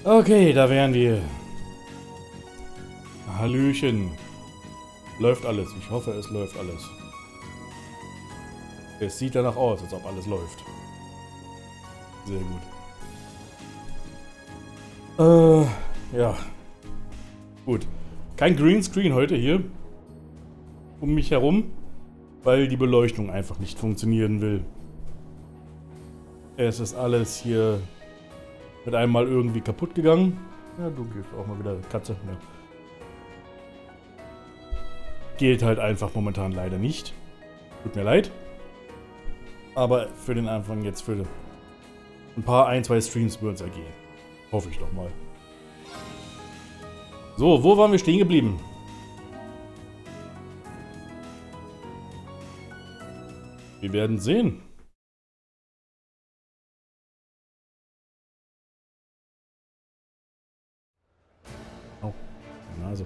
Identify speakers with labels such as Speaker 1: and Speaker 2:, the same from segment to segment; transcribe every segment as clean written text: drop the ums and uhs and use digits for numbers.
Speaker 1: Okay, da wären wir. Hallöchen. Läuft alles. Ich hoffe, es läuft alles. Es sieht danach aus, als ob alles läuft. Sehr gut. Ja. Gut. Kein Greenscreen heute hier. Um mich herum. Weil die Beleuchtung einfach nicht funktionieren will. Es ist alles hier mit einmal irgendwie kaputt gegangen. Ja, du gehst auch mal wieder Katze. Ja. Geht halt einfach momentan leider nicht. Tut mir leid. Aber für den Anfang jetzt für ein, zwei Streams wird es ergehen. Hoffe ich doch mal. So, wo waren wir stehen geblieben? Wir werden sehen. Oh, Nase.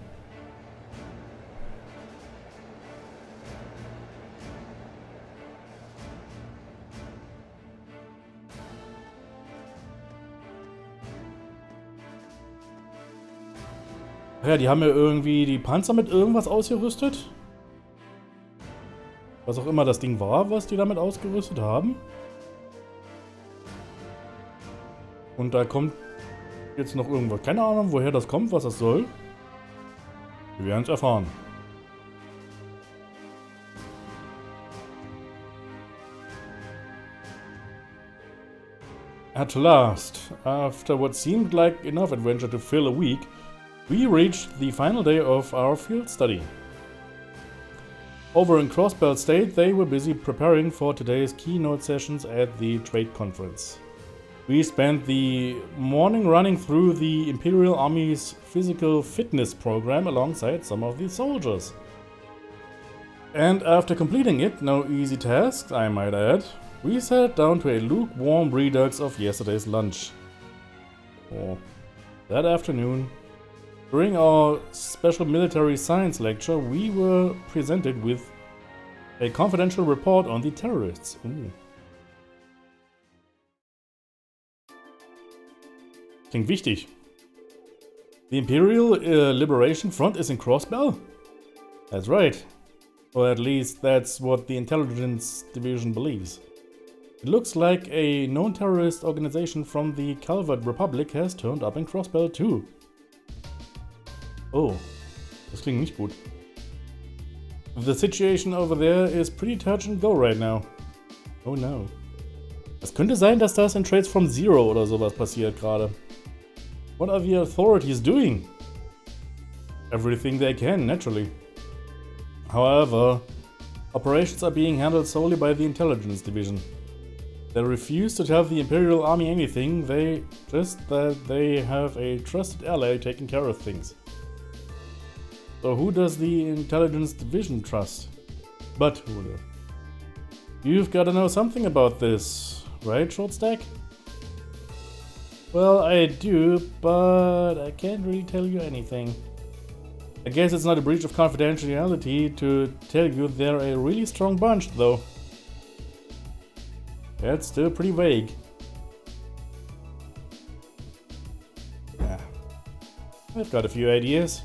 Speaker 1: Ja, die haben ja irgendwie die Panzer mit irgendwas ausgerüstet. Was auch immer das Ding war, was die damit ausgerüstet haben. Und da kommt jetzt noch irgendwas. Keine Ahnung, woher das kommt, was das soll. Wir werden es erfahren. At last, after what seemed like enough adventure to fill a week, we reached the final day of our field study. Over in Crossbelt State, they were busy preparing for today's keynote sessions at the trade conference. We spent the morning running through the Imperial Army's physical fitness program alongside some of the soldiers. And after completing it, no easy task, I might add, we sat down to a lukewarm redux of yesterday's lunch. Oh. That afternoon, during our special military science lecture, we were presented with a confidential report on the terrorists. Ooh. Klingt wichtig. The Imperial Liberation Front is in Crossbell? That's right. Or at least that's what the intelligence division believes. It looks like a known terrorist organization from the Calvert Republic has turned up in Crossbell too. Oh, das klingt nicht gut. The situation over there is pretty touch and go right now. Oh no. Es könnte sein, dass das in Trades from Zero oder sowas passiert gerade. What are the authorities doing? Everything they can, naturally. However, operations are being handled solely by the intelligence division. They refuse to tell the Imperial Army anything, just that they have a trusted ally taking care of things. So who does the intelligence division trust? But who? You've gotta know something about this, right, Shortstack? Well, I do, but I can't really tell you anything. I guess it's not a breach of confidentiality to tell you they're a really strong bunch, though. That's still pretty vague. Yeah. I've got a few ideas.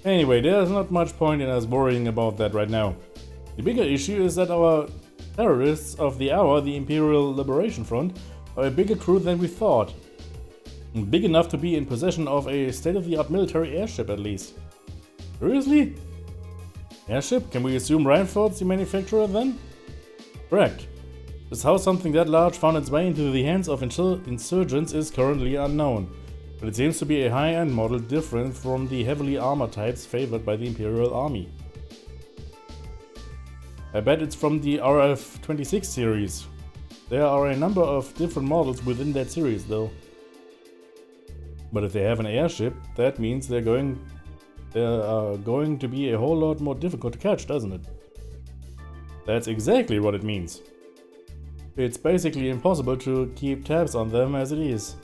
Speaker 1: Anyway, there's not much point in us worrying about that right now. The bigger issue is that our terrorists of the hour, the Imperial Liberation Front, are a bigger crew than we thought. Big enough to be in possession of a state-of-the-art military airship at least. Seriously? Airship? Can we assume Rheinford's the manufacturer then? Correct. Just how something that large found its way into the hands of insurgents is currently unknown. But it seems to be a high-end model different from the heavily armored types favored by the Imperial Army. I bet it's from the RF-26 series. There are a number of different models within that series though. But if they have an airship, that means they are going to be a whole lot more difficult to catch, doesn't it? That's exactly what it means. It's basically impossible to keep tabs on them as it is.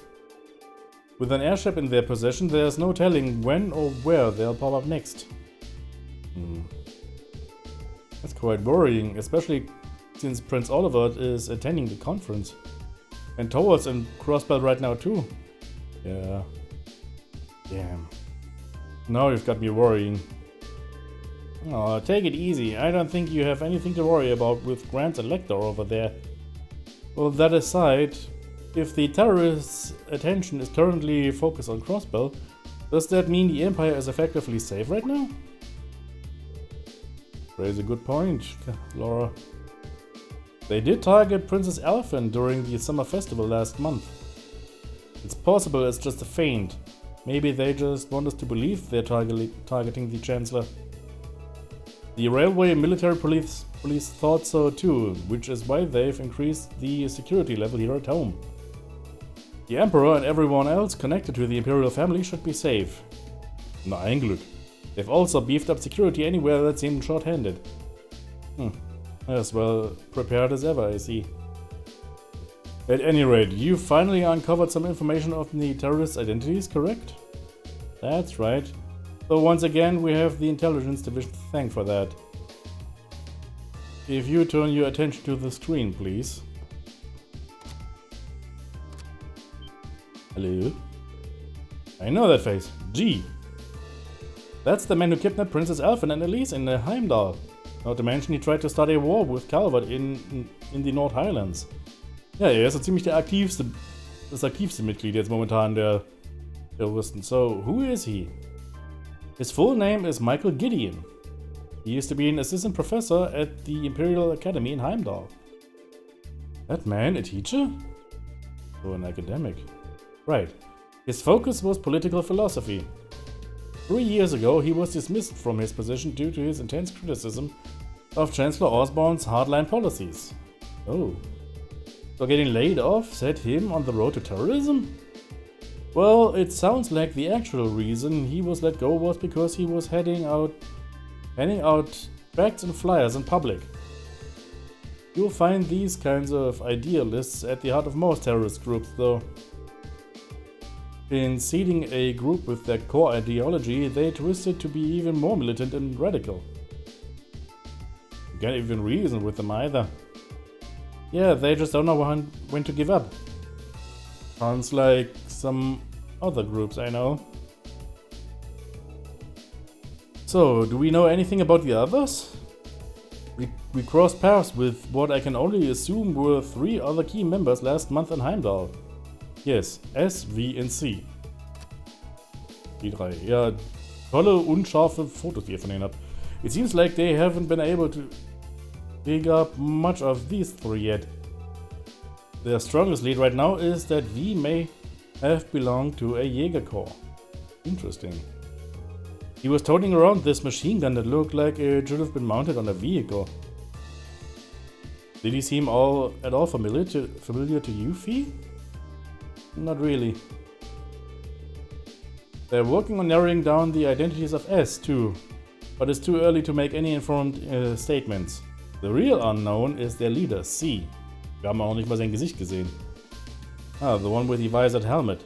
Speaker 1: With an airship in their possession, there's no telling when or where they'll pop up next. That's quite worrying, especially since Prince Oliver is attending the conference. And Towards in Crossbell right now too. Yeah. Damn. Now you've got me worrying. Oh, take it easy. I don't think you have anything to worry about with Grant and Lecter over there. Well, that aside, if the terrorists' attention is currently focused on Crossbell, does that mean the Empire is effectively safe right now? Raise a good point, Laura. They did target Princess Elfin during the summer festival last month. It's possible it's just a feint. Maybe they just want us to believe they're targeting the Chancellor. The railway military police thought so too, which is why they've increased the security level here at home. The Emperor and everyone else connected to the Imperial family should be safe. Na, ein Glück. They've also beefed up security anywhere that seemed short-handed. As well prepared as ever, I see. At any rate, you finally uncovered some information of the terrorists' identities, correct? That's right. So once again, we have the Intelligence Division to thank for that. If you turn your attention to the screen, please. Hello? I know that face. G. That's the man who kidnapped Princess Elfin and Elise in Heimdall. Not to mention, he tried to start a war with Calvert in the North Highlands. Ja, er ist so ziemlich das aktivste Mitglied jetzt momentan der Terroristen. So, who is he? His full name is Michael Gideon. He used to be an assistant professor at the Imperial Academy in Heimdall. That man, a teacher? Or an academic? Right. His focus was political philosophy. 3 years ago, he was dismissed from his position due to his intense criticism of Chancellor Osborne's hardline policies. Oh. So getting laid off set him on the road to terrorism? Well, it sounds like the actual reason he was let go was because he was handing out tracts and flyers in public. You'll find these kinds of idealists at the heart of most terrorist groups, though. In seeding a group with their core ideology, they twist it to be even more militant and radical. You can't even reason with them either. Yeah, they just don't know when to give up. Sounds like some other groups I know. So, do we know anything about the others? We crossed paths with what I can only assume were 3 other key members last month in Heimdall. Yes, S, V und C. Die 3. Ja, tolle, unscharfe Fotos, die ihr von denen habt. It seems like they haven't been able to dig up much of these 3 yet. Their strongest lead right now is that V may have belonged to a Jäger Corps. Interesting. He was toting around this machine gun that looked like it should have been mounted on a vehicle. Did he seem at all familiar to you, V? Not really. They're working on narrowing down the identities of S too, but it's too early to make any informed statements. The real unknown is their leader, C. Wir haben auch nicht mal sein Gesicht gesehen. Ah, the one with the visored helmet.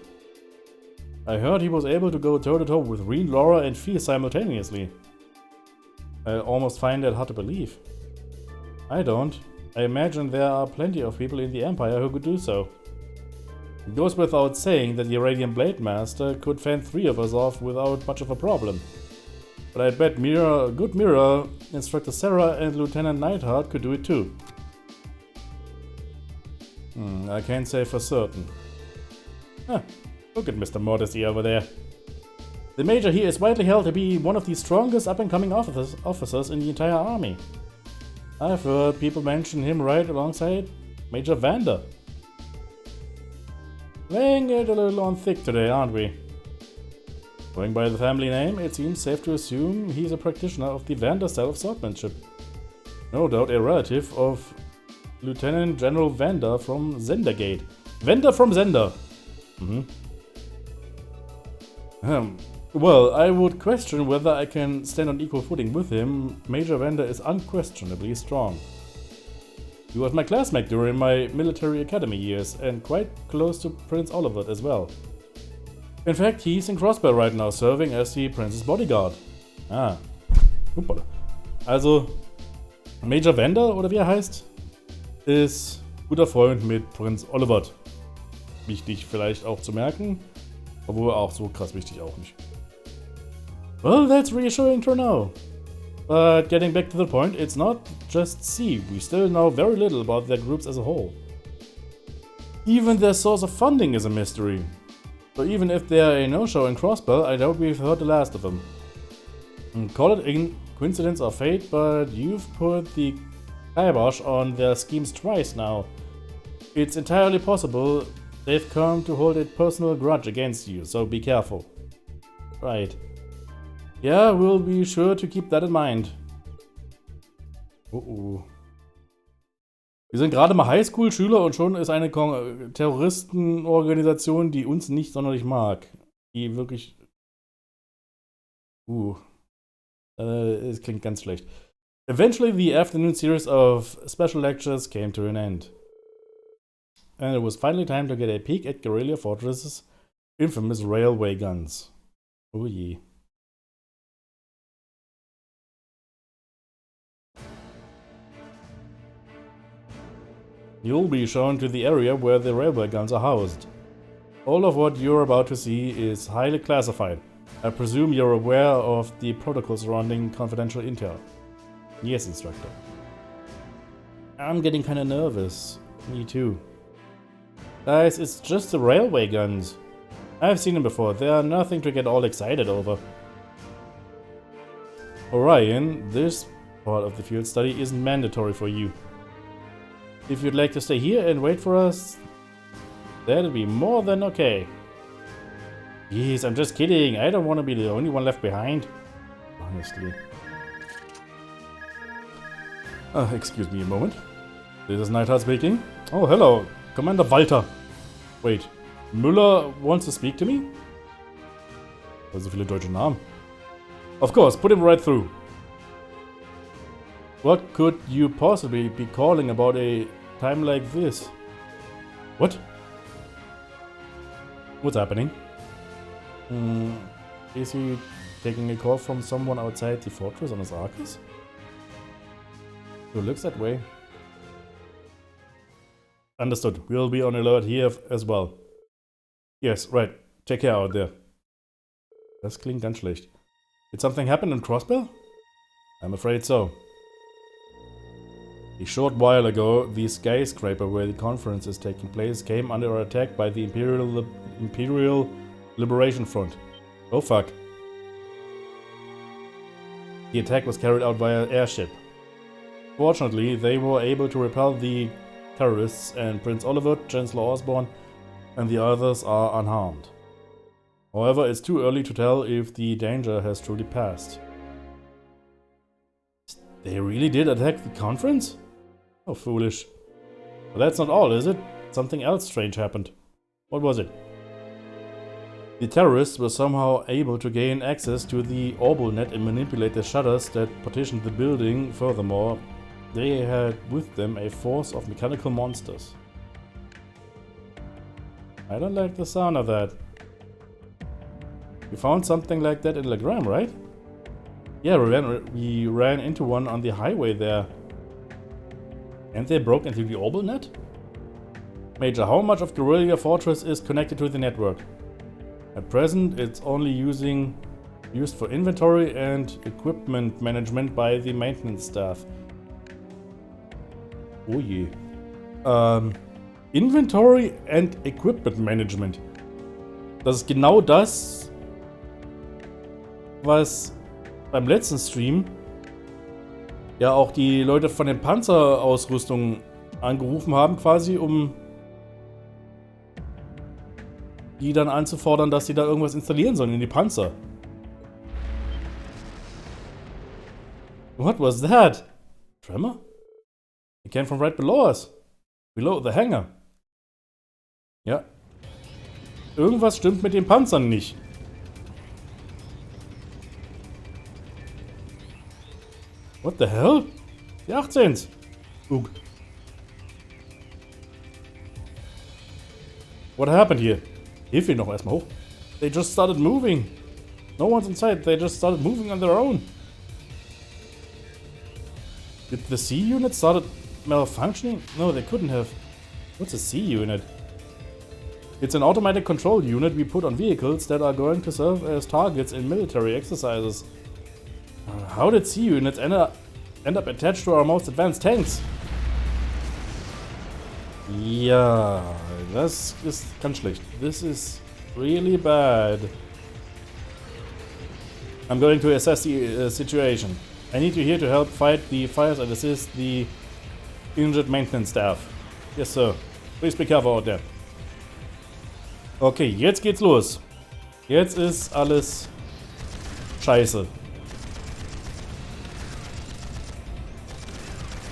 Speaker 1: I heard he was able to go toe-to-toe with Reen, Laura and Fee simultaneously. I almost find that hard to believe. I don't. I imagine there are plenty of people in the Empire who could do so. It goes without saying that the Iranian Blade Master could fend 3 of us off without much of a problem. But I bet good Mirror, Instructor Sarah and Lieutenant Neidhart could do it too. I can't say for certain. Huh, look at Mr. Modesty over there. The Major here is widely held to be one of the strongest up-and-coming officers in the entire army. I've heard people mention him right alongside Major Vander. Laying it a little on thick today, aren't we? Going by the family name, it seems safe to assume he's a practitioner of the Vander style of swordsmanship. No doubt a relative of Lieutenant General Vander from Zendergate. Vander from Zender! Well, I would question whether I can stand on equal footing with him. Major Vander is unquestionably strong. He was my classmate during my military academy years and quite close to Prince Oliver as well. In fact, he's in Crossbell right now, serving as the Prince's bodyguard. Ah, super. Also, Major Vander, oder wie er heißt, ist guter Freund mit Prinz Oliver. Wichtig vielleicht auch zu merken. Obwohl auch so krass wichtig auch nicht. Well, that's reassuring to know. But getting back to the point, it's not just C. We still know very little about their groups as a whole. Even their source of funding is a mystery. So even if they are a no-show in Crossbell, I doubt we've heard the last of them. Call it a coincidence or fate, but you've put the kibosh on their schemes twice now. It's entirely possible they've come to hold a personal grudge against you, so be careful. Right. Yeah, we'll be sure to keep that in mind. Oh. Wir sind gerade mal Highschool-Schüler und schon ist eine Terroristenorganisation, die uns nicht sonderlich mag. Die wirklich... es klingt ganz schlecht. Eventually the afternoon series of special lectures came to an end. And it was finally time to get a peek at Guerrilla Fortress's infamous railway guns. Oh je. You'll be shown to the area where the railway guns are housed. All of what you're about to see is highly classified. I presume you're aware of the protocol surrounding confidential intel. Yes, Instructor. I'm getting kinda nervous. Me too. Guys, it's just the railway guns. I've seen them before. They are nothing to get all excited over. Orion, this part of the field study isn't mandatory for you. If you'd like to stay here and wait for us, that'd be more than okay. Jeez, I'm just kidding. I don't want to be the only one left behind. Honestly. Excuse me a moment. This is Neidhart speaking. Oh, hello. Commander Walter. Wait. Müller wants to speak to me? So viele deutsche Namen. Of course, put him right through. What could you possibly be calling about a time like this? What? What's happening? Is he taking a call from someone outside the fortress on his Arcus? It looks that way. Understood. We'll be on alert here as well. Yes, right. Take care out there. Das klingt ganz schlecht. Did something happen in Crossbell? I'm afraid so. A short while ago, the skyscraper where the conference is taking place came under attack by the Imperial Liberation Front. Oh fuck. The attack was carried out via airship. Fortunately, they were able to repel the terrorists, and Prince Oliver, Chancellor Osborne, and the others are unharmed. However, it's too early to tell if the danger has truly passed. They really did attack the conference? How foolish. But that's not all, is it? Something else strange happened. What was it? The terrorists were somehow able to gain access to the OrbulNet and manipulate the shutters that partitioned the building. Furthermore, they had with them a force of mechanical monsters. I don't like the sound of that. You found something like that in Legram, right? Yeah, we ran into one on the highway there. And they broke into the OrbulNet? Major, how much of Guerrilla Fortress is connected to the network? At present, it's only used for inventory and equipment management by the maintenance staff. Oh je. Inventory and Equipment Management. Das ist genau das, was beim letzten Stream ja auch die Leute von den Panzerausrüstungen angerufen haben, quasi, um die dann anzufordern, dass sie da irgendwas installieren sollen in die Panzer. What was that? Tremor? It came from right below us. Below the hangar. Ja. Irgendwas stimmt mit den Panzern nicht. What the hell? Die 18s. Ugh. What happened here? Hilf ihn noch erstmal hoch. They just started moving. No one's inside. They just started moving on their own. Did the C unit started malfunctioning? No, they couldn't have. What's a C unit? It's an automatic control unit we put on vehicles that are going to serve as targets in military exercises. How did C units end up attached to our most advanced tanks? Ja, das ist ganz schlecht. This is really bad. I'm going to assess the situation. I need you here to help fight the fires and assist the injured maintenance staff. Yes, sir. Please be careful out there. Okay, jetzt geht's los. Jetzt ist alles scheiße.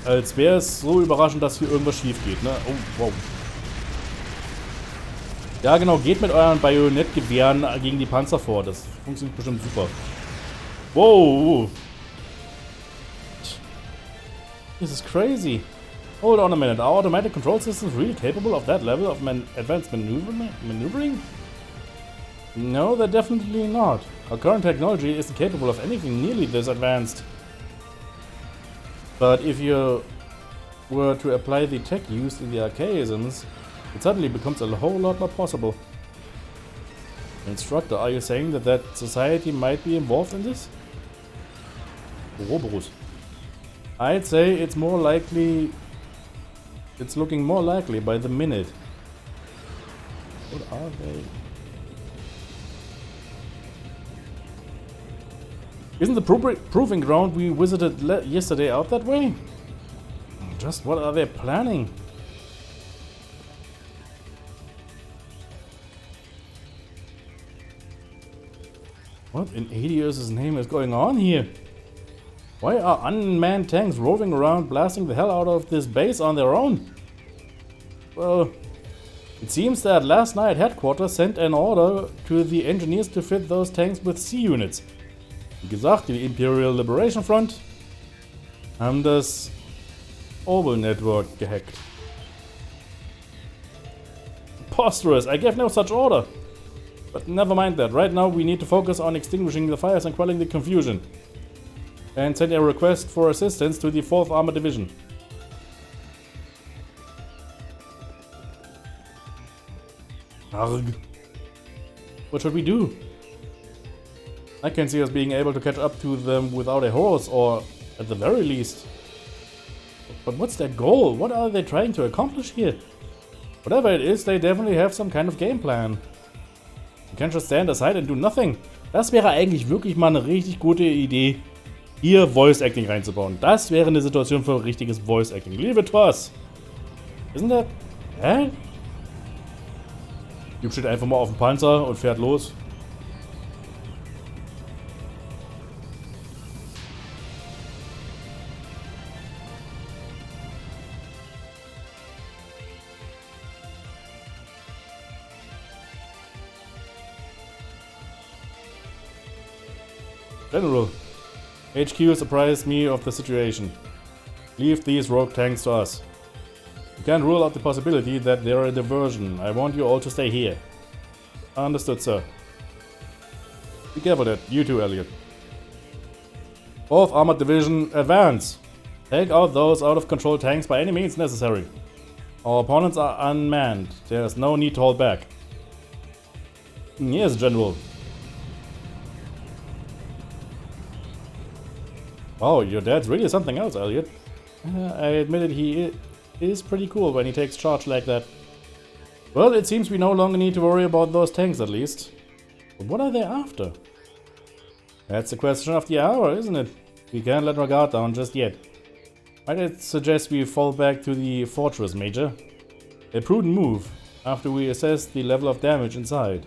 Speaker 1: Als wäre es so überraschend, dass hier irgendwas schief geht, ne? Oh, wow. Ja, genau, geht mit euren Bajonettgewehren gegen die Panzer vor. Das funktioniert bestimmt super. Wow. This is crazy. Hold on a minute. Are automatic control systems really capable of that level of advanced maneuvering? No, they're definitely not. Our current technology isn't capable of anything nearly this advanced. But if you were to apply the tech used in the archaisms, it suddenly becomes a whole lot more possible. Instructor, are you saying that society might be involved in this? Ouroboros. I'd say it's more likely. It's looking more likely by the minute. What are they? Isn't the proving ground we visited yesterday out that way? Just what are they planning? What in Adios' name is going on here? Why are unmanned tanks roving around blasting the hell out of this base on their own? Well, it seems that last night headquarters sent an order to the engineers to fit those tanks with C units. Wie gesagt, die Imperial Liberation Front haben das Orbital Network gehackt. Preposterous, I gave no such order. But never mind that, right now we need to focus on extinguishing the fires and quelling the confusion. And send a request for assistance to the 4th Armored Division. Arg. What should we do? I can see us being able to catch up to them without a horse, or at the very least. But what's their goal? What are they trying to accomplish here? Whatever it is, they definitely have some kind of game plan. You can't just stand aside and do nothing. Das wäre eigentlich wirklich mal eine richtig gute Idee, hier Voice Acting reinzubauen. Das wäre eine Situation für richtiges Voice Acting. Leave it to us. Isn't that? Hä? Typ steht einfach mal auf dem Panzer und fährt los. General, HQ surprised me of the situation. Leave these rogue tanks to us. You can't rule out the possibility that they're a diversion. I want you all to stay here. Understood, sir. Be careful that. You too, Elliot. 4th Armored Division, advance! Take out those out-of-control tanks by any means necessary. Our opponents are unmanned. There's no need to hold back. Yes, General. Wow, your dad's really something else, Elliot. I admitted he is pretty cool when he takes charge like that. Well, it seems we no longer need to worry about those tanks at least. But what are they after? That's the question of the hour, isn't it? We can't let our guard down just yet. I'd suggest we fall back to the fortress, Major. A prudent move, after we assess the level of damage inside.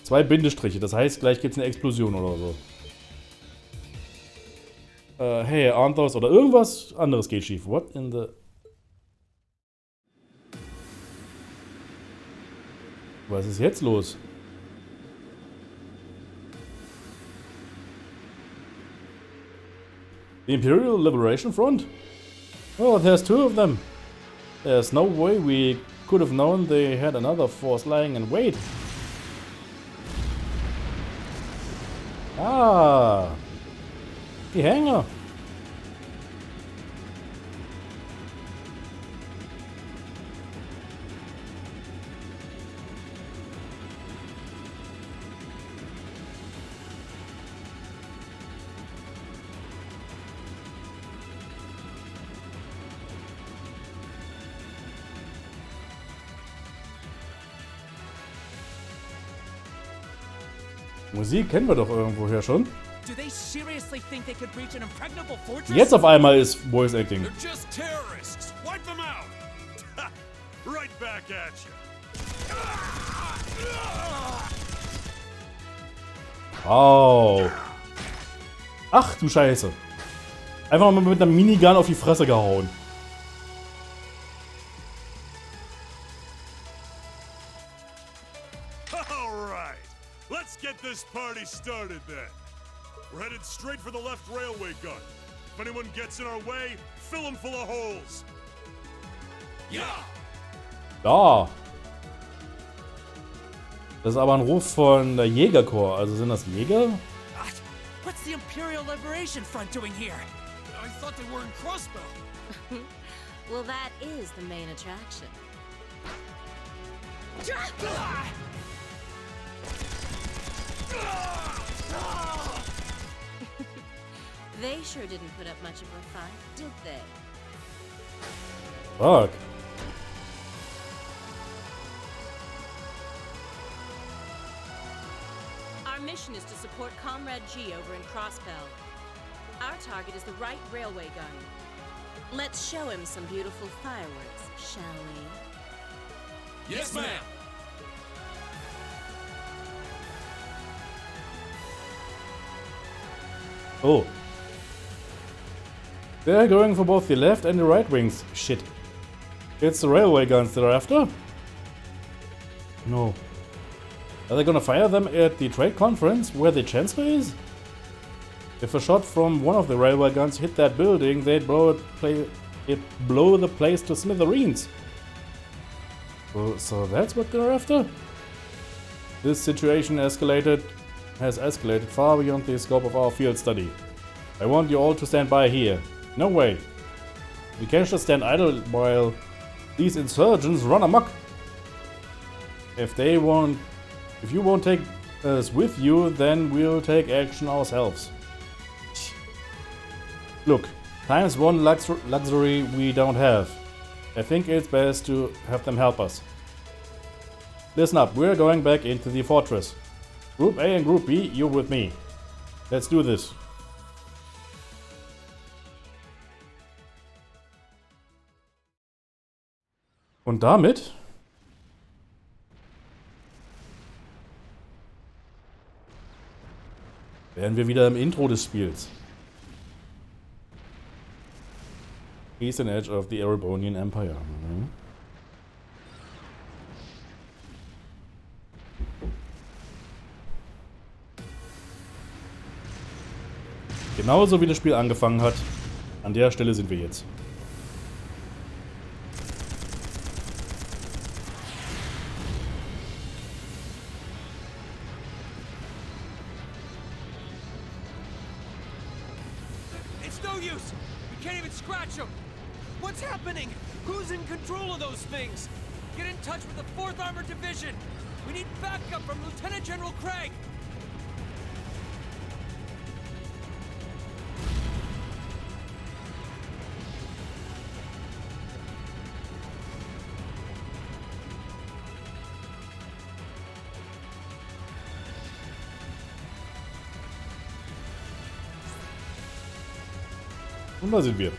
Speaker 1: 2 Bindestriche, das heißt, gleich gibt's eine Explosion oder so. Hey, aren't those... Oder irgendwas anderes geht schief. What in the... Was ist jetzt los? The Imperial Liberation Front? Oh, there's 2 of them. There's no way we could have known they had another force lying in wait. Ah... Die Hänger. Musik kennen wir doch irgendwoher schon.
Speaker 2: Do they seriously think they could breach an impregnable fortress?
Speaker 1: Jetzt auf einmal ist Voice Acting.
Speaker 3: They're just terrorists. Wipe them out. Right back at you.
Speaker 1: Oh. Ach du Scheiße. Einfach mal mit einer Minigun auf die Fresse gehauen.
Speaker 3: All right. Let's get this party started then. We're headed straight for the left railway gun. If anyone gets in our way, fill them full of holes. Yeah.
Speaker 1: Da. Das ist aber ein Ruf von der Jägerkorps. Also sind das Jäger?
Speaker 2: What? What's the Imperial Liberation Front doing here?
Speaker 3: I thought they were in Crossbow.
Speaker 4: Well, that is the main attraction. They sure didn't put up much of a fight, did they?
Speaker 1: Fuck.
Speaker 4: Our mission is to support Comrade G over in Crossbell. Our target is the right railway gun. Let's show him some beautiful fireworks, shall we?
Speaker 3: Yes, ma'am.
Speaker 1: Oh. They're going for both the left and the right wings. Shit. It's the railway guns they're after? No. Are they gonna fire them at the trade conference where the Chancellor is? If a shot from one of the railway guns hit that building, they'd blow the place to smithereens. So that's what they're after? This situation has escalated far beyond the scope of our field study. I want you all to stand by here. No way. We can't just stand idle while these insurgents run amok. If you won't take us with you, then we'll take action ourselves. Look, time's one luxury we don't have. I think it's best to have them help us. Listen up, we're going back into the fortress. Group A and Group B, you're with me. Let's do this. Und damit wären wir wieder im Intro des Spiels. Eastern Edge of the Erebonian Empire. Mhm. Genauso wie das Spiel angefangen hat, an der Stelle sind wir jetzt.
Speaker 2: It's no use. We can't even scratch them. What's happening? Who's in control of those things? Get in touch with the 4th Armored Division. We need backup from Lieutenant General Craig.
Speaker 1: Und da sind wir.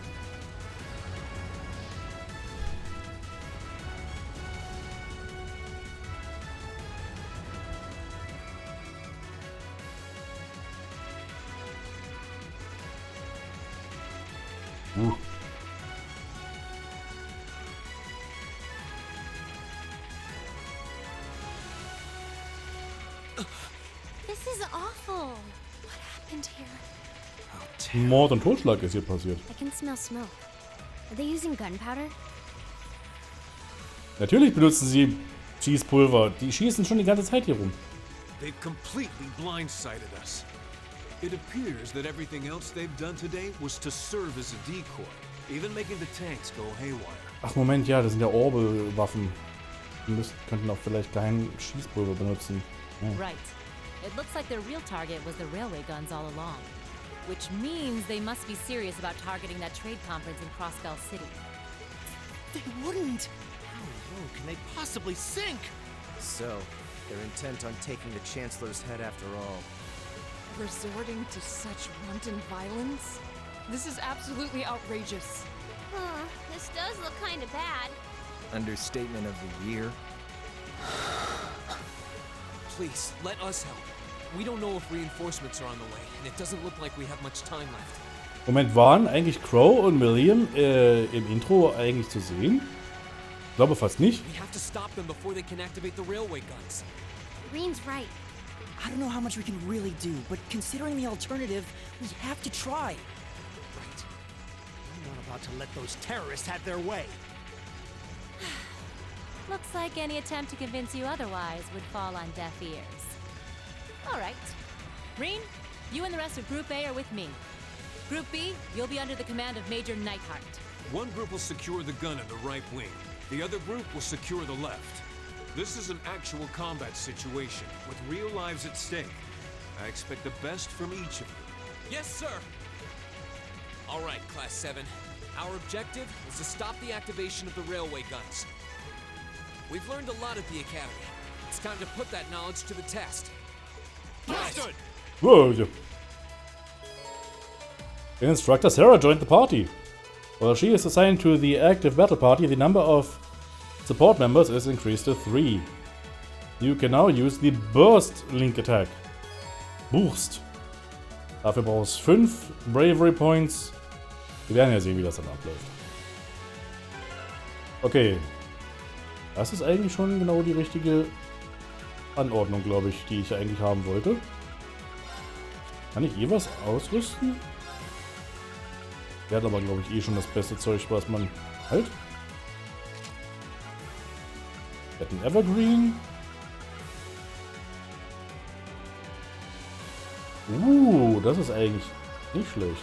Speaker 4: This is awful. What happened here?
Speaker 1: Mord und Totschlag ist hier passiert.
Speaker 4: I can smell smoke. Are they using gunpowder?
Speaker 1: Natürlich benutzen sie Schießpulver. Die schießen schon die ganze Zeit hier rum.
Speaker 5: They've completely blindsided us. It appears that everything else they've done today was to serve as a decoy, even making the tanks go haywire.
Speaker 1: Ach Moment, ja, das sind ja Orbe-Waffen. Die könnten auch vielleicht kein Schießpulver benutzen. Ja.
Speaker 6: Right. It looks like their real target was the railway guns all along. Which means they must be serious about targeting that trade conference in Crossbell City.
Speaker 2: They wouldn't. How low can they possibly sink?
Speaker 7: So,
Speaker 2: They're intent on taking the Chancellor's head after all.
Speaker 7: Resorting to such wanton violence? This is absolutely outrageous.
Speaker 8: This does look kinda bad.
Speaker 2: Understatement of the year.
Speaker 5: Please, let us help. We don't know if reinforcements are on the way, and it doesn't look like we have much time left.
Speaker 1: Moment, waren eigentlich Crow und Milliam im Intro eigentlich zu sehen? Ich glaube fast nicht.
Speaker 5: We have to stop them before they can activate the railway guns.
Speaker 8: Green's right.
Speaker 9: I don't know how much we can really do, but considering the alternative, we have to try.
Speaker 5: Right.
Speaker 9: I'm not about to let those terrorists have their way.
Speaker 6: Looks like any attempt to convince you otherwise would fall on deaf ears. All right. Green, you and the rest of Group A are with me. Group B, you'll be under the command of Major Neidhart.
Speaker 5: One group will secure the gun in the right wing. The other group will secure the left. This is an actual combat situation, with real lives at stake. I expect the best from each of you.
Speaker 2: Yes, sir! All right, Class 7. Our objective is to stop the activation of the railway guns. We've learned a lot at the Academy. It's time to put that knowledge to the test. Understood!
Speaker 1: Whoa. The instructor Sarah joined the party. While she is assigned to the active battle party, the number of support members is increased to 3. You can now use the Burst Link Attack. Boost. Dafür brauchst du 5 Bravery Points. Wir werden ja sehen, wie das dann abläuft. Okay. Das ist eigentlich schon genau die richtige Anordnung, glaube ich, die ich eigentlich haben wollte. Kann ich eh was ausrüsten? Der hat aber, glaube ich, eh schon das beste Zeug, was man... Halt. Der hat einen Evergreen. Das ist eigentlich nicht schlecht.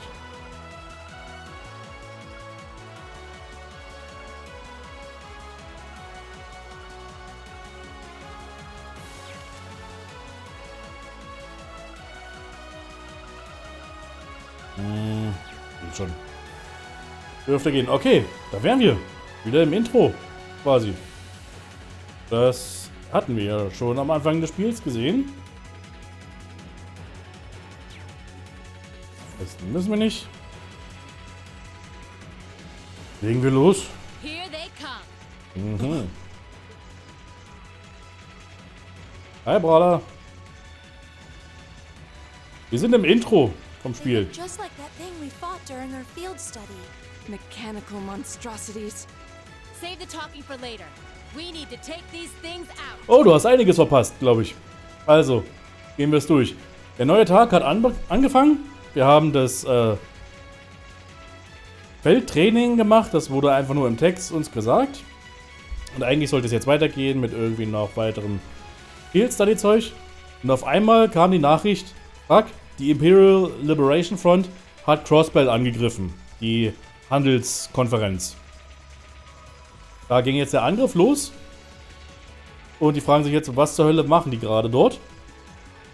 Speaker 1: Geht schon. Dürfte gehen. Okay, da wären wir. Wieder im Intro, quasi. Das hatten wir ja schon am Anfang des Spiels gesehen. Das müssen wir nicht. Legen wir los.
Speaker 6: Here they come.
Speaker 1: Mhm. Hi, Brawler. Wir sind im Intro vom Spiel.
Speaker 7: Just like that thing we fought during our field study. Mechanical monstrosities.
Speaker 6: Save the talking for later. We need to take these things out.
Speaker 1: Oh, du hast einiges verpasst, glaube ich. Also, gehen wir es durch. Der neue Tag hat angefangen. Wir haben das Feldtraining gemacht. Das wurde einfach nur im Text uns gesagt. Und eigentlich sollte es jetzt weitergehen mit irgendwie noch weiterem Field Study Zeug. Und auf einmal kam die Nachricht, fuck, die Imperial Liberation Front hat Crossbell angegriffen. Die Handelskonferenz. Da ging jetzt der Angriff los. Und die fragen sich jetzt, was zur Hölle machen die gerade dort?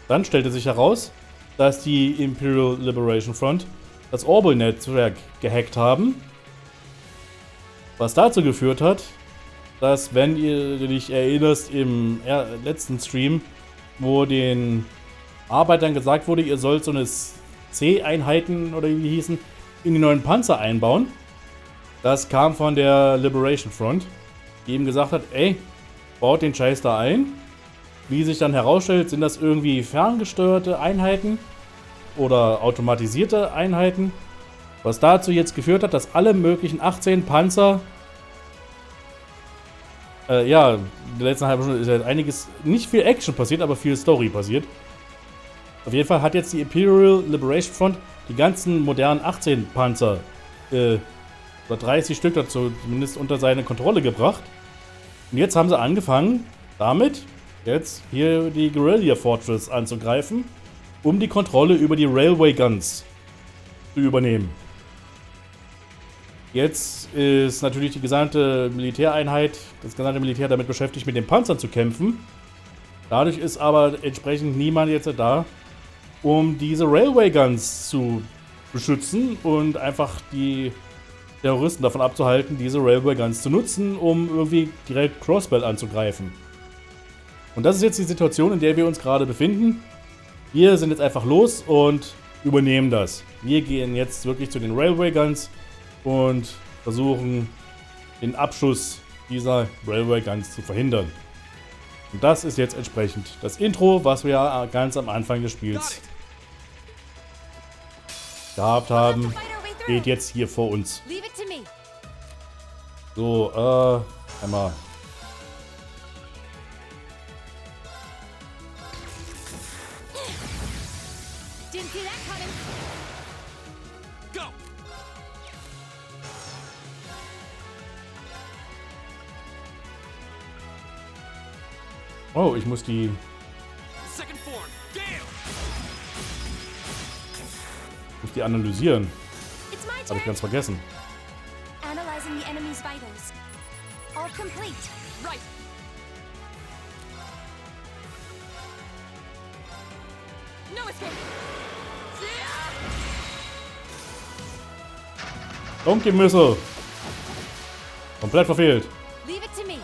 Speaker 1: Dann stellte sich heraus, dass die Imperial Liberation Front das Orbital-Netzwerk gehackt haben. Was dazu geführt hat, dass, wenn ihr dich erinnerst, im letzten Stream, wo den Arbeitern gesagt wurde, ihr sollt so eine C-Einheiten oder wie die hießen, in die neuen Panzer einbauen. Das kam von der Liberation Front, die eben gesagt hat, ey, baut den Scheiß da ein. Wie sich dann herausstellt, sind das irgendwie ferngesteuerte Einheiten oder automatisierte Einheiten. Was dazu jetzt geführt hat, dass alle möglichen 18 Panzer, in der letzten halben Stunde ist ja einiges, nicht viel Action passiert, aber viel Story passiert. Auf jeden Fall hat jetzt die Imperial Liberation Front die ganzen modernen 18 Panzer, oder 30 Stück dazu zumindest unter seine Kontrolle gebracht. Und jetzt haben sie angefangen, damit jetzt hier die Guerilla Fortress anzugreifen, um die Kontrolle über die Railway Guns zu übernehmen. Jetzt ist natürlich die gesamte Militäreinheit, das gesamte Militär damit beschäftigt, mit den Panzern zu kämpfen. Dadurch ist aber entsprechend niemand jetzt da, um diese Railway Guns zu beschützen und einfach die Terroristen davon abzuhalten, diese Railway Guns zu nutzen, um irgendwie direkt Crossbell anzugreifen. Und das ist jetzt die Situation, in der wir uns gerade befinden. Wir sind jetzt einfach los und übernehmen das. Wir gehen jetzt wirklich zu den Railway Guns und versuchen, den Abschuss dieser Railway Guns zu verhindern. Und das ist jetzt entsprechend das Intro, was wir ganz am Anfang des Spiels gehabt haben, geht jetzt hier vor uns. So, einmal.
Speaker 2: Go!
Speaker 1: Oh, ich muss die...
Speaker 2: Second form, Gale!
Speaker 1: muss die analysieren.
Speaker 8: It's my
Speaker 1: Habe
Speaker 8: turn.
Speaker 1: ich ganz vergessen.
Speaker 8: Analyzing the enemy's vitals. All complete.
Speaker 7: Right. No escape.
Speaker 1: Donkey Missile. Komplett verfehlt.
Speaker 6: Leave it to me.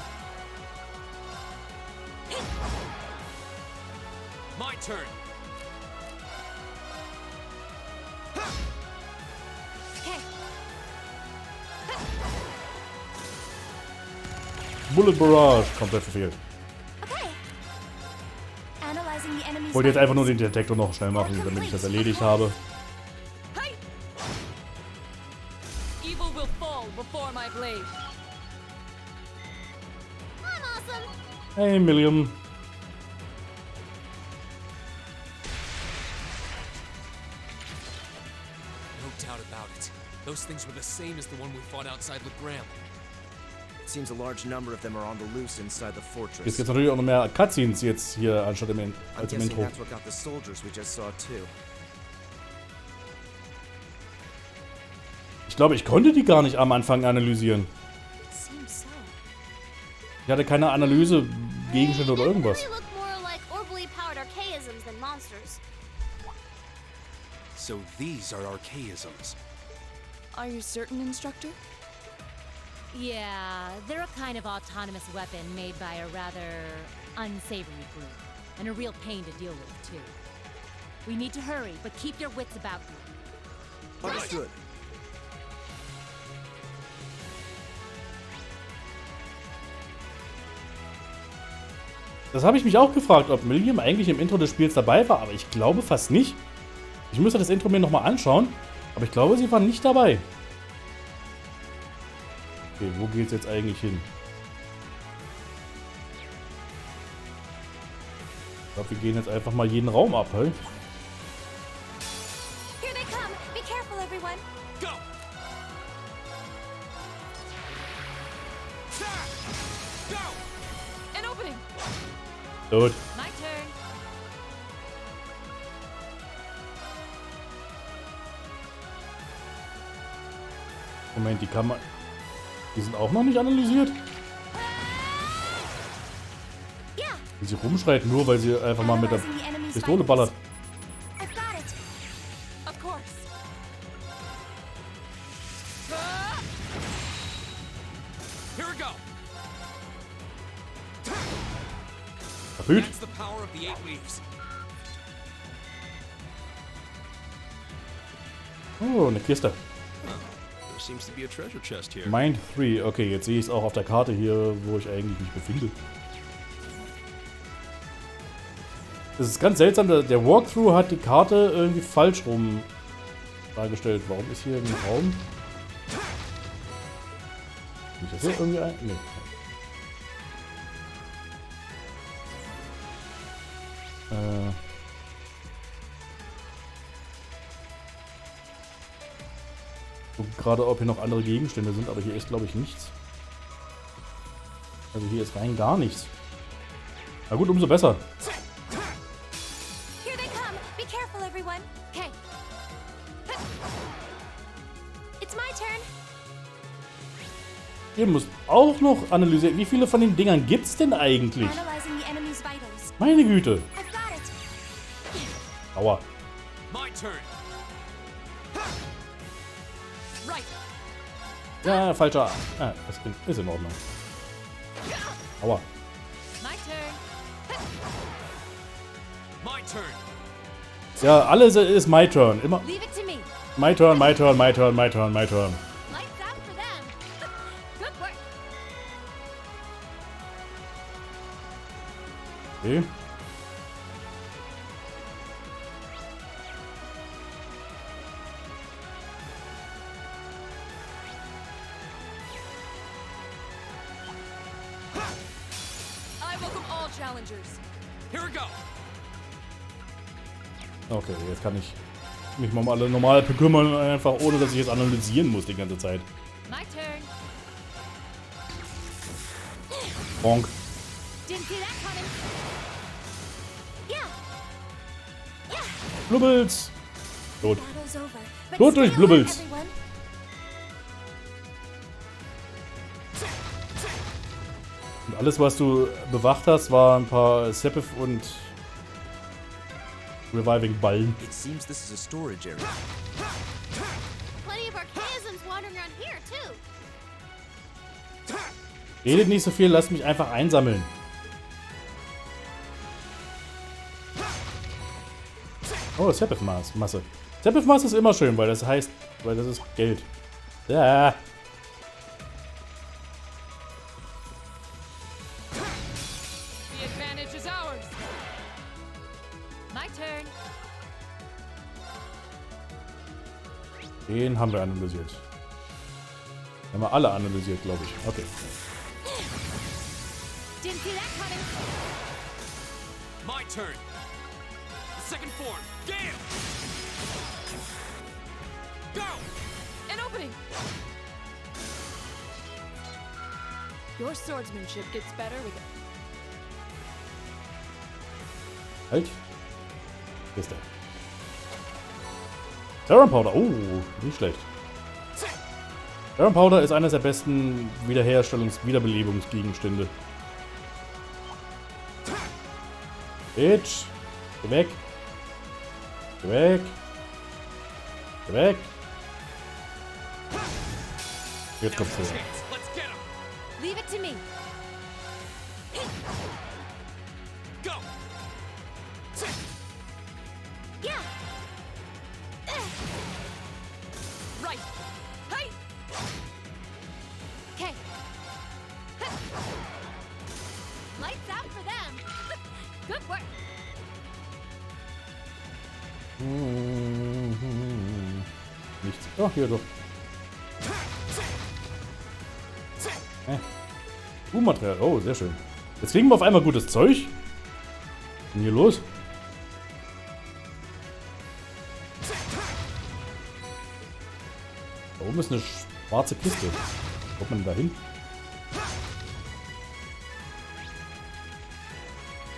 Speaker 2: My turn!
Speaker 8: Okay.
Speaker 1: Bullet Barrage. Komplett verfehlt.
Speaker 8: Okay. Analyzing the enemy's
Speaker 1: Ich wollte jetzt einfach nur den
Speaker 8: vitals.
Speaker 1: Detektor noch schnell machen, damit ich das erledigt habe.
Speaker 7: Hey! Evil will fall before my blade.
Speaker 8: I'm awesome.
Speaker 1: Hey, Milliam.
Speaker 2: No doubt about it. Those things were the same as the one we fought outside Legram.
Speaker 10: It seems a large number of them are on the loose inside the
Speaker 1: Jetzt
Speaker 10: fortress.
Speaker 1: gibt es natürlich auch noch mehr Cutscenes jetzt hier, anstatt
Speaker 10: I'm
Speaker 1: als im
Speaker 10: guessing
Speaker 1: Intro.
Speaker 10: that's what got the soldiers we just saw too.
Speaker 1: Ich glaube, ich konnte die gar nicht am Anfang analysieren.
Speaker 8: Seems so.
Speaker 1: Ich hatte keine Analyse-Gegenstände oder irgendwas.
Speaker 8: They look more like orbally powered archaisms than monsters.
Speaker 2: So these are archaisms.
Speaker 7: Are you certain, Instructor?
Speaker 6: Yeah, they're a kind of autonomous weapon made by a rather unsavory group. And a real pain to deal with, too. We need to hurry, but keep your wits about you.
Speaker 10: Understood.
Speaker 1: Das habe ich mich auch gefragt, ob Milliam eigentlich im Intro des Spiels dabei war, aber ich glaube fast nicht. Ich müsste das Intro mir nochmal anschauen, aber ich glaube, sie war nicht dabei. Okay, wo geht's jetzt eigentlich hin? Ich glaube, wir gehen jetzt einfach mal jeden Raum ab, hey?
Speaker 8: Here they come. Be careful, everyone.
Speaker 2: Go! Go!
Speaker 7: An opening.
Speaker 1: Gut.
Speaker 6: My turn.
Speaker 1: Moment, die kann man... Die sind auch noch nicht analysiert?
Speaker 8: Yeah.
Speaker 1: Wie sie rumschreit, nur weil sie einfach mal mit der
Speaker 8: Analyzing the enemy's
Speaker 1: Pistole
Speaker 8: vitals.
Speaker 1: ballert.
Speaker 8: I've got it.
Speaker 7: Of course.
Speaker 2: Here we go!
Speaker 1: Verfügt.
Speaker 2: That's the power of the 8 leaves.
Speaker 1: Oh, eine Kiste.
Speaker 11: There seems to be a treasure chest here.
Speaker 1: Mind 3. Okay, jetzt sehe ich es auch auf der Karte hier, wo ich eigentlich mich befinde. Das ist ganz seltsam, der Walkthrough hat die Karte irgendwie falsch rum dargestellt. Warum ist hier ein Raum? Bin ich das hier irgendwie ein? Nee. Guck gerade, ob hier noch andere Gegenstände sind, aber hier ist, glaube ich, nichts. Also hier ist rein gar nichts. Na gut, umso besser.
Speaker 8: Here they come. Be careful, everyone. Okay. It's my turn.
Speaker 1: Ihr müsst auch noch analysieren. Wie viele von den Dingern gibt's denn eigentlich?
Speaker 8: Analyzing the enemy's vitals.
Speaker 1: Meine Güte.
Speaker 8: I've got it.
Speaker 1: Aua.
Speaker 2: My turn!
Speaker 7: Right.
Speaker 1: Ja, falscher. Ah, das ist in Ordnung. Aua.
Speaker 6: My turn.
Speaker 5: My turn.
Speaker 1: Ja, alles ist my turn. Immer
Speaker 6: Leave it to me.
Speaker 1: my turn, my turn, my turn, my turn, my turn.
Speaker 6: Lights out for them. Good work.
Speaker 1: Okay.
Speaker 7: I welcome all challengers.
Speaker 5: Here we go.
Speaker 1: Okay, jetzt kann ich mich mal um alle normal bekümmern, einfach ohne dass ich es analysieren muss die ganze Zeit.
Speaker 6: My turn.
Speaker 1: Bonk.
Speaker 6: Didn't see that coming. Yeah. Yeah.
Speaker 1: Blubbels. Tot.
Speaker 8: Battle's over. But
Speaker 1: Tot durch
Speaker 8: stay
Speaker 1: Blubbels.
Speaker 8: alert, everyone.
Speaker 1: Und alles, was du bewacht hast, war ein paar Sepif und Reviving Ballen.
Speaker 10: It seems this is a storage area.
Speaker 8: Plenty of archaisms wandering around here, too.
Speaker 1: Redet nicht so viel, lasst mich einfach einsammeln. Oh, Sepif-Masse. Sepif-Masse ist immer schön, weil das heißt, weil das ist Geld. Ja.
Speaker 7: The advantage is ours.
Speaker 6: My turn.
Speaker 1: Den haben wir analysiert. Haben wir alle analysiert, glaube ich. Okay.
Speaker 6: Didn't see that coming.
Speaker 5: My turn. The second form. Gale. Go.
Speaker 7: An opening. Your swordsmanship gets better with it.
Speaker 1: Halt. Hier ist der. Terroranschläge. Oh, nicht schlecht. Terroranschläge ist eines der besten Wiederbelebungsgegenstände. Bitch. Geh weg. Geh weg. Geh weg. Jetzt kommt's her.
Speaker 5: Let's get him.
Speaker 6: Leave it to me.
Speaker 5: Go.
Speaker 6: Yeah.
Speaker 7: Right. Hey.
Speaker 6: Okay. Lights out for them. Good work.
Speaker 1: Nichts. Oh, hier doch. Material. Oh, sehr schön. Jetzt kriegen wir auf einmal gutes Zeug. Was ist denn hier los? Da oben ist eine schwarze Kiste. Wo kommt man da hin?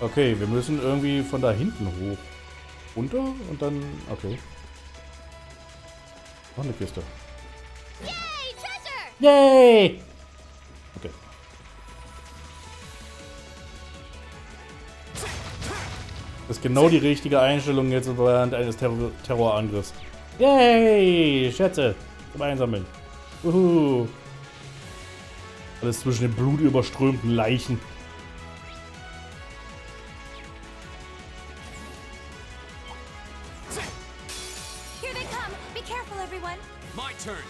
Speaker 1: Okay, wir müssen irgendwie von da hinten hoch. Runter und dann... Okay. Noch eine Kiste.
Speaker 8: Yay, treasure!
Speaker 1: Yay! Okay. Das ist genau die richtige Einstellung jetzt während eines Terrorangriffs. Yay! Schätze! Zum Einsammeln. Uhu. Alles zwischen den blutüberströmten Leichen.
Speaker 8: Here they come. Be careful, everyone.
Speaker 5: My turn.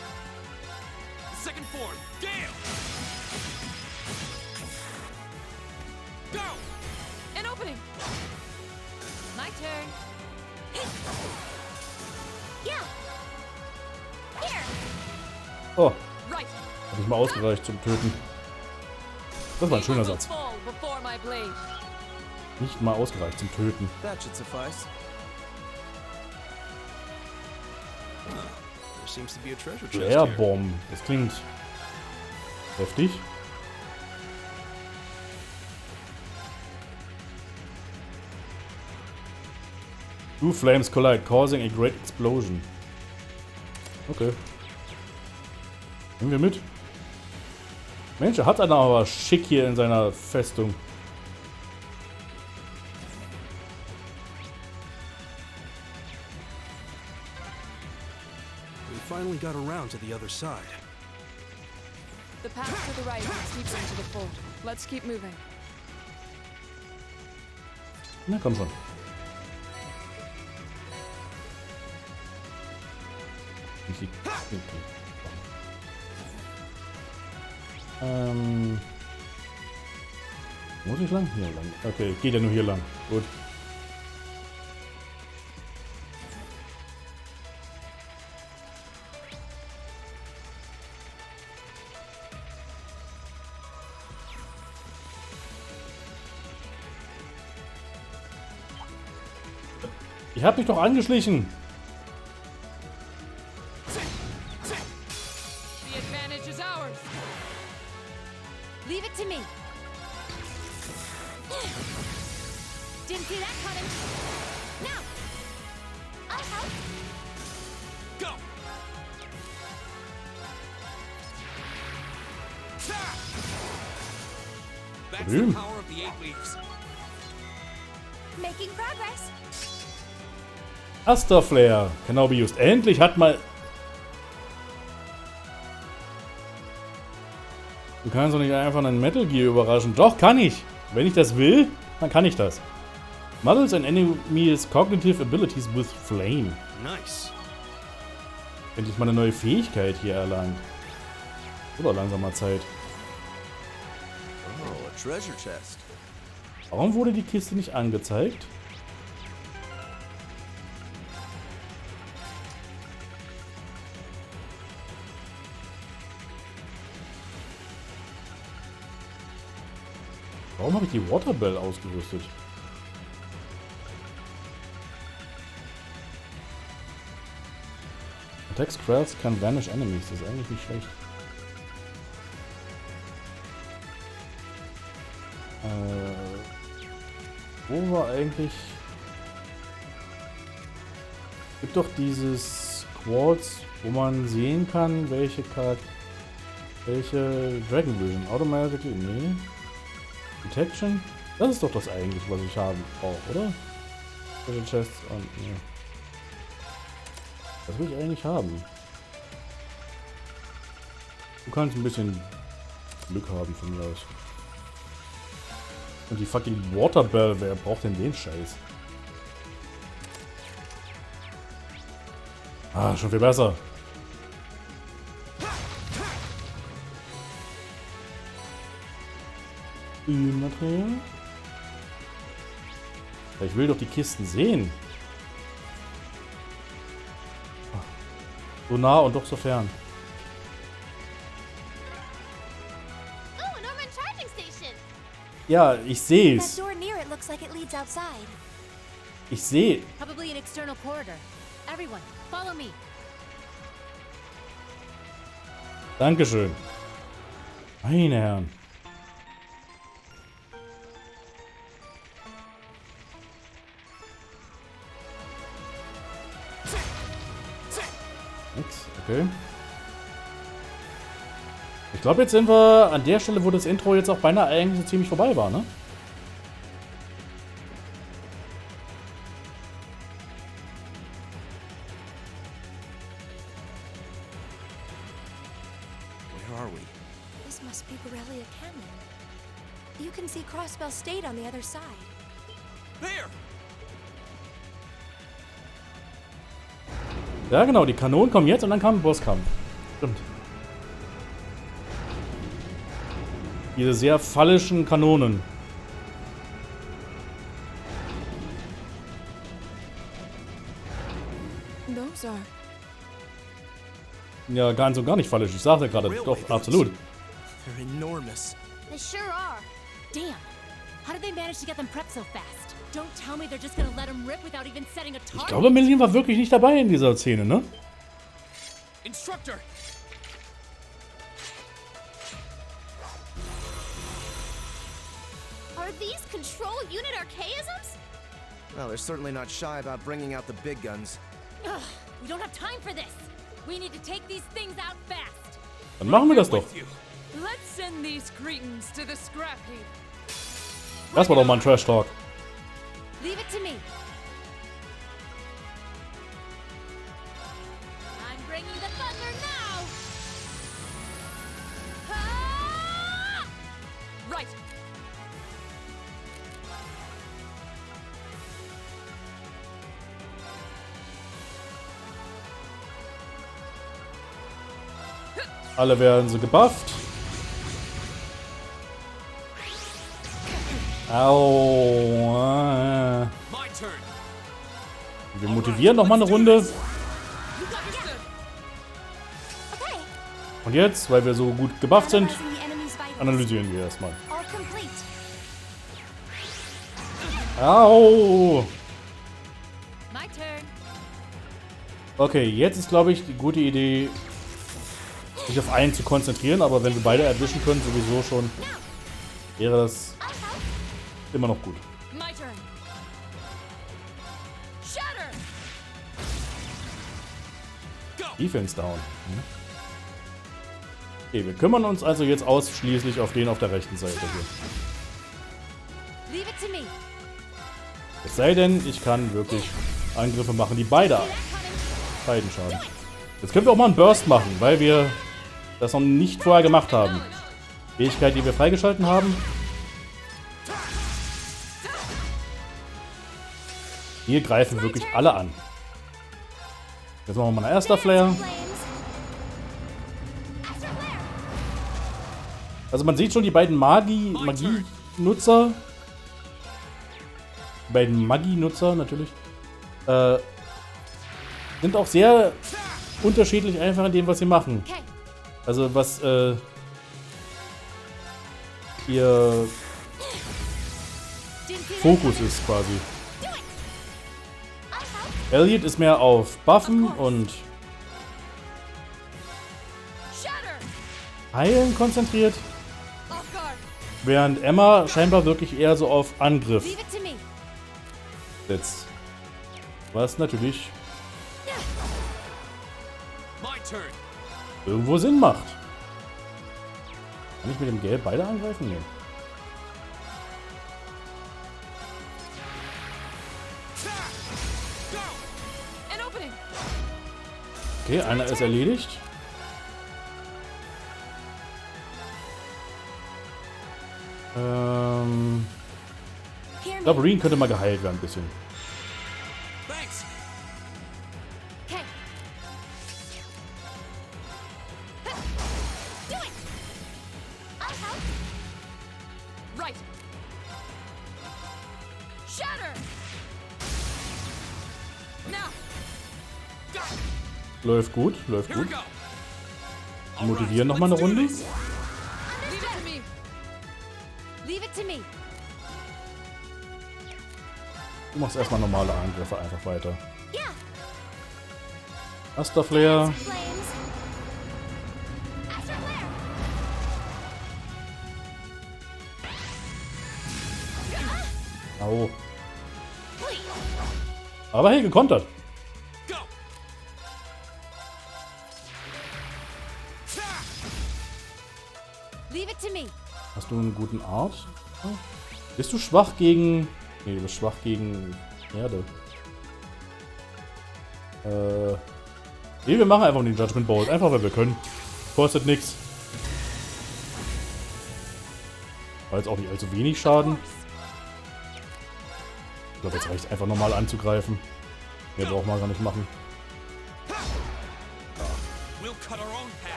Speaker 5: The second form. Gale. Go.
Speaker 7: An opening.
Speaker 6: My turn.
Speaker 8: Yeah. Here.
Speaker 1: Oh,
Speaker 7: Right.
Speaker 1: hat nicht mal ausgereicht zum Töten. Das war ein schöner
Speaker 7: Will
Speaker 1: Satz.
Speaker 7: fall before my blade.
Speaker 1: Nicht mal ausgereicht zum Töten.
Speaker 10: That should suffice.
Speaker 11: There seems to be a treasure chest here.
Speaker 1: Airbomb. Das klingt heftig. Two flames collide, causing a great explosion. Okay. Nehmen wir mit. Mensch, er hat einer aber schick hier in seiner Festung.
Speaker 11: We finally got around to the other side.
Speaker 7: The path to the right leads deeper into the fort. Let's keep moving.
Speaker 1: Na komm schon. eigentlich die... Muss ich lang? Hier lang. Okay, geht ja nur hier lang. Gut. Ich hab mich doch angeschlichen.
Speaker 7: The advantage is ours.
Speaker 6: Leave it to me. Didn't see that coming. Now. I'll help.
Speaker 2: Go! That's the power of the 8 leaves.
Speaker 8: Making progress.
Speaker 1: Asterflare. Genau wie just. Endlich hat mal... Du kannst doch nicht einfach einen Metal Gear überraschen. Doch, kann ich. Wenn ich das will, dann kann ich das. Models and enemies cognitive abilities with flame.
Speaker 11: Nice.
Speaker 1: Endlich mal eine neue Fähigkeit hier erlangt. Oder langsam mal Zeit.
Speaker 10: Oh, a treasure chest.
Speaker 1: Warum wurde die Kiste nicht angezeigt? Warum habe ich die Waterbell ausgerüstet? Attack Scrolls can vanish enemies. Das ist eigentlich nicht schlecht. Wo war eigentlich... Gibt doch dieses Quartz, wo man sehen kann, welche Dragon Vision. Automatically? Nee. Detection? Das ist doch das eigentlich, was ich haben brauche, oder? Treasure Chests und... Nee. Das will ich eigentlich haben. Du kannst ein bisschen Glück haben von mir aus. Und die fucking Waterbell, wer braucht denn den Scheiß? Ah, schon viel besser. Material? Ich will doch die Kisten sehen. So nah und doch so fern.
Speaker 8: Oh, an Orman charging station.
Speaker 1: Ja, ich sehe es.
Speaker 8: That door near it looks like it leads outside.
Speaker 1: Ich sehe.
Speaker 6: Probably an external corridor. Everyone, follow me.
Speaker 1: Dankeschön. Meine Herren. Okay. Ich glaube, jetzt sind wir an der Stelle, wo das Intro jetzt auch beinahe eigentlich so ziemlich vorbei war, ne?
Speaker 10: Where are we?
Speaker 8: This must be Borrelia Canyon. You can see Crossbell State on the other side.
Speaker 2: There!
Speaker 1: Ja, genau, die Kanonen kommen jetzt und dann kam ein Bosskampf. Stimmt. Diese sehr phallischen Kanonen.
Speaker 7: Those are...
Speaker 1: Ja, ganz und gar nicht phallisch. Ich sagte gerade, doch, absolut.
Speaker 10: They're enormous.
Speaker 8: They sure are.
Speaker 6: Damn. How did they manage to get them prepped so fast? Don't tell me they're just gonna let them rip without even setting a target.
Speaker 1: Ich glaube, Melin war wirklich nicht dabei in dieser Szene, ne?
Speaker 2: Instructor!
Speaker 8: Are these control unit archaisms?
Speaker 10: Well, they're certainly not shy about bringing out the big guns.
Speaker 6: Ugh, we don't have time for this. We need to take these things out fast.
Speaker 1: Dann machen wir das doch.
Speaker 7: Let's send these cretins to the scrap heap.
Speaker 1: Das war doch mal ein Trash Talk.
Speaker 6: Leave it to me. I'm bringing the thunder now. Ah!
Speaker 7: Right.
Speaker 1: Alle werden so gebufft. Au. Wir motivieren noch mal eine Runde. Und jetzt, weil wir so gut gebufft sind, analysieren wir erstmal. Au! Okay, jetzt ist, glaube ich, die gute Idee, sich auf einen zu konzentrieren, aber wenn wir beide erwischen können, sowieso schon, wäre das immer noch gut. Defense down. Okay, wir kümmern uns also jetzt ausschließlich auf den auf der rechten Seite hier. Es sei denn, ich kann wirklich Angriffe machen, die beiden schaden. Jetzt können wir auch mal einen Burst machen, weil wir das noch nicht vorher gemacht haben. Fähigkeit, die wir freigeschalten haben. Hier greifen wirklich alle an. Jetzt machen wir mal einen erster Flare. Also man sieht schon, die beiden Magie-Nutzer, natürlich, sind auch sehr unterschiedlich einfach in dem, was sie machen. Also was ihr Fokus ist quasi. Elliot ist mehr auf Buffen und Heilen konzentriert, während Emma scheinbar wirklich eher so auf Angriff setzt. Was natürlich irgendwo Sinn macht. Kann ich mit dem Gelb beide angreifen? Nee. Okay, einer ist erledigt. Ich glaube, Reen könnte mal geheilt werden ein bisschen. Läuft gut, läuft gut. Wir motivieren noch mal eine Runde. Du machst erstmal normale Angriffe einfach weiter. Aster Flare. Au. Aber hey, gekontert. Hast du einen guten Art? Bist du schwach gegen... Nee, du bist schwach gegen Erde. Nee, wir machen einfach den Judgment Bolt. Einfach, weil wir können. Kostet nichts. War jetzt auch nicht allzu wenig Schaden. Ich glaube, jetzt reicht es einfach normal anzugreifen. Mehr braucht man gar nicht machen.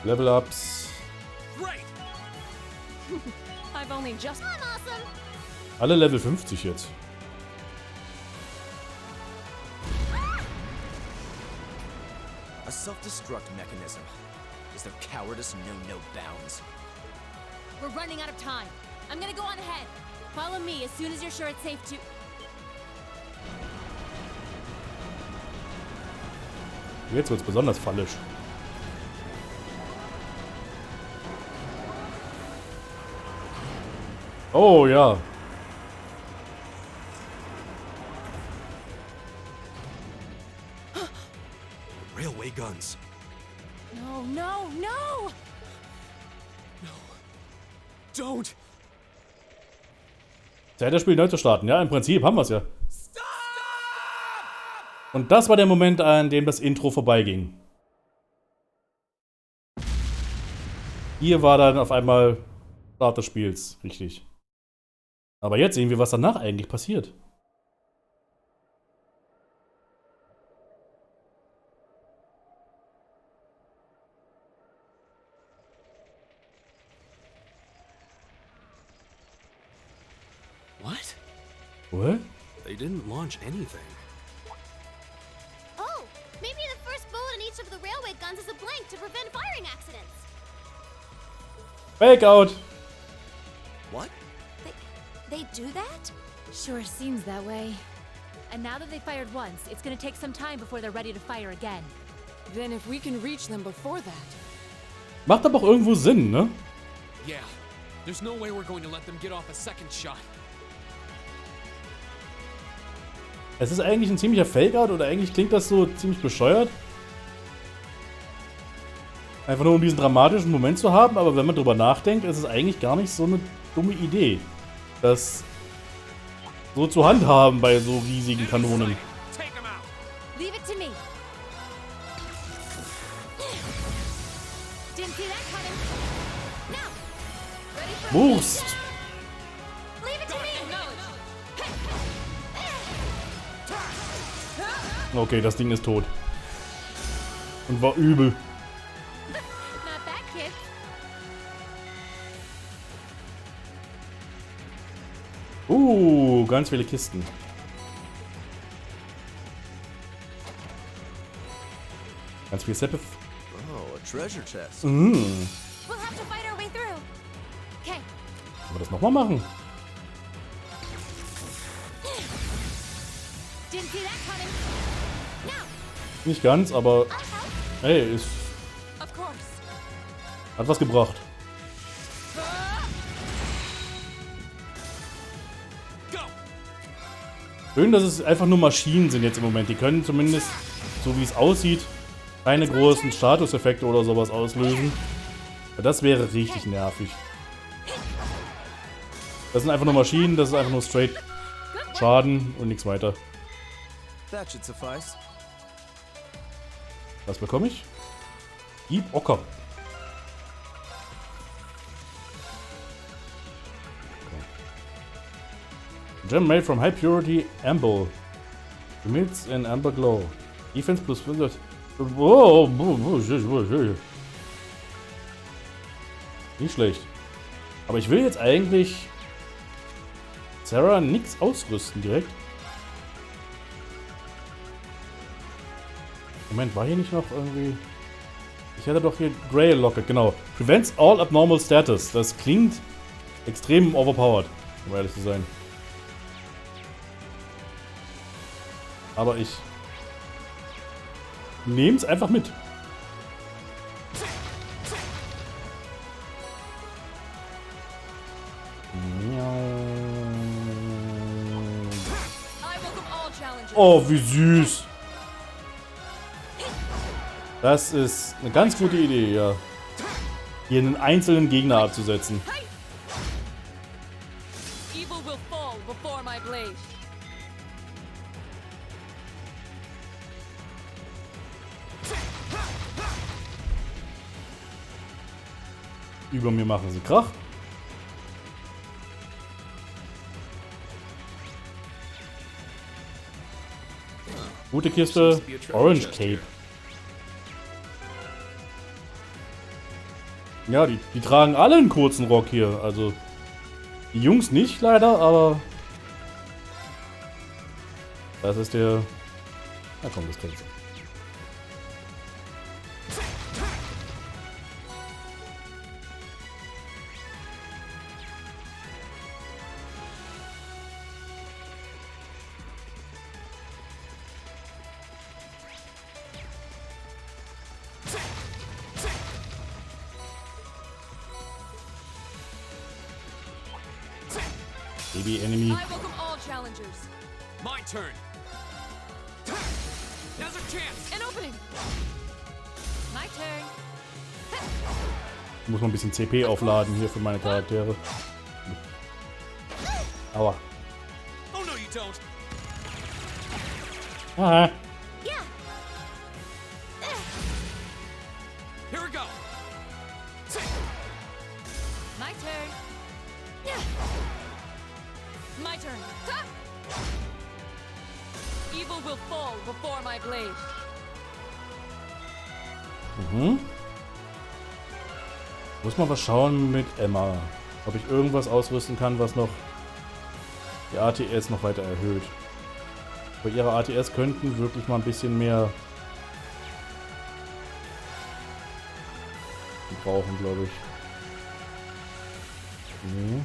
Speaker 1: Level-Ups. Alle Level 50 jetzt.
Speaker 10: A self-destruct mechanism. Is their cowardice know no bounds?
Speaker 6: We're running out of time. I'm gonna go on ahead. Follow me as soon as you're sure it's safe to...
Speaker 1: Jetzt wird's besonders phallisch. Oh ja.
Speaker 11: Railway guns.
Speaker 7: No, no, no!
Speaker 11: No. Don't!
Speaker 1: Zeit, das Spiel neu zu starten. Ja, im Prinzip haben wir es ja. Und das war der Moment, an dem das Intro vorbeiging. Hier war dann auf einmal Start des Spiels, richtig. Aber jetzt sehen wir, was danach eigentlich passiert. What?
Speaker 11: They didn't launch anything.
Speaker 12: Oh, maybe the first bullet in each of the railway guns is a blank to prevent firing accidents.
Speaker 1: Fake out!
Speaker 10: What?
Speaker 8: They do that?
Speaker 6: Sure seems that way. And now that they fired once, it's gonna take some time before they're ready to fire again.
Speaker 7: Then if we can reach them before that.
Speaker 1: Macht aber auch irgendwo Sinn, ne?
Speaker 2: Yeah. There's no way we're going to let them get off a second shot.
Speaker 1: Es ist eigentlich ein ziemlicher Fake-Out oder eigentlich klingt das so ziemlich bescheuert. Einfach nur um diesen dramatischen Moment zu haben, aber wenn man drüber nachdenkt, ist es eigentlich gar nicht so eine dumme Idee, das so zu handhaben bei so riesigen Kanonen.
Speaker 6: Leave it to me. Didn't see that coming. Now. Ready for
Speaker 1: Wurst!
Speaker 6: Leave it to me.
Speaker 1: Okay, das Ding ist tot. Und war übel.
Speaker 6: Not that kid.
Speaker 1: Ganz viele Kisten. Ganz viel Sepith.
Speaker 10: Oh, a treasure chest.
Speaker 8: We'll have to fight our way through.
Speaker 6: Okay.
Speaker 1: Wollen wir das nochmal machen?
Speaker 6: Didn't see that coming.
Speaker 1: Nicht ganz, aber hey, ist,
Speaker 6: Of course.
Speaker 1: hat was gebracht. Schön, dass es einfach nur Maschinen sind jetzt im Moment. Die können zumindest, so wie es aussieht, keine großen Statuseffekte oder sowas auslösen. Das wäre richtig nervig. Das sind einfach nur Maschinen, das ist einfach nur straight Schaden und nichts weiter.
Speaker 10: That should suffice.
Speaker 1: Was bekomme ich? Dieb Ocker. Gem made from high purity amber. Emits an amber glow. Defense plus 5. Oh, nicht schlecht. Aber ich will jetzt eigentlich Sarah nichts ausrüsten direkt. Moment, war hier nicht noch irgendwie... Ich hatte doch hier Grey Locket, genau. Prevents all abnormal status. Das klingt extrem overpowered, um ehrlich zu sein. Aber ich nehme es einfach mit. Oh, wie süß. Das ist eine ganz gute Idee, ja. Hier einen einzelnen Gegner abzusetzen.
Speaker 7: Evil will fall before my blade.
Speaker 1: Über mir machen sie Krach. Gute Kiste. Orange Cape. Ja, die tragen alle einen kurzen Rock hier. Also, die Jungs nicht leider, aber das ist der... Na komm, das kennst du. Baby enemy.
Speaker 7: I welcome all challengers.
Speaker 2: My turn. Now's our chance.
Speaker 7: An opening.
Speaker 6: My turn.
Speaker 1: Ich muss mal ein bisschen CP aufladen hier für meine Charaktere. Aua.
Speaker 2: Oh no, you don't.
Speaker 1: Aha.
Speaker 2: Here we go.
Speaker 6: My turn.
Speaker 7: My turn. Evil will fall before my blade.
Speaker 1: Muss mal was schauen mit Emma. Ob ich irgendwas ausrüsten kann, was noch die ATS noch weiter erhöht. Aber ihre ATS könnten wirklich mal ein bisschen mehr brauchen, glaube ich. Nee.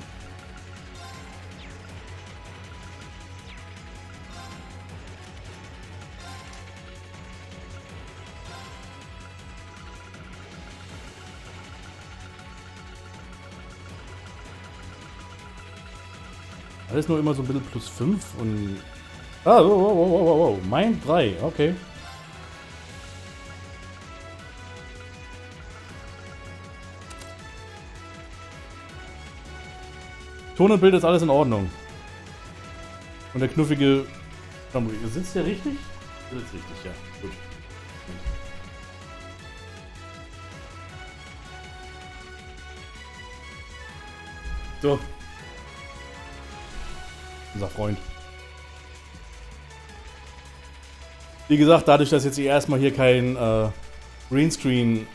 Speaker 1: Alles nur immer so ein bisschen plus 5 und... Ah, wow. Mein 3, okay. Ton und Bild ist alles in Ordnung. Und der knuffige... Sitzt der richtig? Der sitzt richtig, ja. Gut. So. Unser Freund. Wie gesagt, dadurch, dass jetzt erstmal hier kein Greenscreen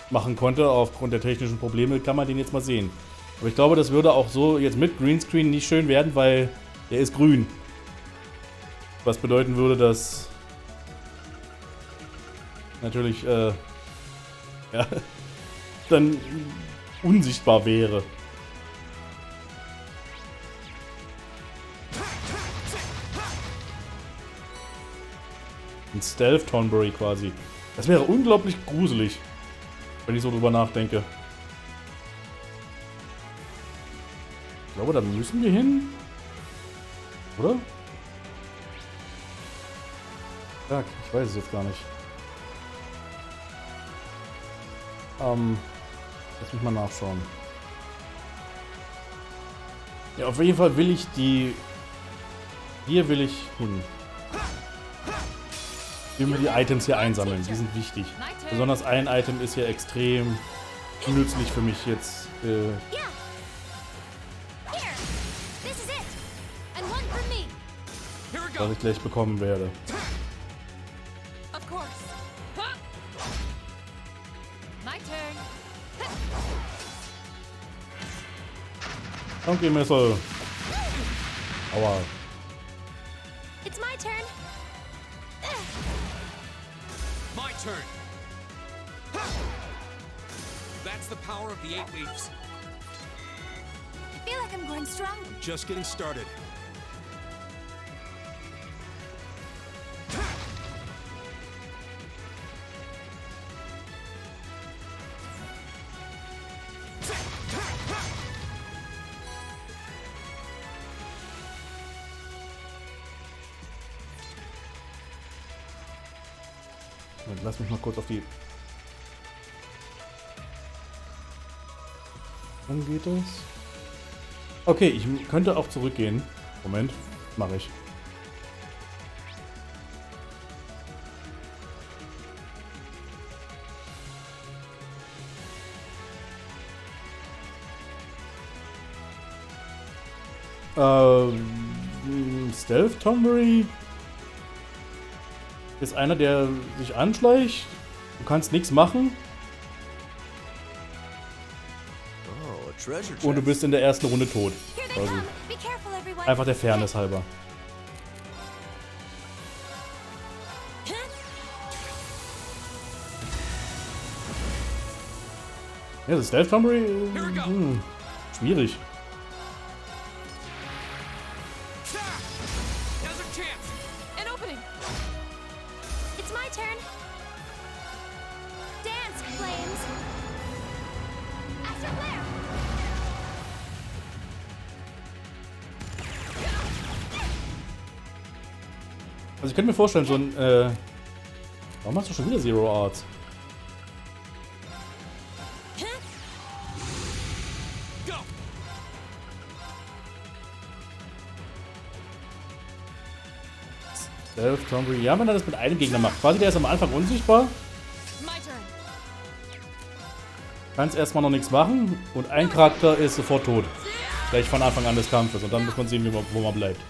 Speaker 1: machen konnte, aufgrund der technischen Probleme, kann man den jetzt mal sehen. Aber ich glaube, das würde auch so jetzt mit Greenscreen nicht schön werden, weil der ist grün. Was bedeuten würde, dass natürlich ja, dann unsichtbar wäre. Ein Stealth-Tonberry quasi. Das wäre unglaublich gruselig, wenn ich so drüber nachdenke. Ich glaube, da müssen wir hin. Oder? Ja, ich weiß es jetzt gar nicht. Lass mich mal nachschauen. Ja, auf jeden Fall will ich die... Hier will ich hin. Ich will die Items hier einsammeln, die sind wichtig. Besonders ein Item ist hier extrem nützlich für mich jetzt, was ich gleich bekommen werde. Donkey Missile. Aua.
Speaker 12: It's my turn.
Speaker 5: My turn. That's the power of the 8 leaves.
Speaker 12: I feel like I'm going strong.
Speaker 5: Just getting started.
Speaker 1: Lass mich mal kurz auf die... Wann geht das? Okay, ich könnte auch zurückgehen. Moment, mache ich. Stealth Tonberry ist einer, der sich anschleicht. Du kannst nichts machen. Und du bist in der ersten Runde tot. Also einfach der Fairness halber. Ja, das Stealth Tonberry schwierig. Also ich könnte mir vorstellen, so ein, warum machst du schon wieder Zero Arts? Stealth Tonberry. Ja, wenn er das mit einem Gegner macht. Quasi, der ist am Anfang unsichtbar. Kannst erstmal noch nichts machen und ein Charakter ist sofort tot. Gleich von Anfang an des Kampfes und dann muss man sehen, wo man bleibt.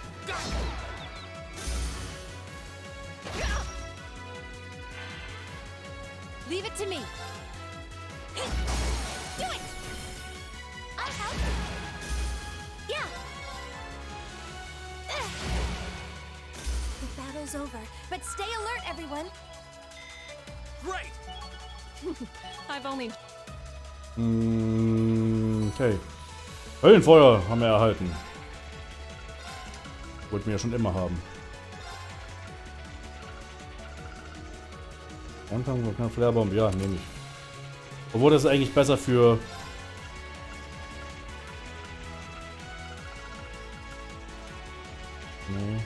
Speaker 12: Leave it to me. Do it. I'll help. Yeah.
Speaker 8: battle's over, but stay alert, everyone.
Speaker 2: Great!
Speaker 7: I've only...
Speaker 1: Okay. Höllenfeuer haben wir erhalten. Wollten wir ja schon immer haben. Flarebomb, ja, nehme ich. Obwohl das ist eigentlich besser für... Nee.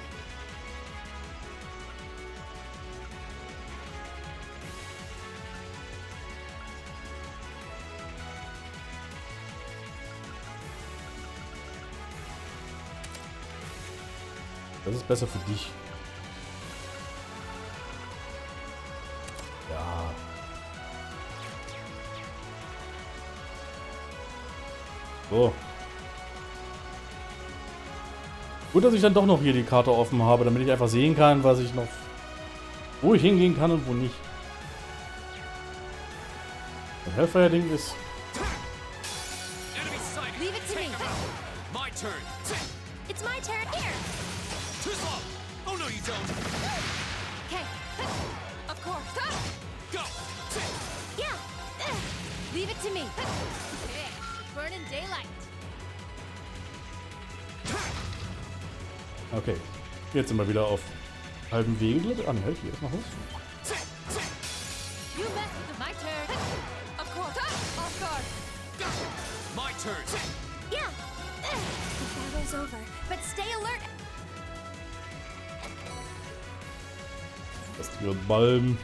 Speaker 1: Das ist besser für dich. Ja. So. Gut, dass ich dann doch noch hier die Karte offen habe, damit ich einfach sehen kann, was ich noch... wo ich hingehen kann und wo nicht. Das Hellfire-Ding ist...
Speaker 12: Leave it to me.
Speaker 2: My turn.
Speaker 12: It's my turn. Here.
Speaker 2: Too slow. Oh no, you don't.
Speaker 12: Okay. Of course.
Speaker 2: Go.
Speaker 12: Yeah. Leave it to me. Burn in daylight.
Speaker 1: Okay. Jetzt sind wir wieder auf halbem Wege, glaube ich. Ah, ne, halt, hier ist noch was.
Speaker 12: You mess with my turn. Of course. Of course.
Speaker 2: My turn.
Speaker 12: Yeah.
Speaker 8: The battle's over, but stay alert.
Speaker 1: Das ist hier Balm.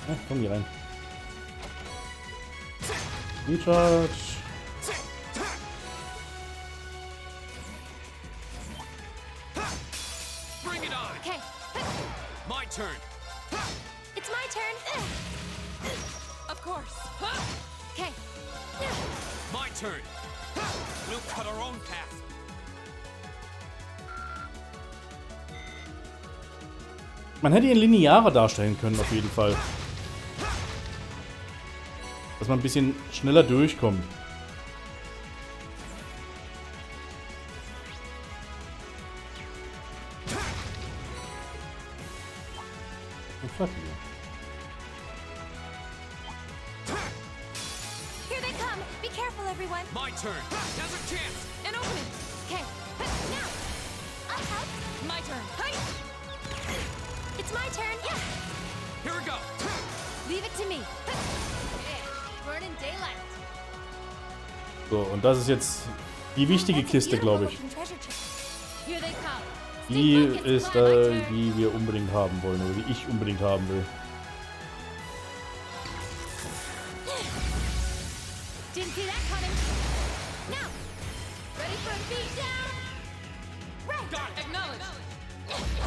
Speaker 1: Ja, komm hier rein. Recharge.
Speaker 2: Bring it on.
Speaker 12: Okay.
Speaker 2: My turn.
Speaker 12: It's my turn. Of course. Okay.
Speaker 2: My turn. We'll cut our own path.
Speaker 1: Man hätte ihn linearer darstellen können, auf jeden Fall. Dass man ein bisschen schneller durchkommt. Fuck you.
Speaker 8: Here they come. Be careful, everyone.
Speaker 2: My turn. Now's our chance.
Speaker 7: An opening!
Speaker 8: Okay. Now. I'll help.
Speaker 7: My turn! Hi!
Speaker 8: It's my turn. Yeah.
Speaker 2: Here we go.
Speaker 12: Leave it to me. Burn in daylight.
Speaker 1: So, und das ist jetzt die wichtige Kiste, glaube ich.
Speaker 12: Here they come.
Speaker 1: Die ist die wir unbedingt haben wollen, oder die ich unbedingt haben will.
Speaker 12: Didn't see that coming. Now. Ready for a beat down. Right.
Speaker 2: Got it.
Speaker 7: Acknowledge!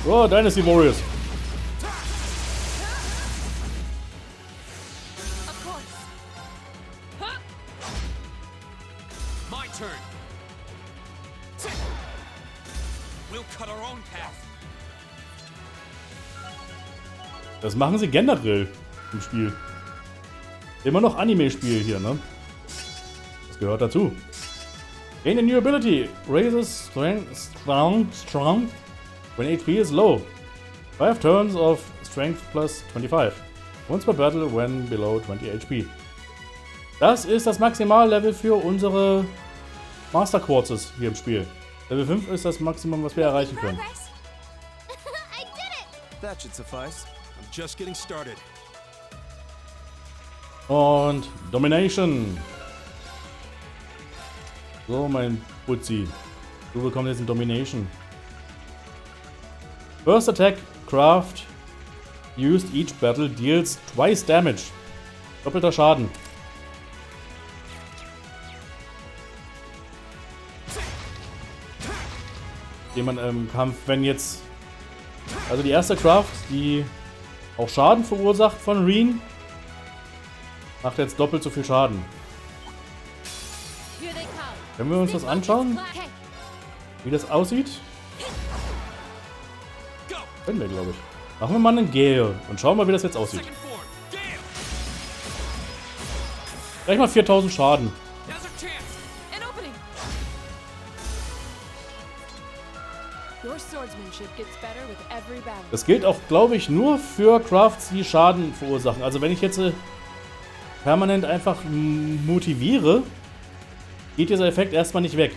Speaker 1: Oh, Dynasty Warriors.
Speaker 12: Of course.
Speaker 7: Huh?
Speaker 2: My turn. We'll cut our own path.
Speaker 1: Das machen sie generell im Spiel. Immer noch Anime-Spiel hier, ne? Das gehört dazu. Gain a new ability. Raises strong when HP is low. 5 turns of strength plus 25. Once per battle when below 20 HP. Das ist das Maximallevel für unsere Master Quartzes hier im Spiel. Level 5 ist das Maximum, was wir erreichen können.
Speaker 12: I did it.
Speaker 10: That should suffice.
Speaker 11: I'm just getting started.
Speaker 1: Und Domination. So, mein Putzi. Du bekommst jetzt ein Domination. First attack, craft, used each battle deals twice damage. Doppelter Schaden. Den man im Kampf, wenn jetzt... Also die erste Craft, die auch Schaden verursacht von Reen, macht jetzt doppelt so viel Schaden.
Speaker 12: Here they come.
Speaker 1: Können wir uns das anschauen,
Speaker 12: Okay.
Speaker 1: wie das aussieht? Können wir, glaube ich. Machen wir mal einen Gale und schauen mal, wie das jetzt aussieht.
Speaker 2: Second form. Gale.
Speaker 1: Gleich mal 4000 Schaden.
Speaker 2: Now's our chance.
Speaker 7: An opening! Your swordsmanship gets better with every battle.
Speaker 1: Das gilt auch, glaube ich, nur für Crafts, die Schaden verursachen. Also wenn ich jetzt permanent einfach motiviere, geht dieser Effekt erstmal nicht weg.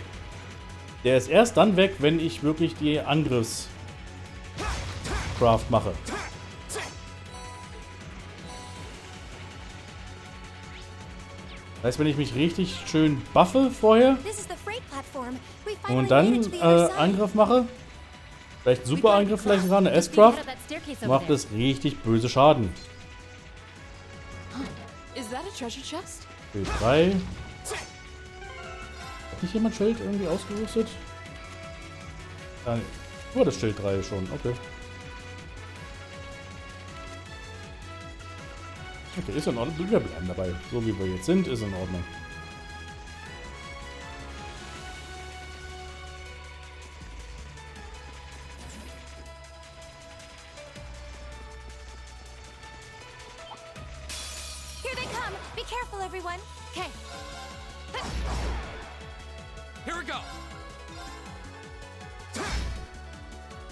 Speaker 1: Der ist erst dann weg, wenn ich wirklich die Angriffscraft mache. Das heißt, wenn ich mich richtig schön buffe vorher und dann Angriff mache, vielleicht super Angriff, vielleicht sogar eine S-Craft, macht es richtig böse Schaden. Schild 3. Hat nicht jemand Schild irgendwie ausgerüstet? Nur das Schild 3 schon, okay. Okay, ist in Ordnung. Wir bleiben dabei. So wie wir jetzt sind, ist in Ordnung.
Speaker 8: Here they come. Be careful, everyone. Okay.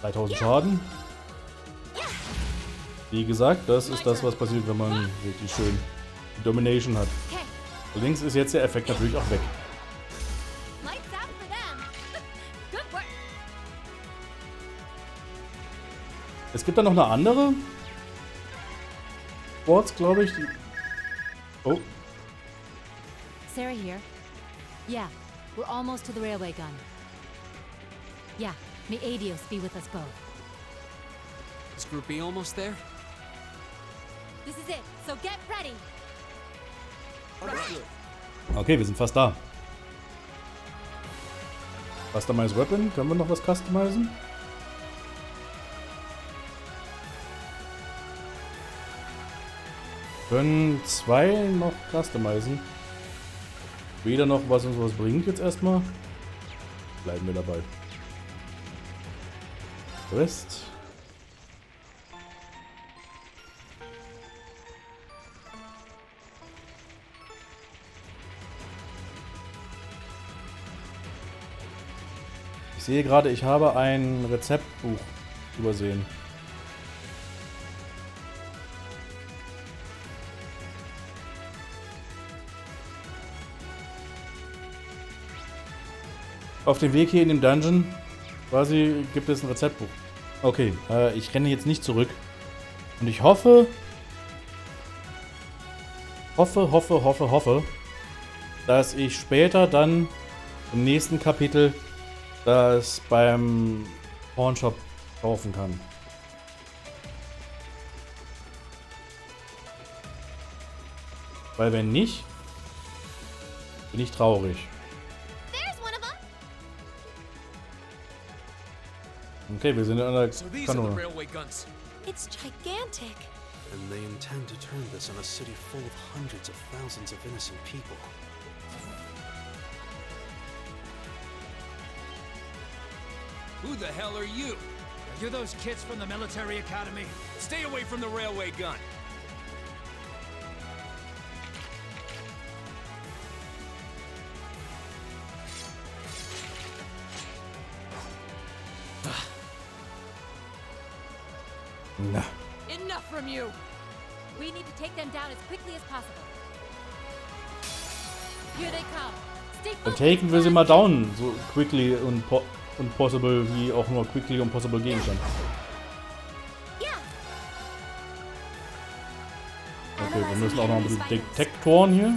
Speaker 1: 3000 Schaden. Wie gesagt, das ist das, was passiert, wenn man wirklich schön Domination hat. Allerdings ist jetzt der Effekt natürlich auch weg. Es gibt da noch eine andere Boards, glaube ich. Oh.
Speaker 6: Sarah here. Yeah, we're almost to the railway gun. Yeah, may Adios be with us both.
Speaker 2: Is Group B almost there?
Speaker 6: This is it, so get ready.
Speaker 1: Okay, wir sind fast da. Customize Weapon. Können wir noch was customizen? Können 2 noch customizen. Weder noch, was uns was bringt jetzt erstmal. Bleiben wir dabei. Rest. Ich sehe gerade, ich habe ein Rezeptbuch übersehen. Auf dem Weg hier in dem Dungeon quasi gibt es ein Rezeptbuch. Okay, ich renne jetzt nicht zurück. Und ich hoffe, dass ich später dann im nächsten Kapitel das beim Pawnshop kaufen kann. Weil wenn nicht, bin ich traurig. Okay, wir sind in einer Kanone.
Speaker 8: It's gigantic.
Speaker 11: And they intend to turn this on a city full of hundreds of thousands of innocent people.
Speaker 2: Who the hell are you?
Speaker 13: You're those kids from the military academy.
Speaker 2: Stay away from the railway gun.
Speaker 1: Na.
Speaker 7: Enough from you.
Speaker 6: We need to take them down as quickly as possible. Here they come. Stay
Speaker 1: Dann
Speaker 6: focused.
Speaker 1: taken wir sie mal down, so quickly und possible, wie auch nur quickly und possible gehen kann. Okay, wir müssen auch noch ein bisschen Detektoren hier.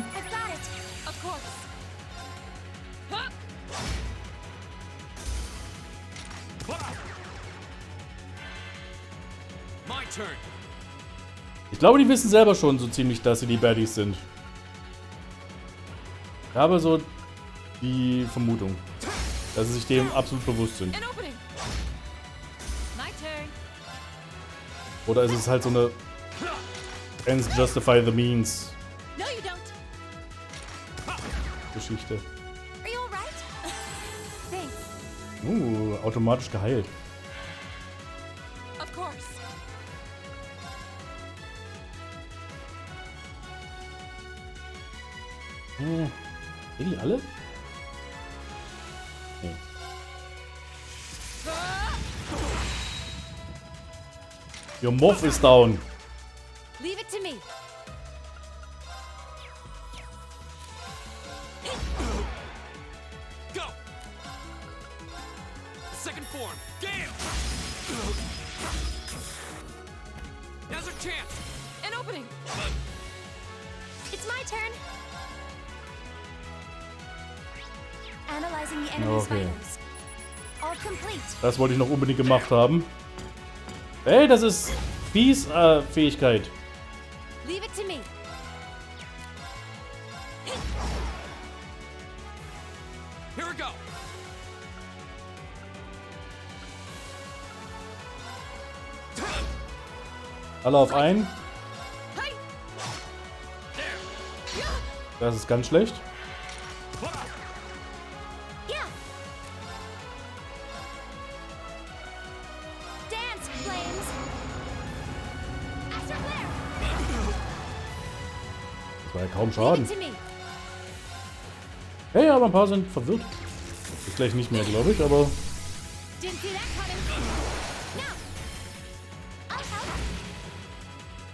Speaker 1: Ich glaube, die wissen selber schon so ziemlich, dass sie die Baddies sind. Ich habe so die Vermutung, dass sie sich dem absolut bewusst sind. Oder ist es halt so eine Ends justify the means Geschichte. Automatisch geheilt. Sind die alle? Nee. Your Moth is down.
Speaker 6: Leave it to me.
Speaker 2: Go! Second form, Gale! Now's our chance!
Speaker 7: An opening!
Speaker 8: It's my turn. Analyzing the enemy's
Speaker 1: Okay.
Speaker 8: vitals. All complete.
Speaker 1: Das wollte ich noch unbedingt gemacht haben. Ey, das ist fies Fähigkeit.
Speaker 6: Leave it to me.
Speaker 2: Here we go!
Speaker 1: Alle auf einen.
Speaker 7: Hi!
Speaker 1: Das ist ganz schlecht.
Speaker 8: Yeah. Dance, flames. Astral flare.
Speaker 1: Das war ja kaum Schaden.
Speaker 6: Leave it to me.
Speaker 1: Hey, aber ein paar sind verwirrt. Ist gleich nicht mehr, glaube ich, aber...
Speaker 6: Didn't see that coming.
Speaker 8: Now. I'll help.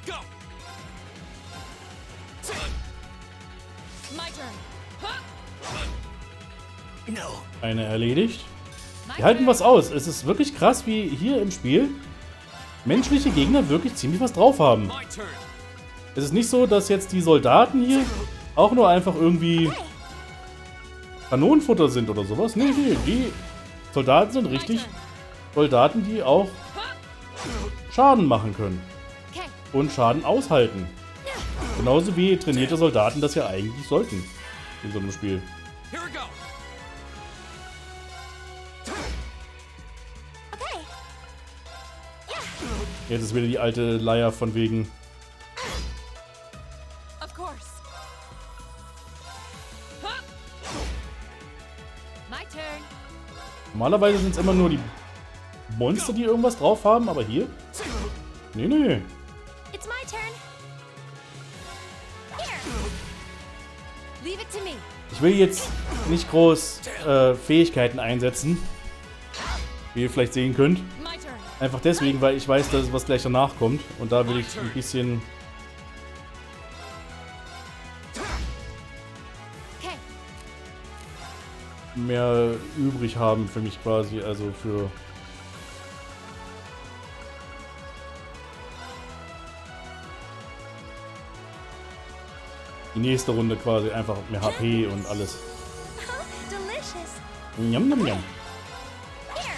Speaker 2: Go!
Speaker 7: My turn.
Speaker 10: No.
Speaker 1: Eine erledigt.
Speaker 6: My
Speaker 1: Die halten
Speaker 6: turn.
Speaker 1: was aus. Es ist wirklich krass, wie hier im Spiel menschliche Gegner wirklich ziemlich was drauf haben.
Speaker 2: My turn!
Speaker 1: Es ist nicht so, dass jetzt die Soldaten hier auch nur einfach irgendwie Kanonenfutter sind oder sowas. Nee, nee, die Soldaten sind richtig Soldaten, die auch Schaden machen können.
Speaker 6: Okay.
Speaker 1: Und Schaden aushalten. Genauso wie trainierte Soldaten das ja eigentlich sollten. In so einem Spiel.
Speaker 2: Here we go!
Speaker 8: Okay.
Speaker 1: Jetzt ist wieder die alte Leier von wegen...
Speaker 7: Of course.
Speaker 6: My turn.
Speaker 1: Normalerweise sind es immer nur die Monster, die irgendwas drauf haben, aber hier... Nee, nee.
Speaker 8: It's my turn. Here.
Speaker 6: Leave it to me.
Speaker 1: Ich will jetzt nicht groß Fähigkeiten einsetzen. Wie ihr vielleicht sehen könnt.
Speaker 7: My turn.
Speaker 1: Einfach deswegen, weil ich weiß, dass was gleich danach kommt. Und da will ich ein bisschen
Speaker 6: Okay.
Speaker 1: mehr übrig haben für mich quasi. Also für... die nächste Runde quasi einfach mehr HP und alles.
Speaker 8: Oh, delicious.
Speaker 1: Njam, njam, njam.
Speaker 8: Here.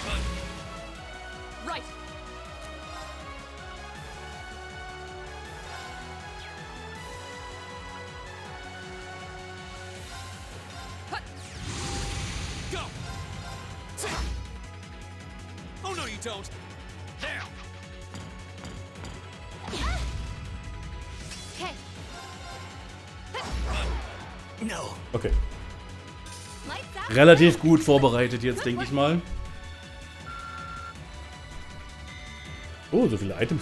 Speaker 7: Right.
Speaker 2: Go! Oh no, you don't! There!
Speaker 6: Okay.
Speaker 10: No.
Speaker 1: Okay.
Speaker 8: Lights out.
Speaker 1: Relativ gut vorbereitet jetzt, denke ich mal. Oh, so viele Items.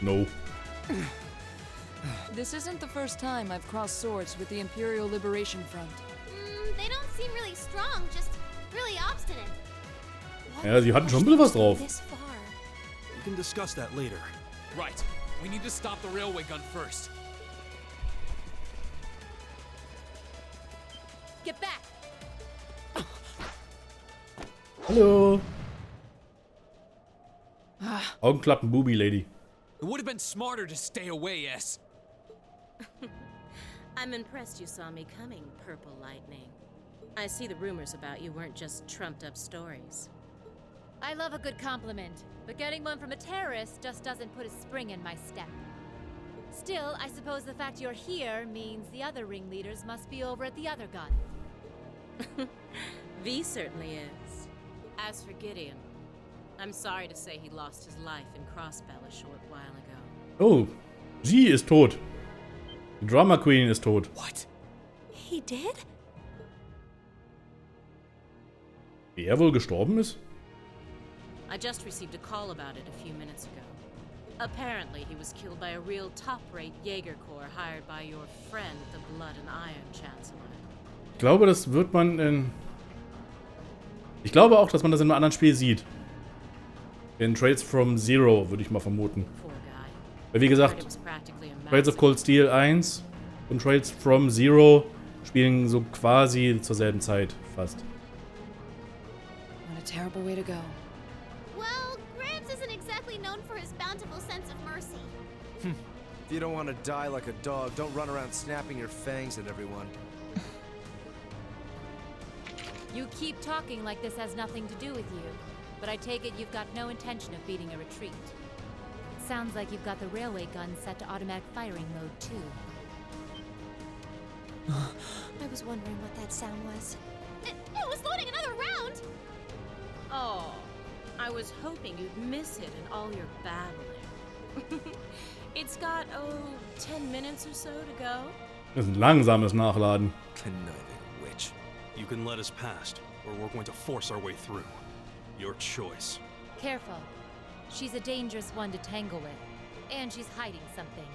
Speaker 1: No.
Speaker 7: This isn't the first time I've crossed swords with the Imperial Liberation Front.
Speaker 12: They don't seem really strong, just really obstinate.
Speaker 1: Ja, sie hatten schon ein bisschen was drauf.
Speaker 8: This far.
Speaker 11: We can discuss that later.
Speaker 2: Right. We need to stop the railway gun first.
Speaker 6: Get back.
Speaker 1: Hallo. Augenklappen, Booby Lady.
Speaker 2: It would have been smarter to stay away, S.
Speaker 4: I'm impressed you saw me coming, Purple Lightning. I see the rumors about you weren't just trumped-up stories.
Speaker 6: I love a good compliment, but getting one from a terrorist just doesn't put a spring in my step. Still, I suppose the fact you're here means the other ringleaders must be over at the other gun.
Speaker 4: V certainly is. As for Gideon, I'm sorry to say he lost his life in Crossbell a short while ago.
Speaker 1: Oh, sie ist tot. Die Drama Queen ist tot.
Speaker 2: What?
Speaker 8: He did?
Speaker 1: Wie er wohl gestorben ist?
Speaker 4: I just received a call about it a few minutes ago. Apparently, he was killed by a real top-rate Jaeger Corps hired by your friend, the Blood and Iron Chancellor.
Speaker 1: glaube, das wird man in... Ich glaube auch, dass man das in einem anderen Spiel sieht. In Trails from Zero, würde ich mal vermuten. Weil wie gesagt, Trails of Cold Steel 1 und Trails from Zero spielen so quasi zur selben Zeit fast.
Speaker 7: What a terrible way to go.
Speaker 12: Well, Gramps isn't exactly known for his bountiful sense of mercy.
Speaker 10: If you don't want to die like a dog, don't run around snapping your fangs at everyone.
Speaker 6: You keep talking like this has nothing to do with you, but I take it you've got no intention of beating a retreat. It sounds like you've got the railway gun set to automatic firing mode too.
Speaker 8: I was wondering what that sound was.
Speaker 12: It was loading another round!
Speaker 4: Oh, I was hoping you'd miss it in all your babbling. It's got, 10 minutes or so to go.
Speaker 1: Das ist ein langsames Nachladen.
Speaker 10: Conniving witch.
Speaker 11: You can let us past, or we're going to force our way through. Your choice.
Speaker 6: Careful. She's a dangerous one to tangle with. And she's hiding something.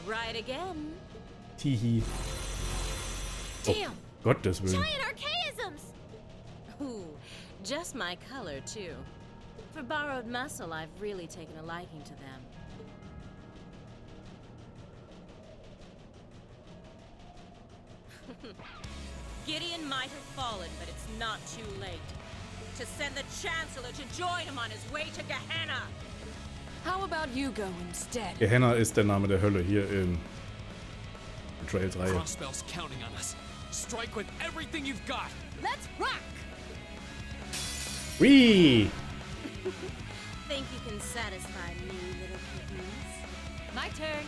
Speaker 4: Right again.
Speaker 1: Tihi.
Speaker 12: Damn!
Speaker 1: Gottes Willen.
Speaker 12: Giant archaisms!
Speaker 4: Ooh, just my color, too. For borrowed muscle, I've really taken a liking to them. Gideon might have fallen, but it's not too late. To send the Chancellor to join him on his way to Gehenna!
Speaker 7: How about you go instead?
Speaker 1: Gehenna ist der Name der Hölle hier in Trails-Reihe.
Speaker 13: Crossbell's counting on us. Strike with everything you've got.
Speaker 12: Let's rock!
Speaker 1: Whee!
Speaker 4: Think you can satisfy me, little kittens?
Speaker 6: My turn.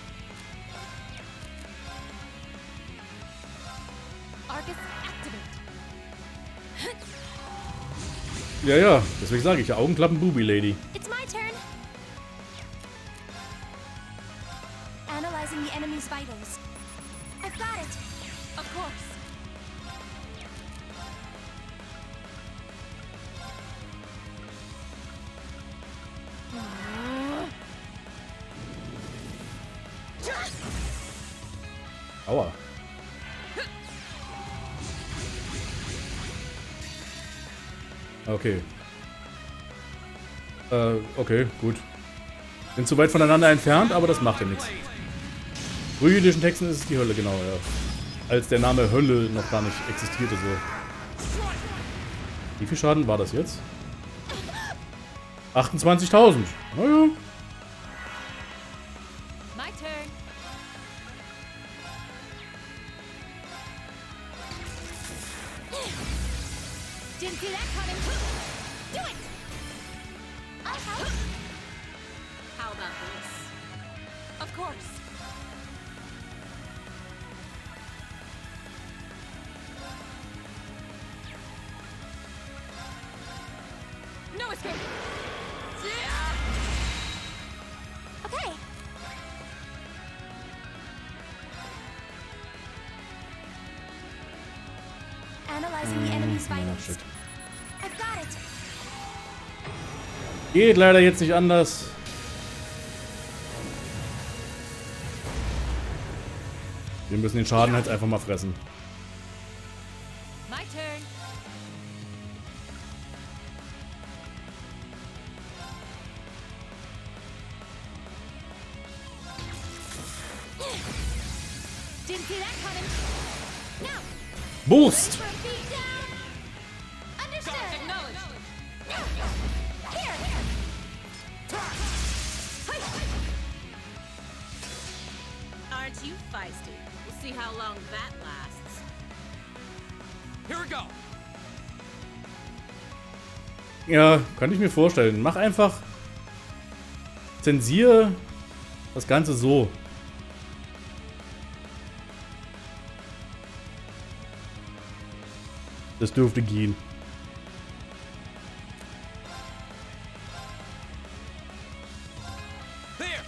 Speaker 6: Arcus, activate.
Speaker 1: Ja, ja, deswegen sage ich ja, Augenklappen Booby Lady.
Speaker 8: It's my turn. Analyzing the enemy's vitals. I've got it.
Speaker 12: Of course.
Speaker 1: Aua. Okay. Okay, gut. Sind zu weit voneinander entfernt, aber das macht ja nichts. Frühjüdischen Texten ist es die Hölle, genau, ja. Als der Name Hölle noch gar nicht existierte, so. Wie viel Schaden war das jetzt? 28.000. Naja.
Speaker 6: My turn.
Speaker 12: Didn't see that coming. Do it! I'll help.
Speaker 4: How about this?
Speaker 12: Of course. No escape.
Speaker 8: Okay. Analyzing the enemy's vitals.
Speaker 1: Shit.
Speaker 8: I've got it.
Speaker 1: Geht leider jetzt nicht anders. Wir müssen den Schaden jetzt einfach mal fressen.
Speaker 6: My turn.
Speaker 12: Didn't see that coming. Now,
Speaker 1: Boost!
Speaker 12: for a beat down. Understood.
Speaker 13: Acknowledged.
Speaker 12: Here.
Speaker 4: Aren't you feisty? We'll see how long that lasts.
Speaker 13: Here we go.
Speaker 1: Ja, kann ich mir vorstellen. Mach einfach. Zensiere das Ganze so. Das dürfte gehen.
Speaker 13: There.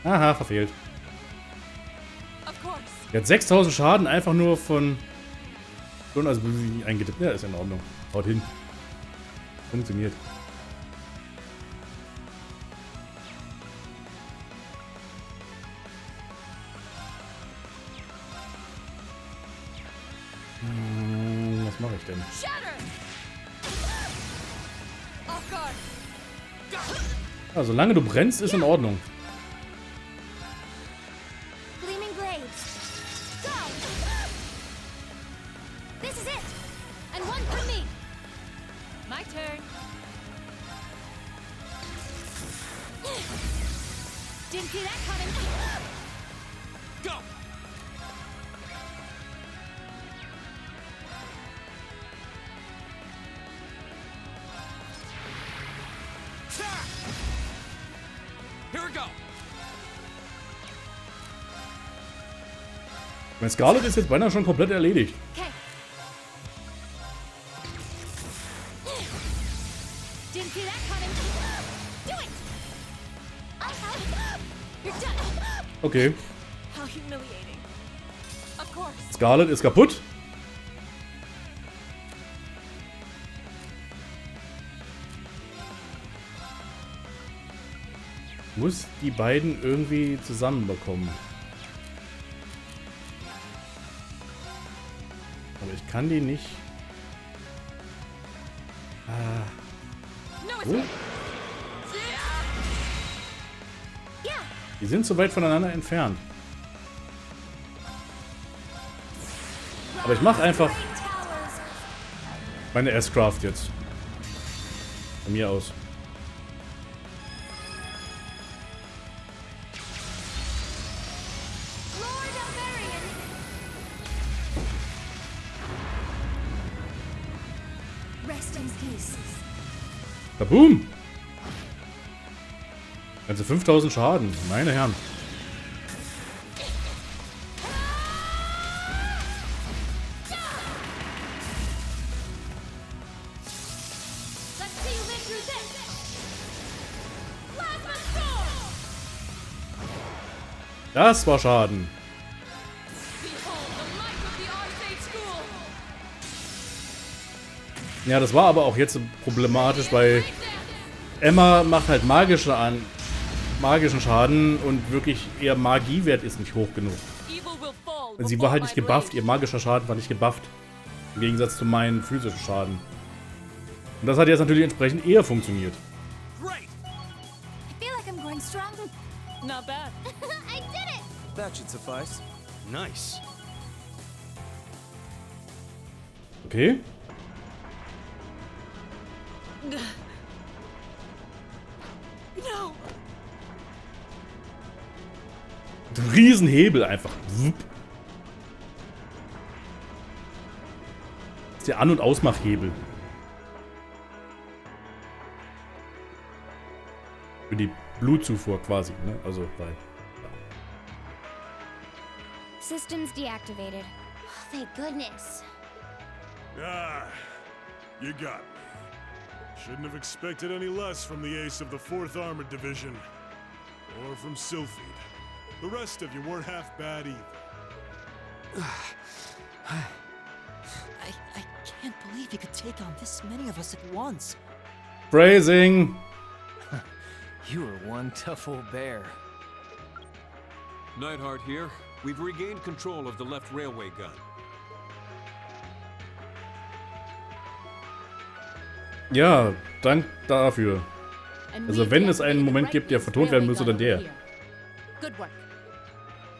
Speaker 1: Aha, verfehlt.
Speaker 12: Of course.
Speaker 1: Er hat 6000 Schaden einfach nur von. Schon als eingetippt. Ja, ist in Ordnung. Haut hin. Funktioniert. denn? Ja, solange du brennst, ist in Ordnung.
Speaker 12: Gleaming blades. Go! This is it! And one for me!
Speaker 6: My turn.
Speaker 12: Didn't see that coming.
Speaker 13: Go! Here we go!
Speaker 1: Mein Scarlet ist jetzt beinahe schon komplett erledigt.
Speaker 12: Okay. Didn't see that coming. Do it! I'll help. You're done.
Speaker 1: Okay.
Speaker 7: How humiliating. Of course.
Speaker 1: Scarlet ist kaputt. Muss die beiden irgendwie zusammenbekommen. Aber ich kann die nicht. So? Die sind so weit voneinander entfernt. Aber ich mache einfach meine S-Craft jetzt. Von mir aus. Kaboom! Also 5000 Schaden, meine Herren. Das war Schaden. Ja, das war aber auch jetzt problematisch, weil Emma macht halt magischen Schaden und wirklich ihr Magiewert ist nicht hoch genug. Sie war halt nicht gebufft, ihr magischer Schaden war nicht gebufft. Im Gegensatz zu meinem physischen Schaden. Und das hat jetzt natürlich entsprechend eher funktioniert.
Speaker 7: Not bad.
Speaker 12: I did it!
Speaker 10: That should suffice.
Speaker 11: Nice.
Speaker 1: Okay.
Speaker 7: No.
Speaker 1: Ein Riesenhebel einfach. Das ist der An- und Ausmachhebel. Für die Blutzufuhr quasi, ne? Also, weil. Ja.
Speaker 12: Systems deactivated. Oh, thank goodness.
Speaker 3: Ah, you got me. Shouldn't have expected any less from the ace of the 4th Armored Division. Or from Sylphid. The rest of you weren't half bad either.
Speaker 9: I can't believe you could take on this many of us at once.
Speaker 1: Phrasing!
Speaker 10: You are one tough old bear.
Speaker 5: Neidhart here. We've regained control of the left railway gun.
Speaker 1: Ja, dank dafür. Also wenn es einen Moment gibt, der vertont werden müsste, dann der.
Speaker 6: Good work.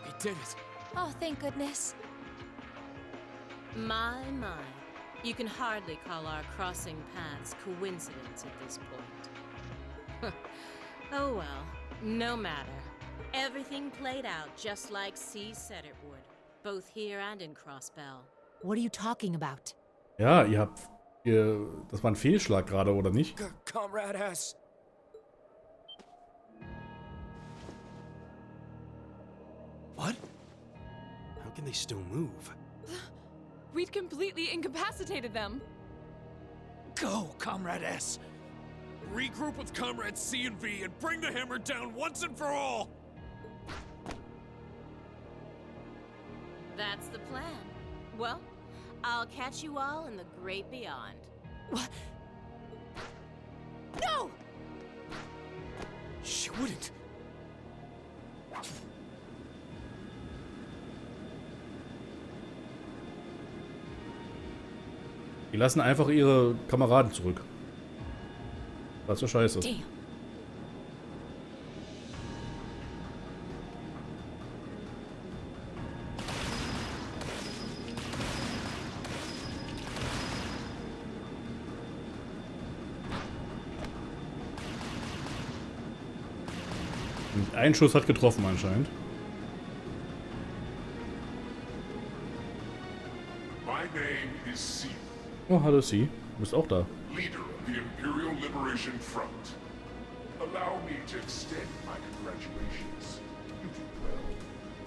Speaker 13: We did it.
Speaker 8: Oh, thank goodness.
Speaker 4: My. You can hardly call our crossing paths coincidence at this point. Oh well, no matter. Everything played out just like C said it would. Both here and in Crossbell.
Speaker 6: What are you talking about?
Speaker 1: Ja, das war ein Fehlschlag gerade, oder nicht?
Speaker 10: Comrade S.
Speaker 11: What? How can they still move?
Speaker 7: We'd completely incapacitated them.
Speaker 13: Go, Comrade S. Regroup with Comrades C and V and bring the hammer down once and for all!
Speaker 4: That's the plan. Well, I'll catch you all in the great beyond.
Speaker 7: What? No!
Speaker 10: She wouldn't.
Speaker 1: Die lassen einfach ihre Kameraden zurück. Was für Scheiße.
Speaker 6: Damn.
Speaker 1: Ein Schuss hat getroffen anscheinend.
Speaker 14: My name is C.
Speaker 1: Oh, hallo Sie. Du bist auch da.
Speaker 14: Leader of the Imperial Liberation Front. Allow me to extend my congratulations. You did well,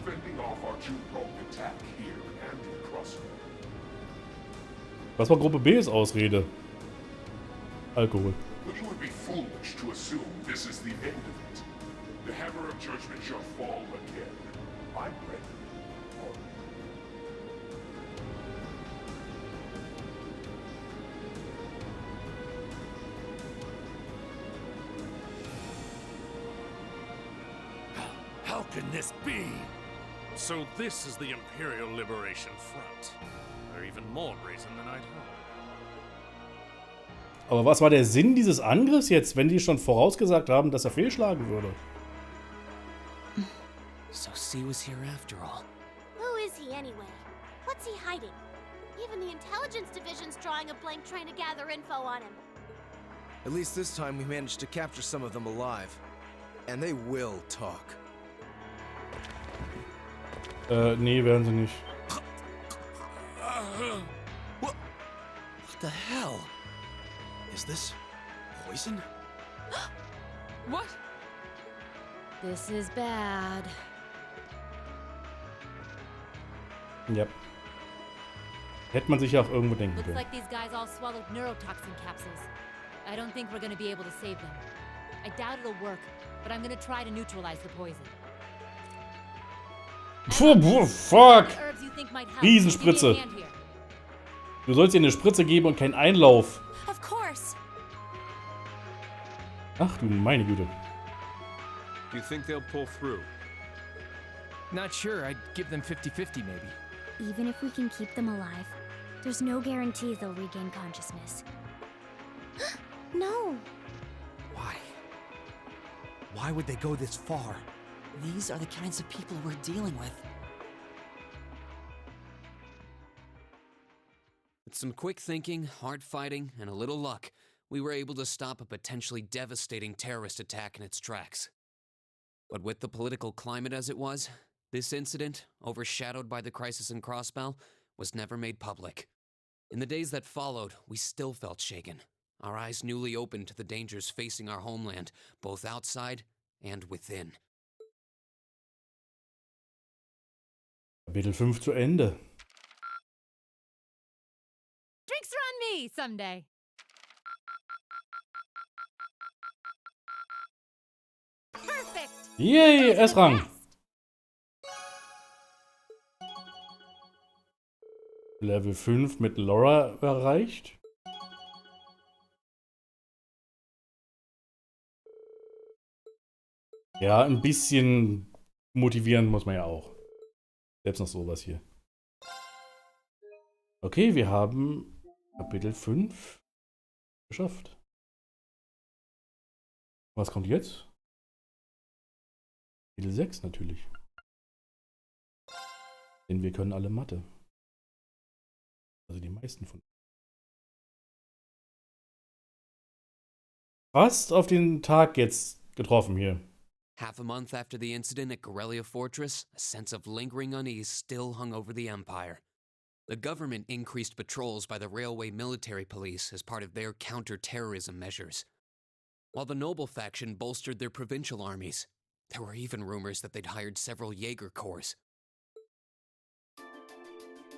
Speaker 14: fending off our two-pronged attack here and in Crossville.
Speaker 1: Was war Gruppe B's Ausrede? Alkohol.
Speaker 14: But you would be foolish to assume this is the end of it. The hammer of judgment shall fall again. I'm ready.
Speaker 13: How can this be? So this is the Imperial Liberation Front. They're even more brazen than I'd hoped.
Speaker 1: Aber was war der Sinn dieses Angriffs jetzt, wenn die schon vorausgesagt haben, dass er fehlschlagen würde?
Speaker 10: So C was here after all.
Speaker 12: Who is he anyway? What's he hiding? Even the intelligence division's drawing a blank trying to gather info on him.
Speaker 10: At least this time we managed to capture some of them alive. And they will talk.
Speaker 1: Nee, werden sie nicht.
Speaker 10: What the hell? Is this poison?
Speaker 7: What?
Speaker 6: This is bad.
Speaker 1: Ja. Hätte man sich ja auch irgendwo denken
Speaker 6: Looks
Speaker 1: können.
Speaker 6: like these guys all swallowed neurotoxin capsules. I don't think we're gonna be able to save them. I doubt it'll work, but I'm gonna try to neutralize the poison.
Speaker 1: Fuck! Riesenspritze. Du sollst ihr eine Spritze geben und keinen Einlauf.
Speaker 8: Of course.
Speaker 1: Ach du meine Güte.
Speaker 5: Do you think they'll pull through?
Speaker 10: Not sure. I'd give them 50-50 maybe.
Speaker 12: Even if we can keep them alive, there's no guarantee they'll regain consciousness. No.
Speaker 9: Why? Why would they go this far? These are the kinds of people we're dealing with.
Speaker 15: With some quick thinking, hard fighting, and a little luck, we were able to stop a potentially devastating terrorist attack in its tracks. But with the political climate as it was, this incident, overshadowed by the crisis in Crossbell, was never made public. In the days that followed, we still felt shaken, our eyes newly opened to the dangers facing our homeland, both outside and within.
Speaker 1: Kapitel 5 zu Ende.
Speaker 6: Drinks are on me someday. Perfect.
Speaker 1: Yay, S-Rang. Level 5 mit Laura erreicht. Ja, ein bisschen motivieren muss man ja auch. Selbst noch sowas hier. Okay, wir haben Kapitel 5 geschafft. Was kommt jetzt? Kapitel 6 natürlich. Denn wir können alle Mathe. Also die meisten von uns. Fast auf den Tag jetzt getroffen hier.
Speaker 15: Half a month after the incident at Corellia Fortress, a sense of lingering unease still hung over the Empire. The government increased patrols by the Railway Military Police as part of their counter-terrorism measures. While the Noble faction bolstered their provincial armies, there were even rumors that they'd hired several Jaeger Corps.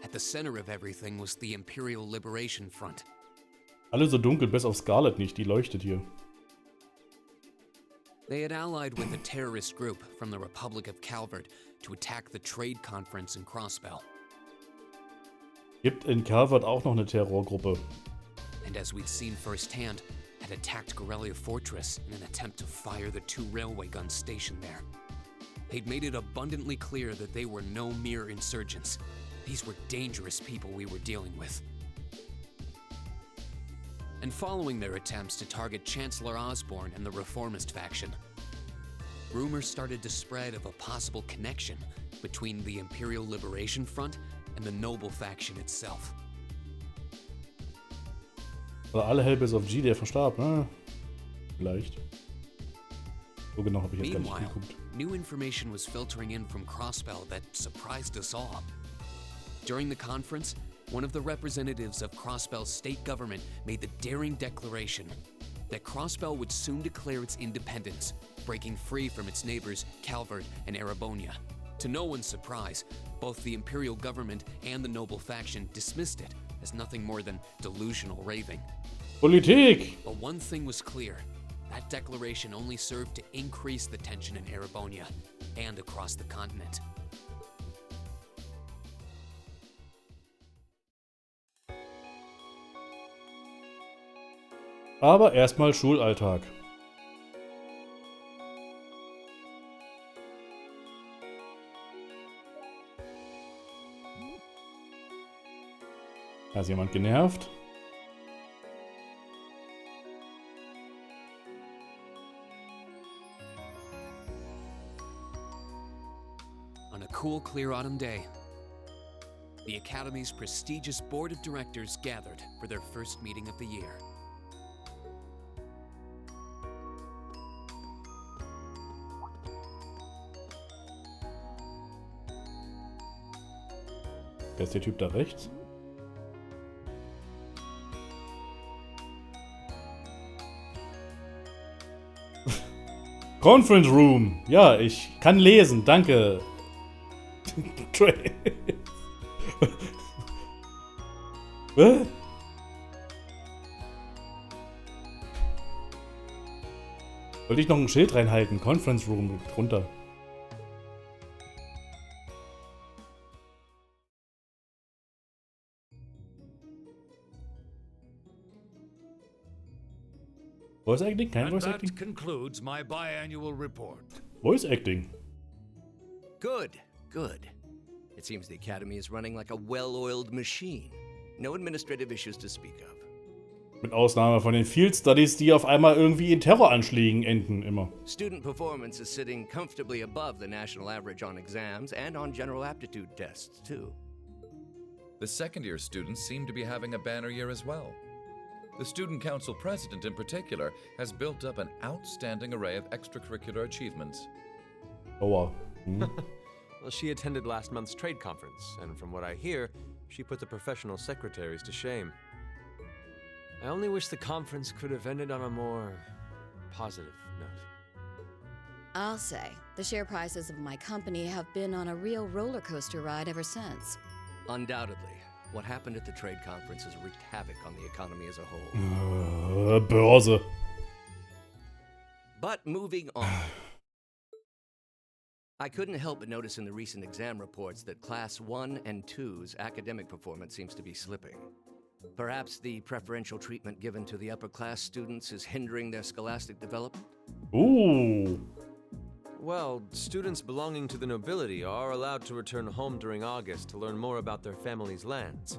Speaker 15: At the center of everything was the Imperial Liberation Front.
Speaker 1: Alle so dunkel, bis auf Scarlet nicht, die leuchtet hier.
Speaker 15: They had allied with a terrorist group from the Republic of Calvert to attack the trade conference in Crossbell.
Speaker 1: Gibt in Calvert auch noch eine Terrorgruppe.
Speaker 15: And as we'd seen firsthand, had attacked Corellia Fortress in an attempt to fire the 2 railway guns stationed there. They'd made it abundantly clear that they were no mere insurgents. These were dangerous people we were dealing with. and following their attempts to target Chancellor Osborne and the reformist faction, rumors started to spread of a possible connection between the Imperial Liberation Front and the noble faction itself.
Speaker 1: Aber alle hell bis auf G, der verstarb, ne? Vielleicht. So genau habe ich jetzt gar nicht
Speaker 15: Meanwhile,
Speaker 1: geguckt.
Speaker 15: new information was filtering in from Crosspell that surprised us all. During the conference, one of the representatives of Crosspell's state government made the daring declaration that Crosspell would soon declare its independence, breaking free from its neighbors Calvert and Erebonia. To no one's surprise, both the Imperial government and the noble faction dismissed it as nothing more than delusional raving.
Speaker 1: Politik!
Speaker 15: But one thing was clear. That declaration only served to increase the tension in Erebonia and across the continent.
Speaker 1: Aber erstmal Schulalltag. Da ist jemand genervt.
Speaker 15: On a cool, clear autumn day, the Academy's prestigious board of directors gathered for their first meeting of the year.
Speaker 1: Wer ist der Typ da rechts? Conference Room. Ja, ich kann lesen. Danke. Was? Wollte ich noch ein Schild reinhalten? Conference Room drunter. Voice acting? Kein Voice acting?
Speaker 16: That concludes my biannual report.
Speaker 1: Voice acting.
Speaker 17: Good, good. It seems the Academy is running like a well-oiled machine. No administrative issues to speak of.
Speaker 1: Mit Ausnahme von den Field Studies, die auf einmal irgendwie in Terroranschlägen enden, immer.
Speaker 17: Student performance is sitting comfortably above the national average on exams and on general aptitude tests, too.
Speaker 18: The second-year students seem to be having a banner year as well. The Student Council President, in particular, has built up an outstanding array of extracurricular achievements.
Speaker 1: Oh, wow.
Speaker 19: Well, she attended last month's trade conference, and from what I hear, she put the professional secretaries to shame. I only wish the conference could have ended on a more positive note.
Speaker 20: I'll say, the share prices of my company have been on a real roller coaster ride ever since.
Speaker 17: Undoubtedly. What happened at the trade conference has wreaked havoc on the economy as a whole.
Speaker 1: Börse.
Speaker 17: But moving on. I couldn't help but notice in the recent exam reports that Class 1 and 2's academic performance seems to be slipping. Perhaps the preferential treatment given to the upper class students is hindering their scholastic development?
Speaker 1: Ooh.
Speaker 19: Well, students belonging to the nobility are allowed to return home during August to learn more about their family's lands.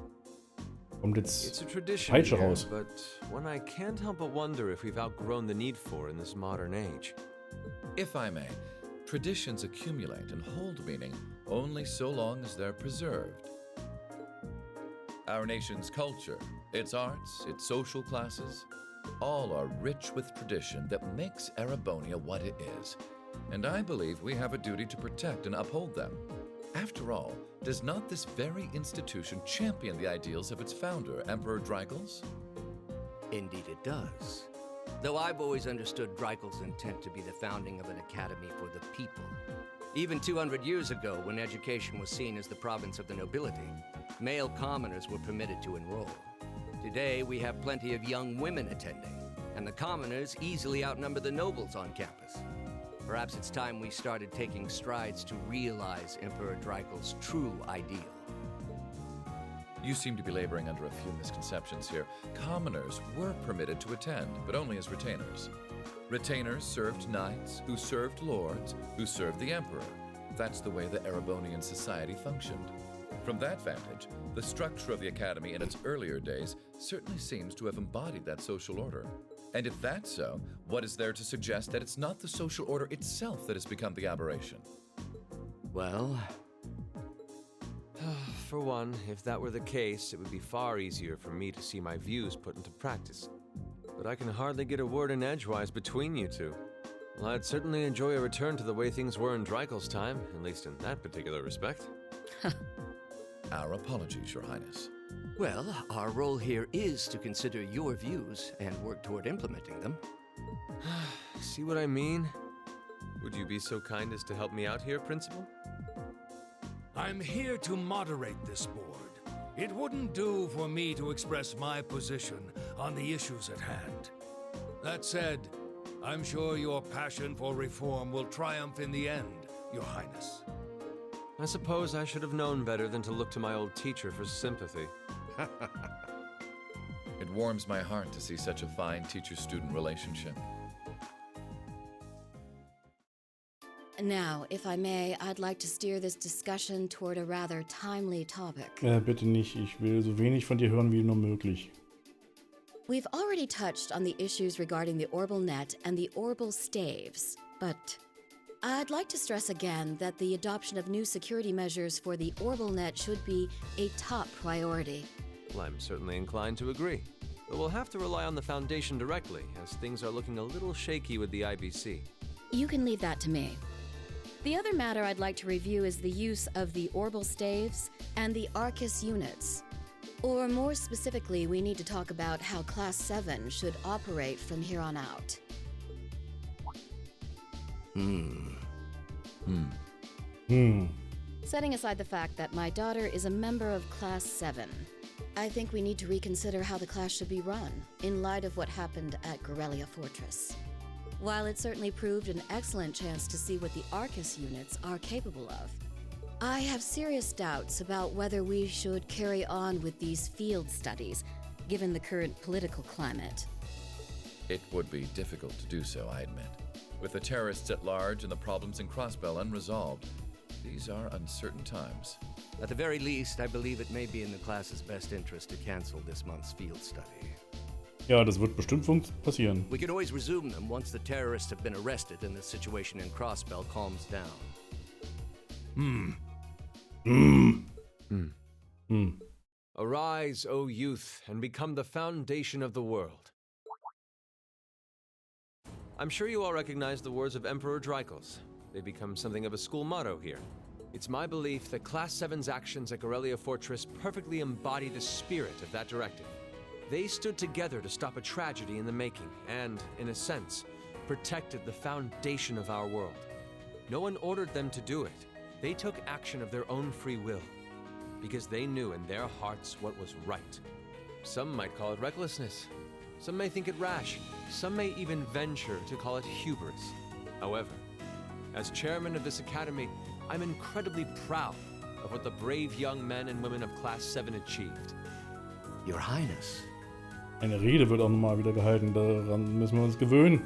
Speaker 19: It's a tradition
Speaker 1: Peitsche
Speaker 19: here,
Speaker 1: raus.
Speaker 19: but one I can't help but wonder if we've outgrown the need for in this modern age.
Speaker 18: If I may, traditions accumulate and hold meaning only so long as they're preserved. Our nation's culture, its arts, its social classes, all are rich with tradition that makes Erebonia what it is. And I believe we have a duty to protect and uphold them. After all, does not this very institution champion the ideals of its founder, Emperor Dreigels?
Speaker 17: Indeed it does. Though I've always understood Dreigels' intent to be the founding of an academy for the people. Even 200 years ago, when education was seen as the province of the nobility, male commoners were permitted to enroll. Today, we have plenty of young women attending, and the commoners easily outnumber the nobles on campus. Perhaps it's time we started taking strides to realize Emperor Dreigels' true ideal.
Speaker 18: You seem to be laboring under a few misconceptions here. Commoners were permitted to attend, but only as retainers. Retainers served knights, who served lords, who served the emperor. That's the way the Erebonian society functioned. From that vantage, the structure of the Academy in its earlier days certainly seems to have embodied that social order. And if that's so, what is there to suggest that it's not the social order itself that has become the aberration?
Speaker 17: Well...
Speaker 19: For one, if that were the case, it would be far easier for me to see my views put into practice. But I can hardly get a word in edgewise between you two. Well, I'd certainly enjoy a return to the way things were in Dreikel's time, at least in that particular respect.
Speaker 18: Our apologies, Your Highness.
Speaker 17: Well, our role here is to consider your views and work toward implementing them.
Speaker 19: See what I mean? Would you be so kind as to help me out here, Principal?
Speaker 16: I'm here to moderate this board. It wouldn't do for me to express my position on the issues at hand. That said, I'm sure your passion for reform will triumph in the end, Your Highness.
Speaker 19: I suppose I should have known better than to look to my old teacher for sympathy.
Speaker 18: It warms my heart to see such a fine teacher-student relationship.
Speaker 20: Now, if I may, I'd like to steer this discussion toward a rather timely topic.
Speaker 1: Bitte nicht. Ich will so wenig von dir hören wie nur möglich.
Speaker 20: We've already touched on the issues regarding the Orbal Net and the Orbal Staves, but I'd like to stress again that the adoption of new security measures for the Orbal Net should be a top priority.
Speaker 19: Well, I'm certainly inclined to agree. But we'll have to rely on the Foundation directly, as things are looking a little shaky with the IBC.
Speaker 20: You can leave that to me. The other matter I'd like to review is the use of the Orbal Staves and the Arcus units. Or more specifically, we need to talk about how Class 7 should operate from here on out. Setting aside the fact that my daughter is a member of Class 7, I think we need to reconsider how the class should be run, in light of what happened at Guerrilla Fortress. While it certainly proved an excellent chance to see what the Arcus units are capable of, I have serious doubts about whether we should carry on with these field studies, given the current political climate.
Speaker 18: It would be difficult to do so, I admit. With the terrorists at large and the problems in Crossbell unresolved, these are uncertain times.
Speaker 17: At the very least, I believe it may be in the class's best interest to cancel this month's field study.
Speaker 1: Ja, das wird bestimmt passieren.
Speaker 17: We can always resume them once the terrorists have been arrested and the situation in Crossbell calms down.
Speaker 19: Arise, O youth, and become the foundation of the world. I'm sure you all recognize the words of Emperor Dreikel's. They become something of a school motto here. It's my belief that Class 7's actions at Guerrilla Fortress perfectly embody the spirit of that directive. They stood together to stop a tragedy in the making and, in a sense, protected the foundation of our world. No one ordered them to do it. They took action of their own free will, because they knew in their hearts what was right. Some might call it recklessness. Some may think it rash. Some may even venture to call it hubris. However, as chairman of this academy, I'm incredibly proud of what the brave young men and women of Class 7 achieved.
Speaker 17: Your Highness.
Speaker 1: Eine Rede wird auch nochmal wieder gehalten, daran müssen wir uns gewöhnen.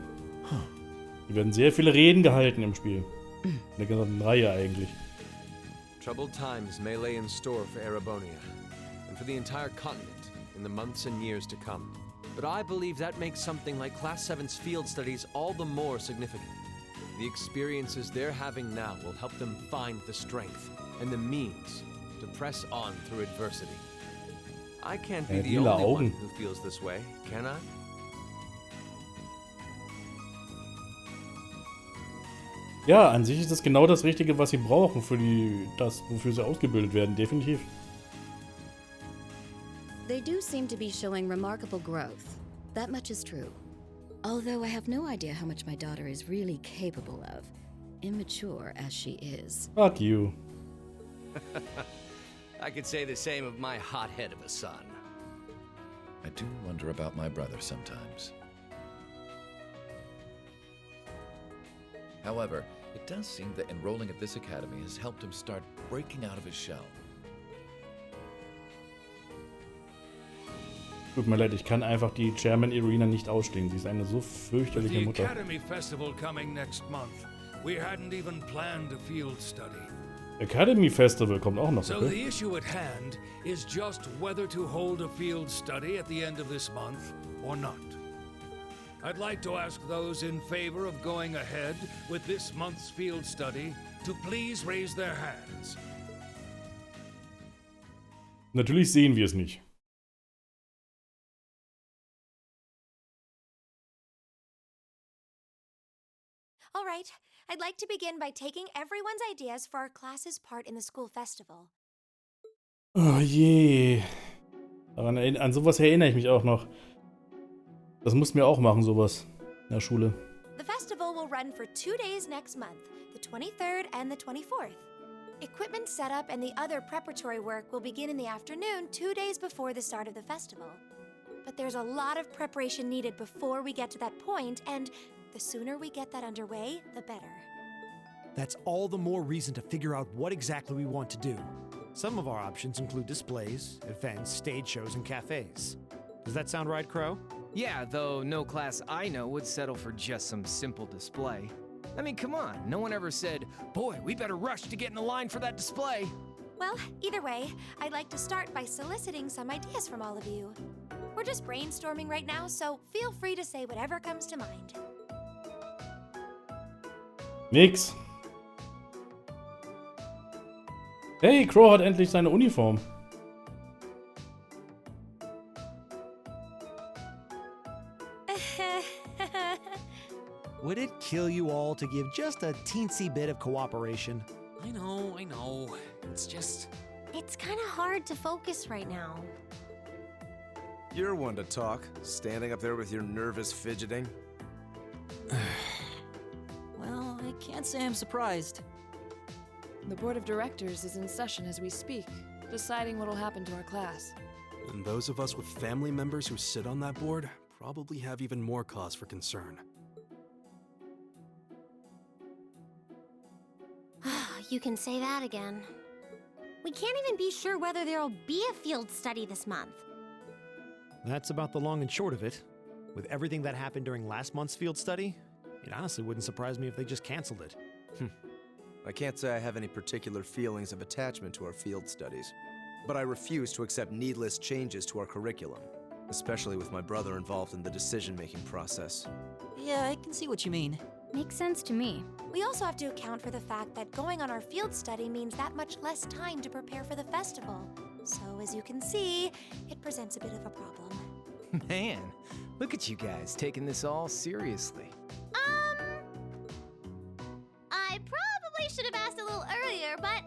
Speaker 1: Hier werden sehr viele Reden gehalten im Spiel. In der gesamten Reihe eigentlich.
Speaker 19: Troubled times may lay in store for Erebonia, and for the entire continent in the months and years to come. But I believe that makes something like Class 7's field studies all the more significant. The experiences they're having now will help them find the strength and the means to press on through adversity. I can't be the only one who feels this way, can I?
Speaker 1: Ja, an sich ist das genau das Richtige, was sie brauchen für das, wofür sie ausgebildet werden, definitiv.
Speaker 20: They do seem to be showing remarkable growth. That much is true. Although I have no idea how much my daughter is really capable of, immature as she is.
Speaker 1: Fuck you.
Speaker 17: I could say the same of my hothead of a son.
Speaker 18: I do wonder about my brother sometimes. However, it does seem that enrolling at this academy has helped him start breaking out of his shell.
Speaker 1: Tut mir leid, ich kann einfach die Chairman Irina nicht ausstehen. Sie ist eine so fürchterliche Mutter.
Speaker 16: With the Academy Festival coming next month, we hadn't even planned a field study.
Speaker 1: Academy Festival kommt auch noch.
Speaker 16: So
Speaker 1: Okay.
Speaker 16: the issue at hand is just whether to hold a field study at the end of this month or not. I'd like to ask those in favor of going ahead with this month's field study to please raise their hands.
Speaker 1: Natürlich sehen wir es nicht.
Speaker 8: All right, I'd like to begin by taking everyone's ideas for our class's part in the school festival.
Speaker 1: Oh je. An sowas erinnere ich mich auch noch. Das mussten wir auch machen, sowas. In der Schule.
Speaker 8: The festival will run for 2 days next month, the 23rd and the 24th. Equipment setup and the other preparatory work will begin in the afternoon 2 days before the start of the festival. But there's a lot of preparation needed before we get to that point, and the sooner we get that underway, the better.
Speaker 9: That's all the more reason to figure out what exactly we want to do. Some of our options include displays, events, stage shows, and cafes. Does that sound right, Crow?
Speaker 10: Yeah, though no class I know would settle for just some simple display. I mean, come on, no one ever said, boy, we better rush to get in the line for that display.
Speaker 8: Well, either way, I'd like to start by soliciting some ideas from all of you. We're just brainstorming right now, so feel free to say whatever comes to mind.
Speaker 1: Nix. Hey, Crow hat endlich seine Uniform.
Speaker 9: Would it kill you all to give just a teensy bit of cooperation?
Speaker 15: I know. It's just...
Speaker 12: It's kind of hard to focus right now.
Speaker 10: You're one to talk, standing up there with your nervous fidgeting.
Speaker 21: Well, I can't say I'm surprised.
Speaker 7: The board of directors is in session as we speak, deciding what'll happen to our class.
Speaker 11: And those of us with family members who sit on that board probably have even more cause for concern.
Speaker 12: You can say that again. We can't even be sure whether there'll be a field study this month.
Speaker 9: That's about the long and short of it. With everything that happened during last month's field study, it honestly wouldn't surprise me if they just canceled it.
Speaker 10: I can't say I have any particular feelings of attachment to our field studies, but I refuse to accept needless changes to our curriculum, especially with my brother involved in the decision-making process.
Speaker 21: Yeah, I can see what you mean.
Speaker 12: Makes sense to me.
Speaker 8: We also have to account for the fact that going on our field study means that much less time to prepare for the festival. So, as you can see, it presents a bit of a problem.
Speaker 10: Man, look at you guys taking this all seriously.
Speaker 12: I probably should have asked a little earlier, but...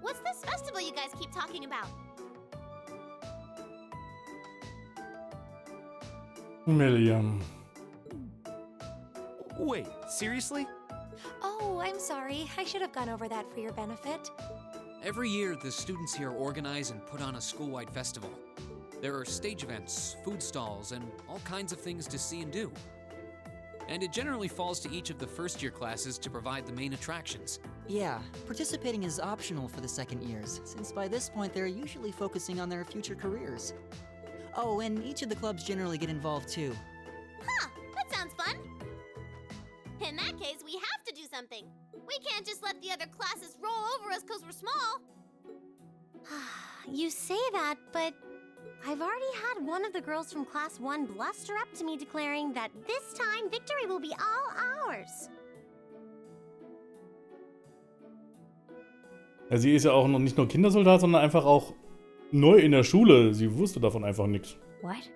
Speaker 12: What's this festival you guys keep talking about?
Speaker 1: Milliam.
Speaker 9: Wait, seriously?
Speaker 8: Oh, I'm sorry. I should have gone over that for your benefit.
Speaker 15: Every year, the students here organize and put on a school-wide festival. There are stage events, food stalls, and all kinds of things to see and do. And it generally falls to each of the first-year classes to provide the main attractions.
Speaker 21: Yeah, participating is optional for the second years, since by this point they're usually focusing on their future careers. Oh, and each of the clubs generally get involved too.
Speaker 12: Huh, that sounds fun. In that case, we have to do something. We can't just let the other classes roll over us because we're small. You say that, but I've already had one of the girls from Class 1 bluster up to me declaring that this time victory will be all ours.
Speaker 1: Ja, sie ist ja auch noch nicht nur Kindersoldat, sondern einfach auch neu in der Schule. Sie wusste davon einfach nichts.
Speaker 12: What?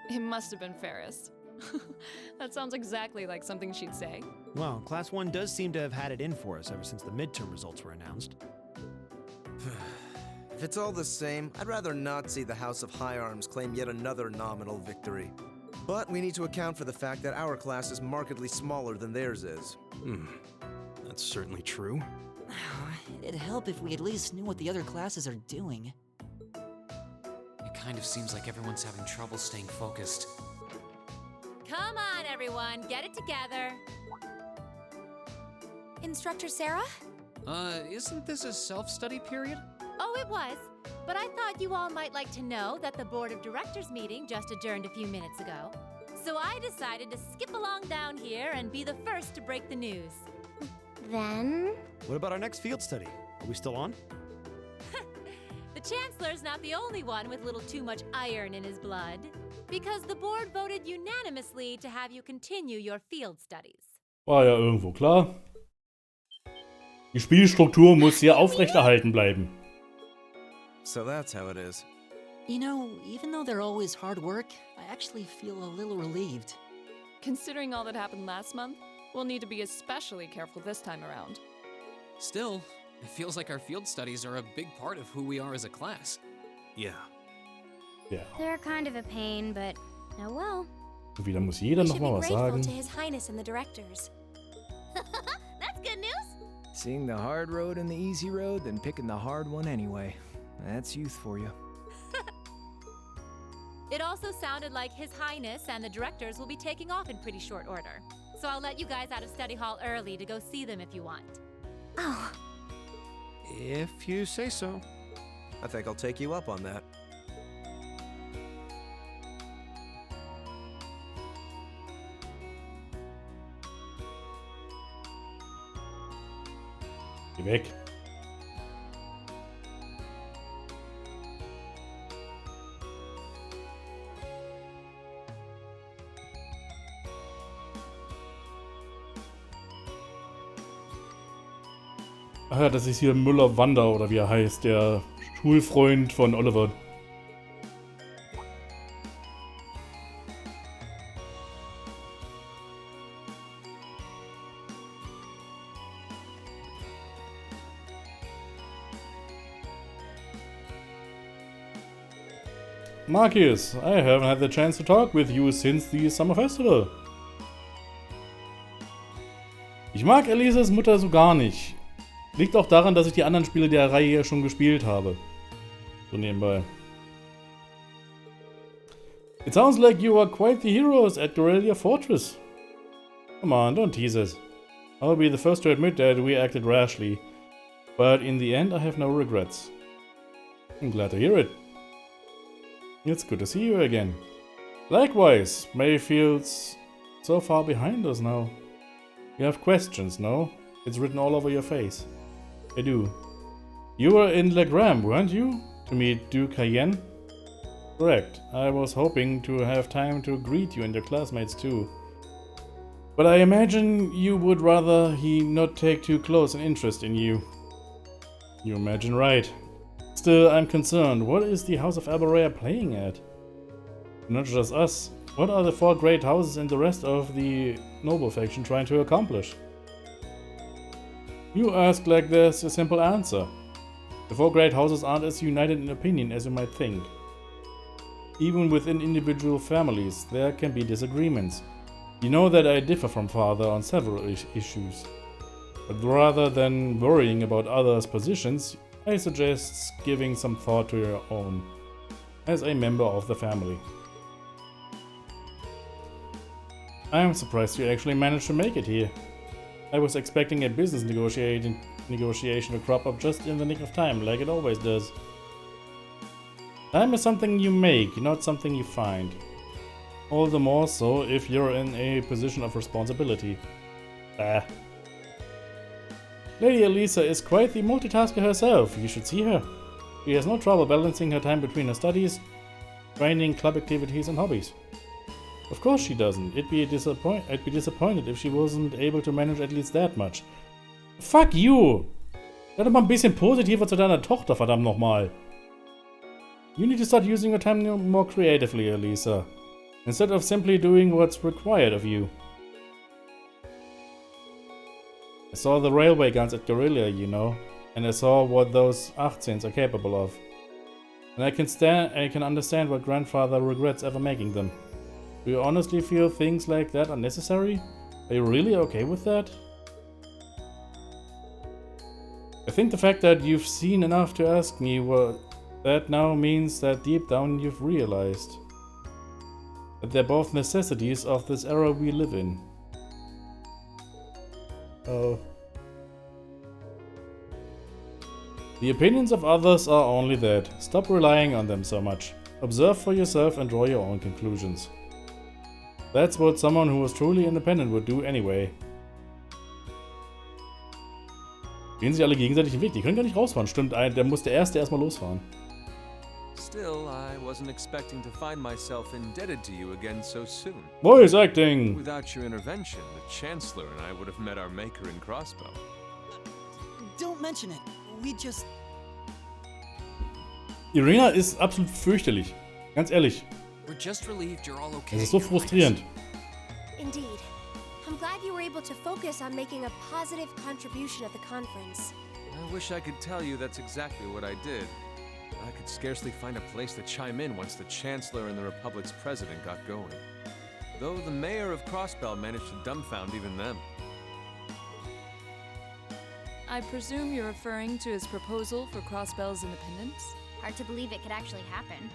Speaker 7: It must have been Ferris. That sounds exactly like something she'd say.
Speaker 9: Well, Class 1 does seem to have had it in for us ever since the midterm results were announced.
Speaker 10: If it's all the same, I'd rather not see the House of High Arms claim yet another nominal victory. But we need to account for the fact that our class is markedly smaller than theirs is.
Speaker 11: That's certainly true.
Speaker 21: It'd help if we at least knew what the other classes are doing.
Speaker 15: It kind of seems like everyone's having trouble staying focused.
Speaker 6: Come on, everyone, get it together.
Speaker 8: Instructor Sarah?
Speaker 15: Isn't this a self-study period?
Speaker 6: Oh, it was. But I thought you all might like to know that the Board of Directors meeting just adjourned a few minutes ago. So I decided to skip along down here and be the first to break the news.
Speaker 12: Then...
Speaker 9: What about our next field study? Are we still on?
Speaker 6: The Chancellor's not the only one with little too much iron in his blood, because the board voted unanimously to have you continue your field studies.
Speaker 1: War ja irgendwo klar. Die Spielstruktur muss hier aufrechterhalten bleiben.
Speaker 10: So that's how it is.
Speaker 21: You know, even though they're always hard work, I actually feel a little relieved.
Speaker 7: Considering all that happened last month, we'll need to be especially careful this time around.
Speaker 15: Still, it feels like our field studies are a big part of who we are as a class.
Speaker 11: Yeah.
Speaker 1: Ja.
Speaker 12: They're kind of a pain, but oh well.
Speaker 1: Wieder muss jeder noch mal was sagen.
Speaker 8: To His Highness and the directors.
Speaker 12: That's good news.
Speaker 2: Seeing the hard road and the easy road, then picking the hard one anyway. That's youth for you.
Speaker 6: It also sounded like His Highness and the directors will be taking off in pretty short order. So I'll let you guys out of study hall early to go see them if you want.
Speaker 12: Oh.
Speaker 19: If you say so.
Speaker 10: I think I'll take you up on that.
Speaker 1: Geh weg. Ach ja, das ist hier Müller-Wander oder wie er heißt, der Schulfreund von Oliver. Marcus, I haven't had the chance to talk with you since the Summer Festival. Ich mag Elisas Mutter so gar nicht. Liegt auch daran, dass ich die anderen Spiele der Reihe ja schon gespielt habe. So nebenbei. It sounds like you are quite the heroes at Guerrilla Fortress. Come on, don't tease us. I'll be the first to admit that we acted rashly. But in the end, I have no regrets. I'm glad to hear it. It's good to see you again. Likewise, Mayfield's so far behind us now. You have questions, no? It's written all over your face. I do. You were in Legram, weren't you? To meet Duke Cayenne? Correct. I was hoping to have time to greet you and your classmates too. But I imagine you would rather he not take too close an interest in you. You imagine right. Still, I'm concerned. What is the House of Alborea playing at? Not just us. What are the 4 great houses and the rest of the noble faction trying to accomplish? You ask like there's a simple answer. The 4 great houses aren't as united in opinion as you might think. Even within individual families, there can be disagreements. You know that I differ from father on several issues. But rather than worrying about others' positions, I suggest giving some thought to your own, as a member of the family. I am surprised you actually managed to make it here. I was expecting a business negotiation to crop up just in the nick of time, like it always does. Time is something you make, not something you find. All the more so if you're in a position of responsibility. Lady Elisa is quite the multitasker herself, you should see her. She has no trouble balancing her time between her studies, training, club activities and hobbies. Of course she doesn't. I'd be disappointed if she wasn't able to manage at least that much. Fuck you! Sei doch mal ein bisschen positiver zu deiner Tochter, verdammt nochmal. You need to start using your time more creatively, Elisa. Instead of simply doing what's required of you. I saw the railway guns at Guerrilla, you know, and I saw what those 18s are capable of. And I can understand what grandfather regrets ever making them. Do you honestly feel things like that are necessary? Are you really okay with that? I think the fact that you've seen enough to ask me what that now means that deep down you've realized that they're both necessities of this era we live in. Oh. The opinions of others are only that. Stop relying on them so much. Observe for yourself and draw your own conclusions. That's what someone who was truly independent would do anyway. Gehen sich alle gegenseitig den Weg. Die können gar nicht rausfahren. Stimmt, der muss der Erste erstmal losfahren.
Speaker 19: Still, I wasn't expecting to find myself indebted to you again so soon.
Speaker 1: Voice acting!
Speaker 19: Without your intervention, the Chancellor and I would have met our maker in Crossbow.
Speaker 21: Don't mention it. We just...
Speaker 1: Irina ist absolut fürchterlich. Ganz ehrlich.
Speaker 15: We're just relieved you're all okay.
Speaker 1: Das ist so frustrierend.
Speaker 8: Indeed. I'm glad you were able to focus on making a positive contribution at the conference.
Speaker 19: I wish I could tell you that's exactly what I did. I could scarcely find a place to chime in once the Chancellor and the Republic's president got going. Though the mayor of Crossbell managed to dumbfound even them.
Speaker 7: I presume you're referring to his proposal for Crossbell's independence?
Speaker 12: Hard to believe it could actually happen.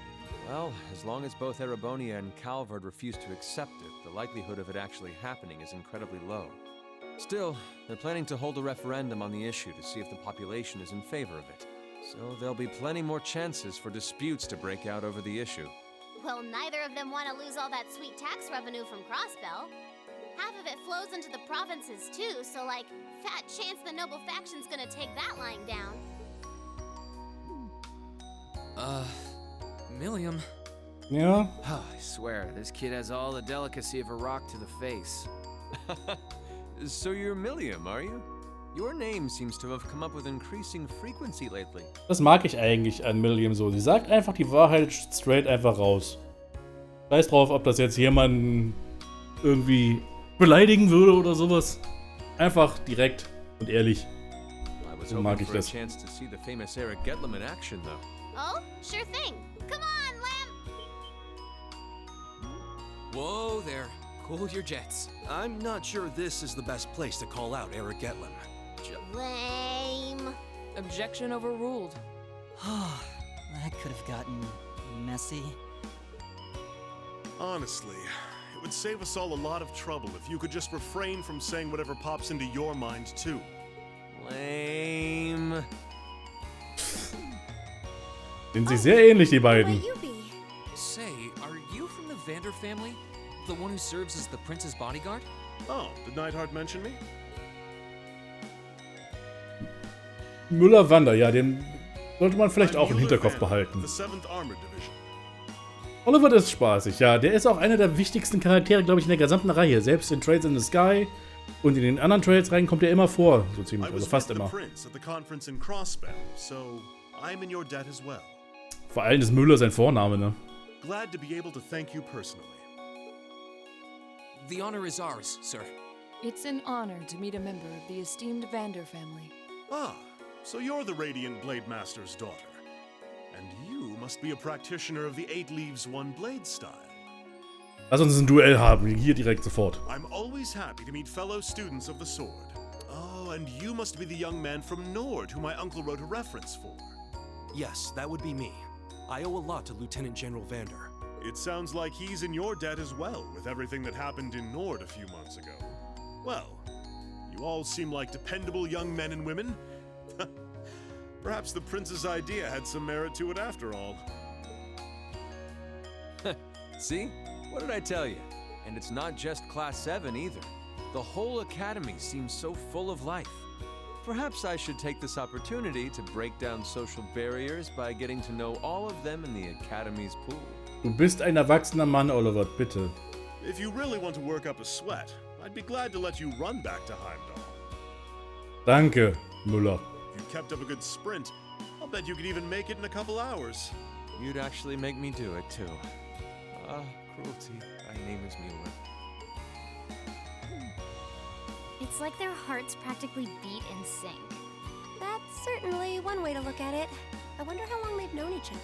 Speaker 19: Well, as long as both Erebonia and Calvard refuse to accept it, the likelihood of it actually happening is incredibly low. Still, they're planning to hold a referendum on the issue to see if the population is in favor of it. So there'll be plenty more chances for disputes to break out over the issue.
Speaker 12: Well, neither of them want to lose all that sweet tax revenue from Crossbell. Half of it flows into the provinces too, so like, fat chance the noble faction's gonna take that lying down.
Speaker 15: Milliam.
Speaker 1: Yeah?
Speaker 3: I swear, this kid has all the delicacy of a rock to the face.
Speaker 19: So you're Milliam, are you? Your name seems to have come up with increasing frequency lately.
Speaker 1: Das mag ich eigentlich an Milliam so. Sie sagt einfach die Wahrheit straight einfach raus. Scheiß drauf, ob das jetzt jemanden irgendwie beleidigen würde oder sowas. Einfach direkt und ehrlich. So mag ich das.
Speaker 19: I was hoping for a chance to see the famous Eric Getlam in action, though.
Speaker 12: Oh, sure thing. Come on, Lamb!
Speaker 15: Whoa there. Cool your jets.
Speaker 11: I'm not sure this is the best place to call out Eric Getlam.
Speaker 12: Lame.
Speaker 7: Objection overruled.
Speaker 21: That could have gotten messy.
Speaker 13: Honestly, it would save us all a lot of trouble if you could just refrain from saying whatever pops into your mind, too.
Speaker 19: Lame.
Speaker 1: Sind sie sehr ähnlich, die beiden.
Speaker 15: Say, are you from the Vander family? The one who serves as the prince's bodyguard?
Speaker 13: Oh, did Neidhart mention me?
Speaker 1: Müller-Wander, ja, den sollte man vielleicht auch im Hinterkopf behalten. Oliver ist spaßig, ja. Der ist auch einer der wichtigsten Charaktere, glaube ich, in der gesamten Reihe. Selbst in Trades in the Sky und in den anderen Trades rein kommt er immer vor, so ziemlich, also fast immer. Vor allem ist Müller sein Vorname, ne?
Speaker 13: Glad to be able to thank you personally.
Speaker 15: The honor is ours, sir.
Speaker 7: It's an honor to meet a member of the esteemed Vander family.
Speaker 13: Ah, so you're the Radiant Blade Master's daughter. And you must be a practitioner of the Eight Leaves One Blade style.
Speaker 1: Lass uns ein Duell haben, hier direkt sofort.
Speaker 13: I'm always happy to meet fellow students of the sword. Oh, and you must be the young man from Nord who my uncle wrote a reference for.
Speaker 11: Yes, that would be me. I owe a lot to Lieutenant General Vander.
Speaker 13: It sounds like he's in your debt as well, with everything that happened in Nord a few months ago. Well, you all seem like dependable young men and women. Perhaps the prince's idea had some merit to it after all.
Speaker 19: See? What did I tell you? And it's not just Class 7 either. The whole academy seems so full of life. Perhaps I should take this opportunity to break down social barriers by getting to know all of them in the academy's pool.
Speaker 1: Du bist ein erwachsener Mann, Oliver, bitte.
Speaker 13: If you really want to work up a sweat, I'd be glad to let you run back to Heimdall.
Speaker 1: Danke, Müller.
Speaker 13: If you kept up a good sprint, I'll bet you could even make it in a couple hours.
Speaker 19: You'd actually make me do it, too. Cruelty. My name is Mueller.
Speaker 8: It's like their hearts practically beat in sync. That's certainly one way to look at it. I wonder how long they've known each other.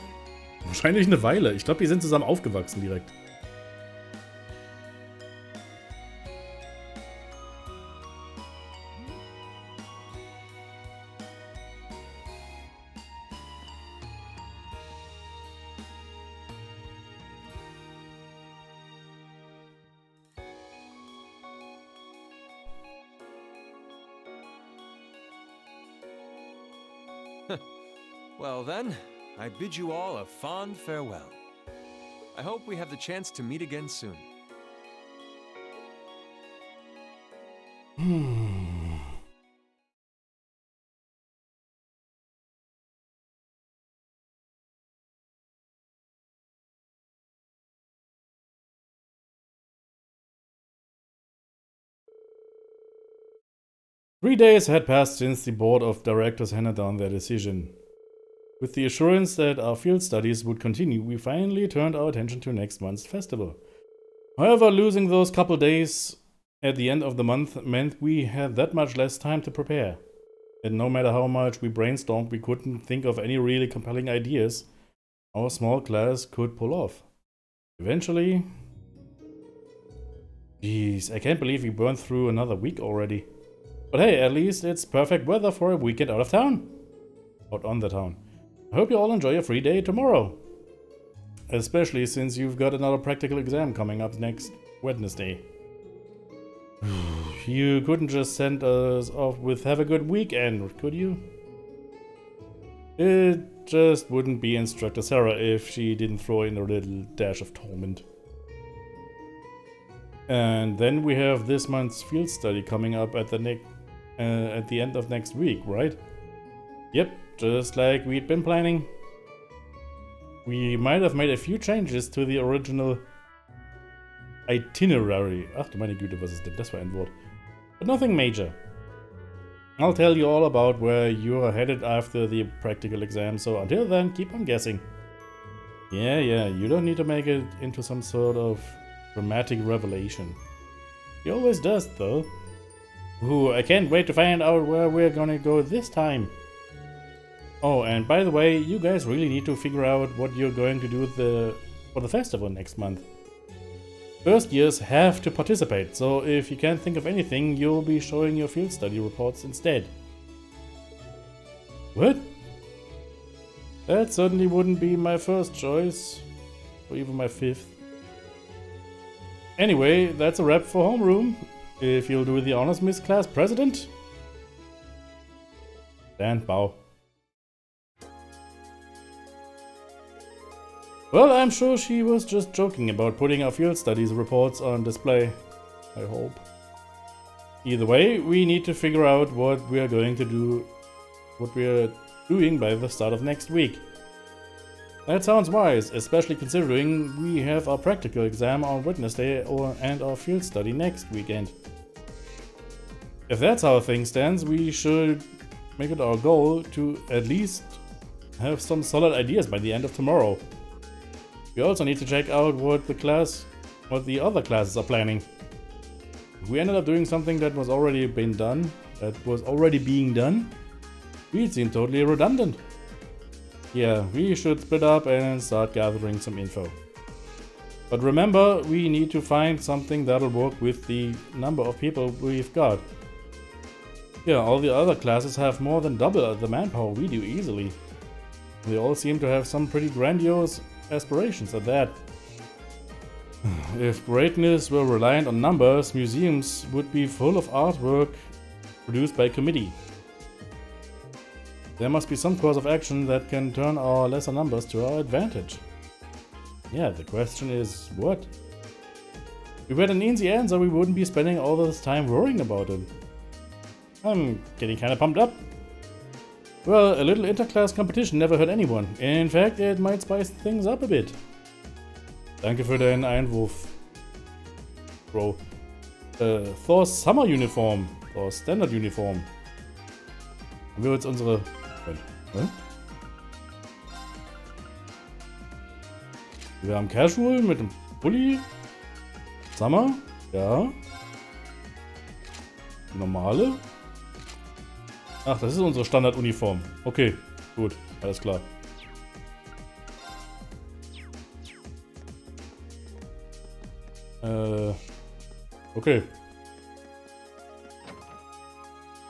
Speaker 1: Wahrscheinlich eine Weile. Ich glaube, die sind zusammen aufgewachsen direkt.
Speaker 19: Well then, I bid you all a fond farewell. I hope we have the chance to meet again soon.
Speaker 1: 3 days had passed since the board of directors handed down their decision. With the assurance that our field studies would continue, we finally turned our attention to next month's festival. However, losing those couple days at the end of the month meant we had that much less time to prepare. And no matter how much we brainstormed, we couldn't think of any really compelling ideas our small class could pull off. Eventually... Jeez, I can't believe we burned through another week already. But hey, at least it's perfect weather for a weekend out of town. Out on the town. I hope you all enjoy your free day tomorrow. Especially since you've got another practical exam coming up next Wednesday. You couldn't just send us off with "have a good weekend," could you? It just wouldn't be Instructor Sarah if she didn't throw in a little dash of torment. And then we have this month's field study coming up at the end of next week, right? Yep, just like we'd been planning. We might have made a few changes to the original itinerary. Ach du meine Güte, was ist denn das für ein Wort? But nothing major. I'll tell you all about where you're headed after the practical exam, so until then, keep on guessing. Yeah, you don't need to make it into some sort of dramatic revelation. He always does, though. Ooh, I can't wait to find out where we're gonna go this time. Oh, and by the way, you guys really need to figure out what you're going to do for the festival next month. First years have to participate, so if you can't think of anything, you'll be showing your field study reports instead. What? That certainly wouldn't be my first choice, or even my fifth. Anyway, that's a wrap for homeroom. If you'll do the honors, Miss Class President. Dan, bow. Well, I'm sure she was just joking about putting our field studies reports on display. I hope. Either way, we need to figure out what we're going to do, what we're doing by the start of next week. That sounds wise, especially considering we have our practical exam on Wednesday and our field study next weekend. If that's how things stands, we should make it our goal to at least have some solid ideas by the end of tomorrow. We also need to check out what the other classes are planning. If we ended up doing something that was already being done, we'd seem totally redundant. Yeah, we should split up and start gathering some info. But remember, we need to find something that'll work with the number of people we've got. Yeah, all the other classes have more than double the manpower we do easily. They all seem to have some pretty grandiose aspirations at that. If greatness were reliant on numbers, museums would be full of artwork produced by committee. There must be some course of action that can turn our lesser numbers to our advantage. Yeah, the question is, what? If we had an easy answer, we wouldn't be spending all this time worrying about it. I'm getting kinda pumped up. Well, a little interclass competition never hurt anyone. In fact, it might spice things up a bit. Danke für deinen Einwurf, Bro. Thor's Summer Uniform. Thor's Standard Uniform. Haben wir jetzt unsere... Wir haben Casual mit dem Pulli. Summer. Ja. Die normale. Ach, das ist unsere Standarduniform. Okay, gut, alles klar. Okay.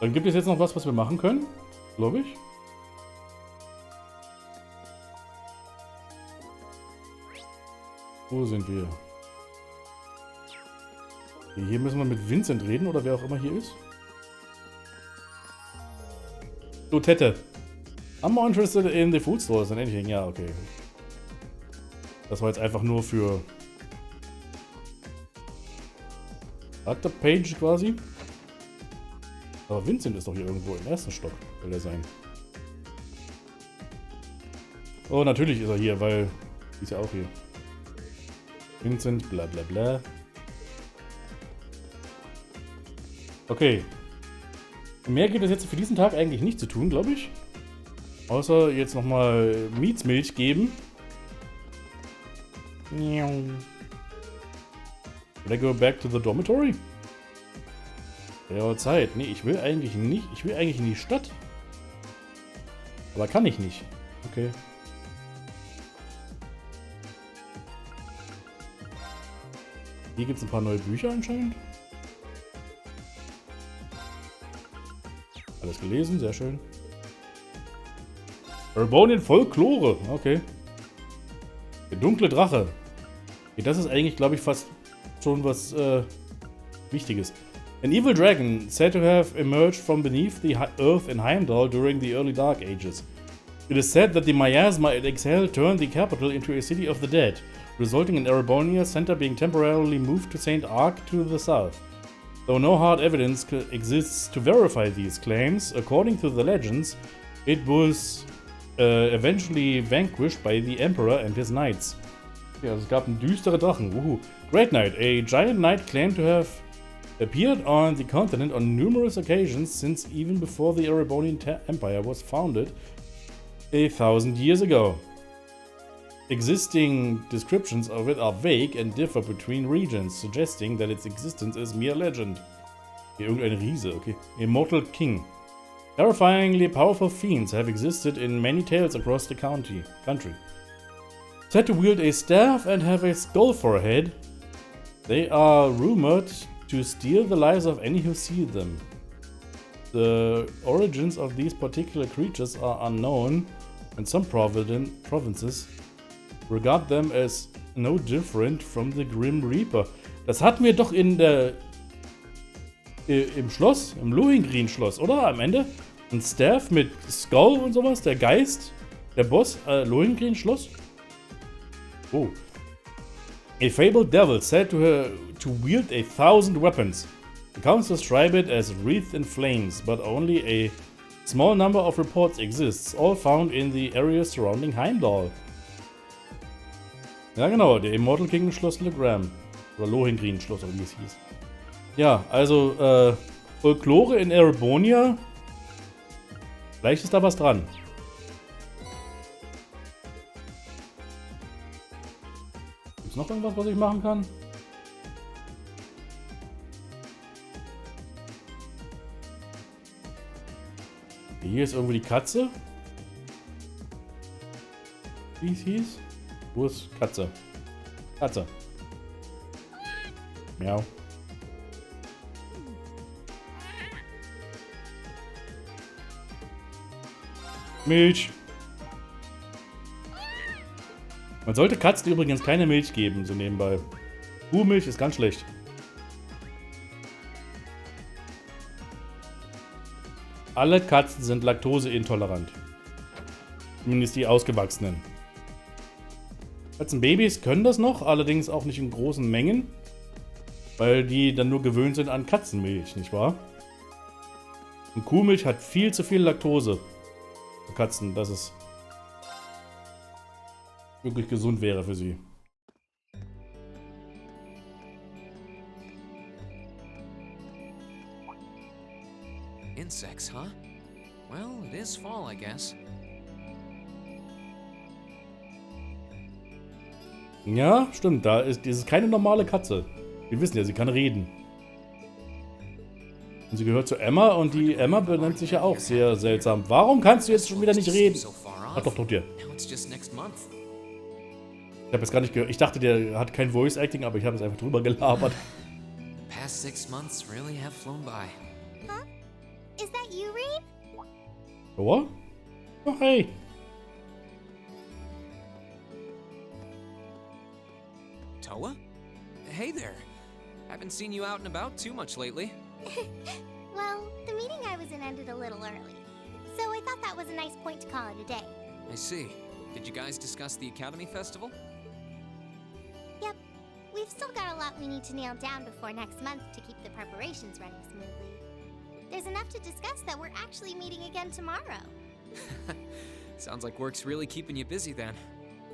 Speaker 1: Dann gibt es jetzt noch was wir machen können, glaube ich. Wo sind wir? Hier müssen wir mit Vincent reden oder wer auch immer hier ist. Du Tette. I'm more interested in the food stores and anything. Ja, okay. Das war jetzt einfach nur für Charakterpage quasi. Aber Vincent ist doch hier irgendwo im ersten Stock, will er sein. Oh, natürlich ist er hier, weil die ist ja auch hier. Vincent, bla bla bla. Okay. Mehr gibt es jetzt für diesen Tag eigentlich nicht zu tun, glaube ich. Außer jetzt nochmal Mietsmilch geben. Should I go back to the dormitory? Ja, Zeit. Nee, ich will eigentlich nicht. Ich will eigentlich in die Stadt. Aber kann ich nicht. Okay. Hier gibt es ein paar neue Bücher anscheinend. Alles gelesen, sehr schön. Erebonian Folklore, okay. Der dunkle Drache. Okay, das ist eigentlich, glaube ich, fast schon was Wichtiges. An evil dragon said to have emerged from beneath the earth in Heimdall during the early Dark Ages. It is said that the miasma it exhaled turned the capital into a city of the dead, resulting in Erebonia's center being temporarily moved to St. Ark to the south. Though no hard evidence exists to verify these claims, according to the legends, it was eventually vanquished by the Emperor and his knights. Ja, also es gab einen düsteren Drachen. Woohoo. Great Knight. A giant knight claimed to have appeared on the continent on numerous occasions since even before the Erebonian Empire was founded 1,000 years ago. Existing descriptions of it are vague and differ between regions, suggesting that its existence is mere legend. Hier irgendein Riese, okay. Immortal King. Terrifyingly powerful fiends have existed in many tales across the country. Said to wield a staff and have a skull for a head, they are rumored to steal the lives of any who see them. The origins of these particular creatures are unknown, and some provinces regard them as no different from the Grim Reaper. Das hatten wir doch in der im Schloss, im Lohengrin Schloss, oder? Am Ende? Ein Staff mit Skull und sowas, der Geist, der Boss, Lohengrin Schloss. Oh. A fabled devil said to wield 1,000 weapons. Accounts describe it as wreathed in flames, but only a small number of reports exists, all found in the area surrounding Heimdall. Ja genau, der Immortal King Schloss Legram. Oder Lohengrin Schloss, oder wie es hieß. Ja, also Folklore in Erebonia. Vielleicht ist da was dran. Gibt's noch irgendwas, was ich machen kann? Hier ist irgendwo die Katze. Wie es hieß? Wo ist Katze? Katze. Miau. Milch. Man sollte Katzen übrigens keine Milch geben, so nebenbei. Kuhmilch ist ganz schlecht. Alle Katzen sind laktoseintolerant. Zumindest die ausgewachsenen. Katzenbabys können das noch, allerdings auch nicht in großen Mengen. Weil die dann nur gewöhnt sind an Katzenmilch, nicht wahr? Und Kuhmilch hat viel zu viel Laktose. Für Katzen, dass es wirklich gesund wäre für sie.
Speaker 15: Insects, huh? Well, it is fall, I guess.
Speaker 1: Ja, stimmt. Das ist keine normale Katze. Wir wissen ja, sie kann reden. Und sie gehört zu Emma und die Emma benennt sich ja auch sehr seltsam. Warum kannst du jetzt schon wieder nicht reden? Ach doch, dir. Ich habe jetzt gar nicht gehört. Ich dachte, der hat kein Voice Acting, aber ich habe es einfach drüber gelabert.
Speaker 15: Past 6 months really have flown by.
Speaker 12: Huh? Is that you, Reed?
Speaker 1: What? Oh, hey.
Speaker 15: Toa? Hey there. Haven't seen you out and about too much lately.
Speaker 12: Well, the meeting I was in ended a little early, so I thought that was a nice point to call it a day.
Speaker 15: I see. Did you guys discuss the Academy Festival?
Speaker 12: Yep. We've still got a lot we need to nail down before next month to keep the preparations running smoothly. There's enough to discuss that we're actually meeting again tomorrow.
Speaker 15: Sounds like work's really keeping you busy then.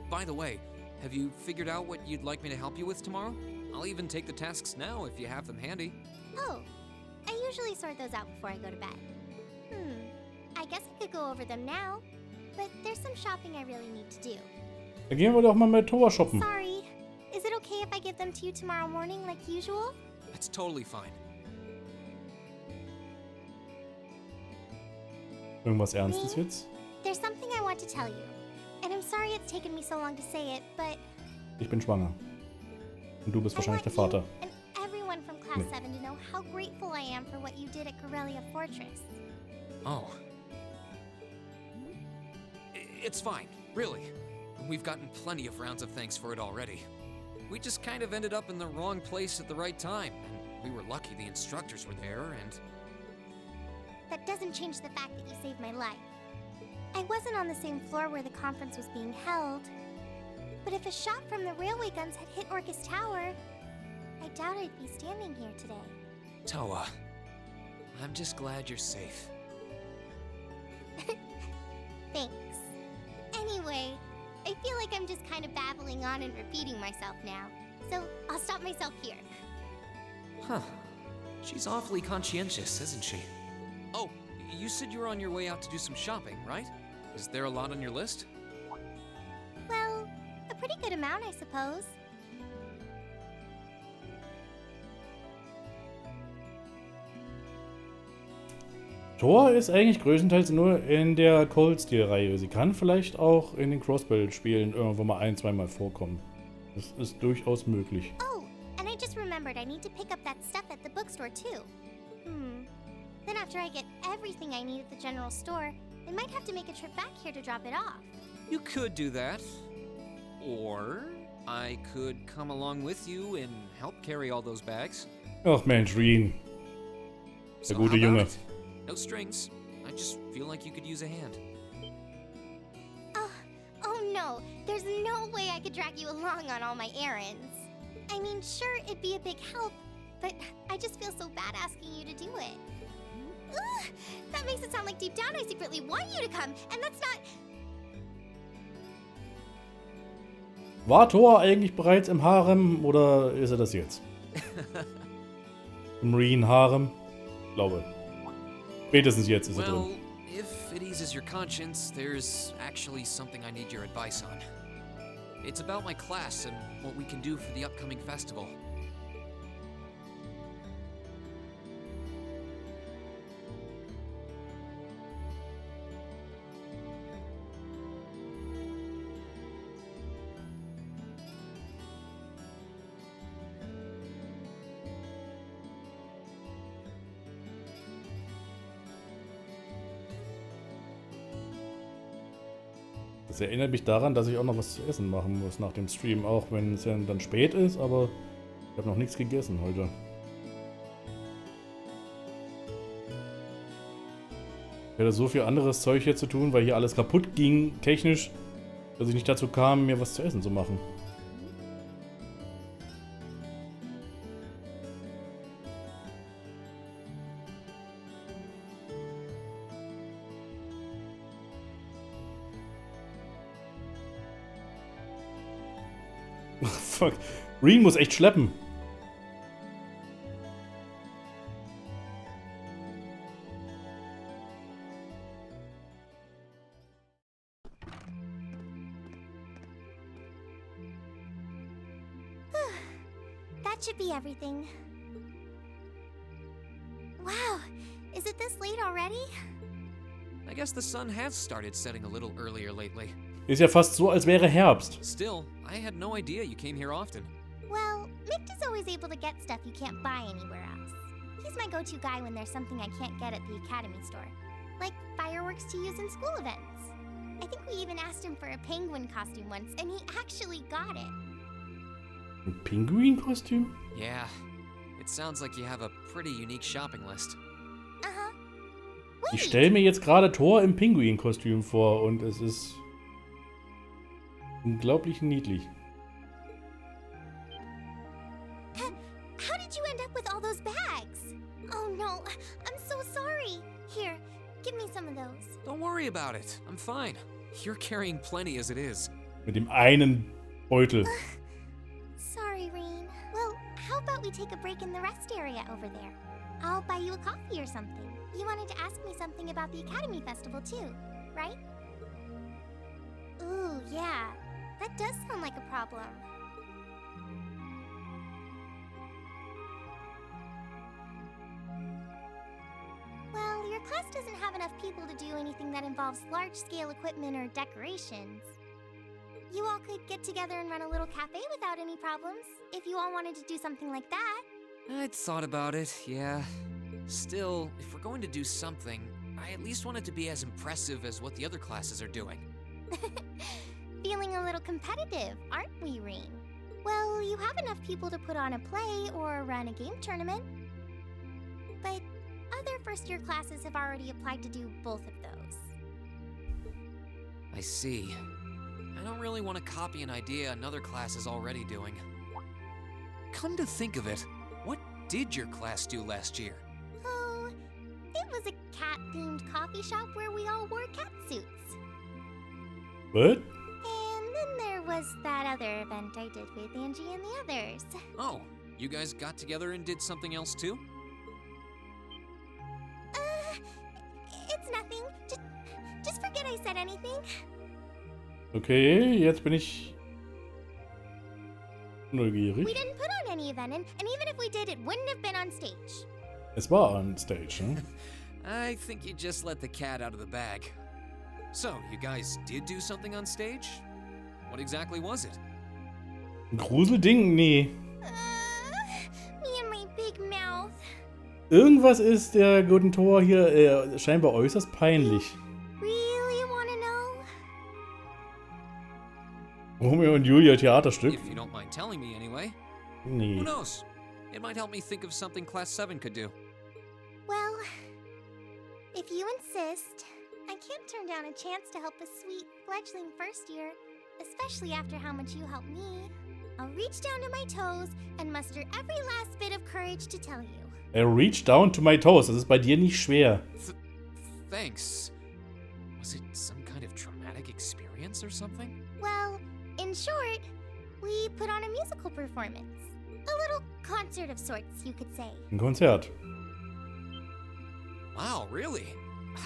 Speaker 15: By the way, have you figured out what you'd like me to help you with tomorrow? I'll even take the tasks now if you have them handy.
Speaker 12: Oh, I usually sort those out before I go to bed. I guess I could go over them now, but there's some shopping I really need to do.
Speaker 1: Dann gehen wir doch mal mit Thor shoppen.
Speaker 12: Sorry. Is it okay if I give them to you tomorrow morning like usual?
Speaker 15: It's totally fine.
Speaker 1: Irgendwas Ernstes jetzt?
Speaker 12: There's something I want to tell you. And I'm sorry it's taken me so long to say it, but
Speaker 1: Ich bin schwanger. Und du bist wahrscheinlich der Vater.
Speaker 12: and everyone from Class 7 to know how grateful I am for what you did at Corellia Fortress.
Speaker 15: Oh. It's fine, really. We've gotten plenty of rounds of thanks for it already. We just kind of ended up in the wrong place at the right time, and we were lucky the instructors were there, and...
Speaker 12: That doesn't change the fact that you saved my life. I wasn't on the same floor where the conference was being held, but if a shot from the railway guns had hit Orcus Tower, I doubt I'd be standing here today.
Speaker 15: Toa, I'm just glad you're safe.
Speaker 12: Thanks. Anyway, I feel like I'm just kind of babbling on and repeating myself now, so I'll stop myself here.
Speaker 15: Huh. She's awfully conscientious, isn't she? Oh, you said you were on your way out to do some shopping, right? Is there a lot on your list?
Speaker 12: Well, a pretty good amount, I suppose.
Speaker 1: Thor ist eigentlich größtenteils nur in der Cold-Steel-Reihe. Sie kann vielleicht auch in den Crossbuild-Spielen irgendwo mal ein-, zweimal vorkommen. Das ist durchaus möglich.
Speaker 12: Oh, and I just remembered I need to pick up that stuff at the bookstore too. Then after I get everything I need at the general store, I might have to make a trip back here to drop it off.
Speaker 15: You could do that. Or I could come along with you and help carry all those bags.
Speaker 1: Ach Mensch, Reen. Der gute Junge.
Speaker 15: No strings. I just feel like you could use a hand.
Speaker 12: Oh no, there's no way I could drag you along on all my errands. I mean, sure, it'd be a big help, but I just feel so bad asking you to do it. Ugh, that makes it sound like deep down I secretly want you to come, and that's not...
Speaker 1: War Thor eigentlich bereits im Harem oder ist er das jetzt? Im Reen-Harem? Ich glaube. Spätestens jetzt ist er drin.
Speaker 15: Well, if it eases your conscience, there's actually something I need your advice on. It's about my class and what we can do for the upcoming festival.
Speaker 1: Das erinnert mich daran, dass ich auch noch was zu essen machen muss nach dem Stream, auch wenn es ja dann spät ist, aber ich habe noch nichts gegessen heute. Ich hatte so viel anderes Zeug hier zu tun, weil hier alles kaputt ging, technisch, dass ich nicht dazu kam, mir was zu essen zu machen. Fuck. Reen muss echt schleppen.
Speaker 12: That should be everything. Wow, is it this late already?
Speaker 15: I guess the sun has started setting a little earlier lately.
Speaker 1: Ist ja fast so, als wäre Herbst.
Speaker 15: Still, I had no idea you came here often.
Speaker 12: Well, Mick is always able to get stuff you can't buy anywhere else. He's my go-to guy when there's something I can't get at the Academy store. Like fireworks to use in school events. I think we even asked him for a penguin costume once, and he actually got it.
Speaker 1: Ein Pinguin-Kostüm?
Speaker 15: Yeah, it sounds like you have a pretty unique shopping list.
Speaker 1: Ich stelle mir jetzt gerade Thor im Pinguin-Kostüm vor und es ist unglaublich niedlich.
Speaker 12: How did you end up with all those bags? Oh no, I'm so sorry. Here, give me some of those.
Speaker 15: Don't worry about it. I'm fine. You're carrying plenty as it is.
Speaker 1: Mit dem einen Beutel.
Speaker 12: Sorry, Reen. Well, how about we take a break in the rest area over there? I'll buy you a coffee or something. You wanted to ask me something about the Academy Festival too, right? Ooh, yeah. That does sound like a problem. Well, your class doesn't have enough people to do anything that involves large-scale equipment or decorations. You all could get together and run a little cafe without any problems, if you all wanted to do something like that.
Speaker 15: I'd thought about it, yeah. Still, if we're going to do something, I at least want it to be as impressive as what the other classes are doing.
Speaker 12: Feeling a little competitive, aren't we, Reen? Well, you have enough people to put on a play or run a game tournament. But other first-year classes have already applied to do both of those.
Speaker 15: I see. I don't really want to copy an idea another class is already doing. Come to think of it, what did your class do last year?
Speaker 12: Oh, it was a cat-themed coffee shop where we all wore cat suits.
Speaker 1: What?
Speaker 12: And then there was that other event I did with Angie and the others.
Speaker 15: Oh, you guys got together and did something else too?
Speaker 12: It's nothing. Just forget I said anything.
Speaker 1: Okay, jetzt bin ich neugierig.
Speaker 12: We didn't put on any event, and even if we did, it wouldn't have been on stage.
Speaker 1: Es war on stage, hm?
Speaker 15: I think you just let the cat out of the bag. So, you guys did do something on stage? What exactly was it?
Speaker 1: Ein Gruselding? Nee.
Speaker 12: Me and my big mouth.
Speaker 1: Irgendwas ist der guten Tor hier scheinbar äußerst peinlich.
Speaker 12: Really wanna know?
Speaker 1: Romeo und Julia Theaterstück?
Speaker 15: If you don't mind telling me anyway.
Speaker 1: Nee.
Speaker 15: Who knows? It might help me think of something Class 7 could do.
Speaker 12: Well, if you insist, I can't turn down a chance to help a sweet, fledgling first year, especially after how much you helped me. I'll reach down to my toes and muster every last bit of courage to tell you.
Speaker 1: Reach down to my toes. Das ist bei dir nicht schwer.
Speaker 15: Thanks. Was it some kind of traumatic experience or something?
Speaker 12: Well, in short, we put on a musical performance. A little concert of sorts, you could say.
Speaker 1: Ein Konzert.
Speaker 15: Wow, really?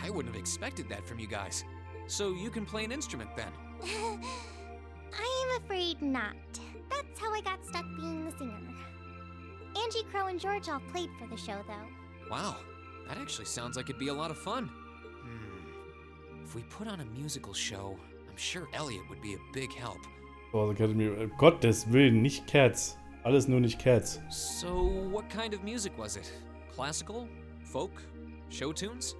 Speaker 15: I wouldn't have expected that from you guys. So you can play an instrument then?
Speaker 12: I am afraid not. That's how I got stuck being the singer. Angie, Crow, and George all played for the show, though.
Speaker 15: Wow, that actually sounds like it'd be a lot of fun. If we put on a musical show, I'm sure Elliot would be a big help.
Speaker 1: Oh, Gottes Willen, nicht Cats. Alles nur nicht Cats.
Speaker 15: So, what kind of music was it? Classical? Folk? Show tunes?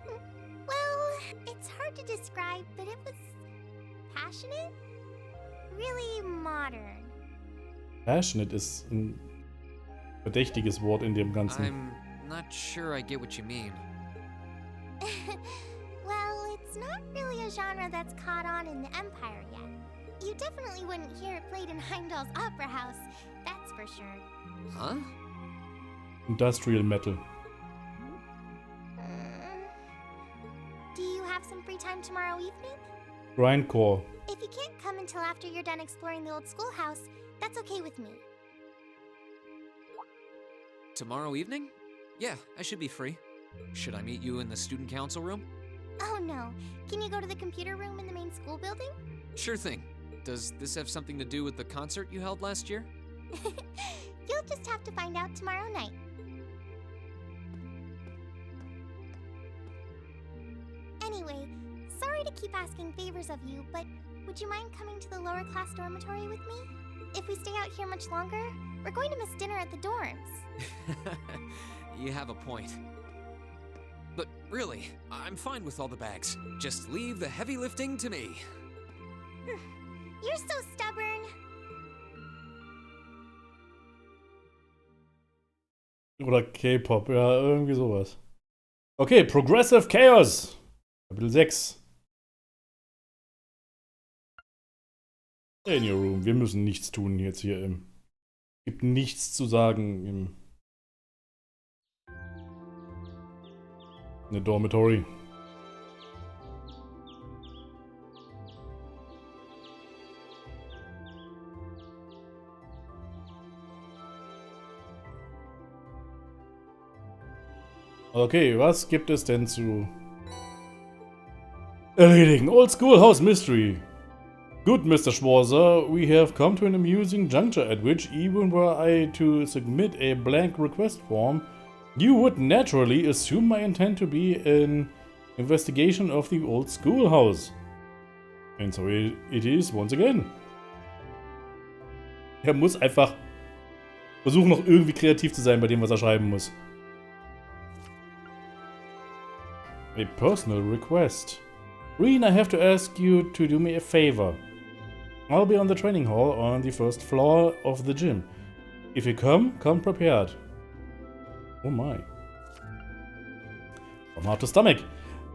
Speaker 12: Well, it's hard to describe, but it was passionate. Really modern.
Speaker 1: Passionate ist ein verdächtiges Wort in dem Ganzen.
Speaker 15: I'm not sure I get what you mean.
Speaker 12: Well, it's not really a genre that's caught on in the Empire yet. You definitely wouldn't hear it played in Heimdall's Opera House, that's for sure.
Speaker 15: Huh?
Speaker 1: Industrial Metal.
Speaker 12: Do you have some free time tomorrow evening?
Speaker 1: Grindcore.
Speaker 12: If you can't come until after you're done exploring the old schoolhouse, that's okay with me.
Speaker 15: Tomorrow evening? Yeah, I should be free. Should I meet you in the student council room?
Speaker 12: Oh no. Can you go to the computer room in the main school building?
Speaker 15: Sure thing. Does this have something to do with the concert you held last year?
Speaker 12: You'll just have to find out tomorrow night. Anyway, sorry to keep asking favors of you, but would you mind coming to the lower class dormitory with me? If we stay out here much longer, we're going to miss dinner at the dorms.
Speaker 15: You have a point. But really, I'm fine with all the bags. Just leave the heavy lifting to me.
Speaker 12: You're so stubborn.
Speaker 1: Oder K-Pop, ja, irgendwie sowas. Okay, Progressive Chaos. Kapitel 6. In your room. Wir müssen nichts tun jetzt hier im. Gibt nichts zu sagen im. In der Dormitory. Okay, was gibt es denn zu erledigen? Old Schoolhouse Mystery. Good, Mr. Schwarzer, we have come to an amusing juncture at which, even were I to submit a blank request form, you would naturally assume my intent to be an investigation of the old schoolhouse. And so it is once again. Er muss einfach versuchen, noch irgendwie kreativ zu sein bei dem, was er schreiben muss. A personal request. Reen, I have to ask you to do me a favor. I'll be on the training hall on the first floor of the gym. If you come prepared. Oh my. From heart to stomach.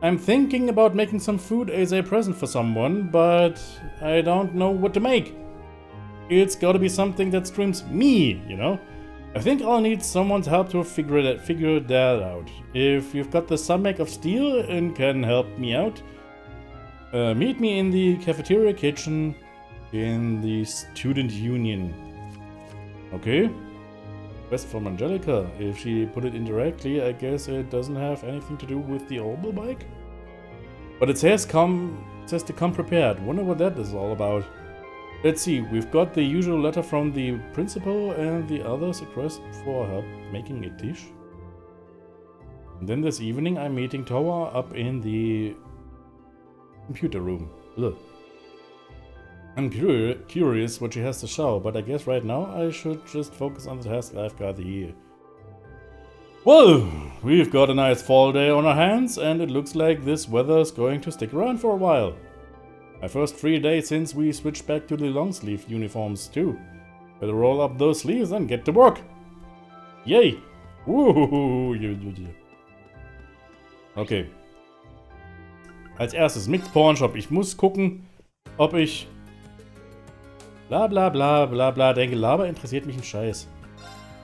Speaker 1: I'm thinking about making some food as a present for someone, but I don't know what to make. It's gotta be something that screams me, you know? I think I'll need someone's help to figure that out. If you've got the stomach of steel and can help me out, meet me in the cafeteria kitchen in the student union. Okay. Request from Angelica. If she put it indirectly, I guess it doesn't have anything to do with the Obel bike. But it says to come prepared. Wonder what that is all about. Let's see, we've got the usual letter from the principal and the others request for help making a dish. And then this evening I'm meeting Towa up in the computer room. Ugh. I'm curious what she has to show, but I guess right now I should just focus on the task I've got here. Well, we've got a nice fall day on our hands, and it looks like this weather's going to stick around for a while. My first free day since we switched back to the long sleeve uniforms too. Better roll up those sleeves and get to work. Yay! Woohoo! Okay. Als erstes Mixed Porn Shop. Ich muss gucken, ob ich bla bla bla bla bla denke. Laber interessiert mich ein Scheiß.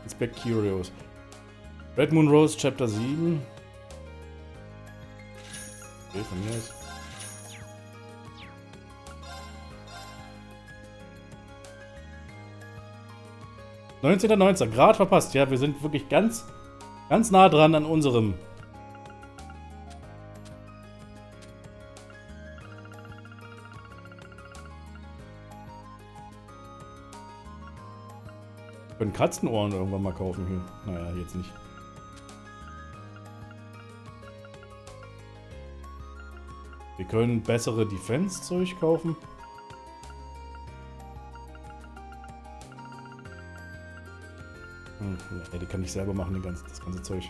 Speaker 1: Inspect Curios. Red Moon Rose Chapter 7. Okay, von mir aus. (19.09. Grad verpasst. Ja, wir sind wirklich ganz nah dran an unserem. Wir können Katzenohren irgendwann mal kaufen hier. Naja, jetzt nicht. Wir können bessere Defense-Zeug kaufen. Ja, die kann ich selber machen, das ganze Zeug.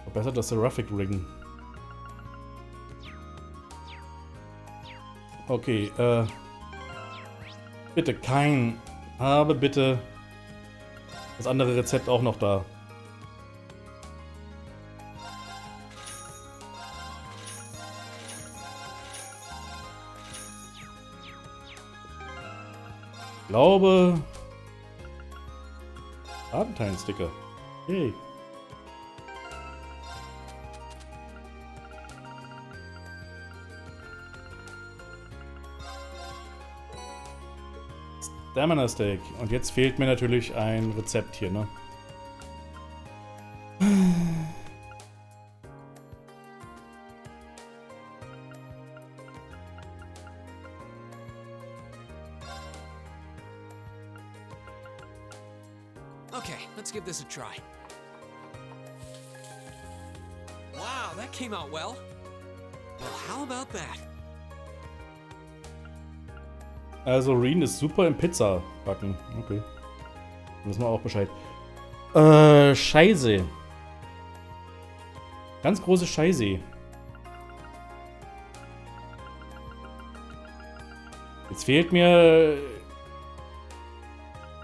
Speaker 1: Verbessert das Seraphic Ring. Okay, bitte kein. Aber bitte das andere Rezept auch noch da. Ich glaube. Abenteuer-Sticker. Yay. Stamina Steak. Und jetzt fehlt mir natürlich ein Rezept hier, ne?
Speaker 15: Okay, let's give this a try. Wow, that came out well. Well, how about that?
Speaker 1: Also Reen ist super im Pizza backen. Okay. Wissen wir auch Bescheid. Scheiße. Ganz große Scheiße. Jetzt fehlt mir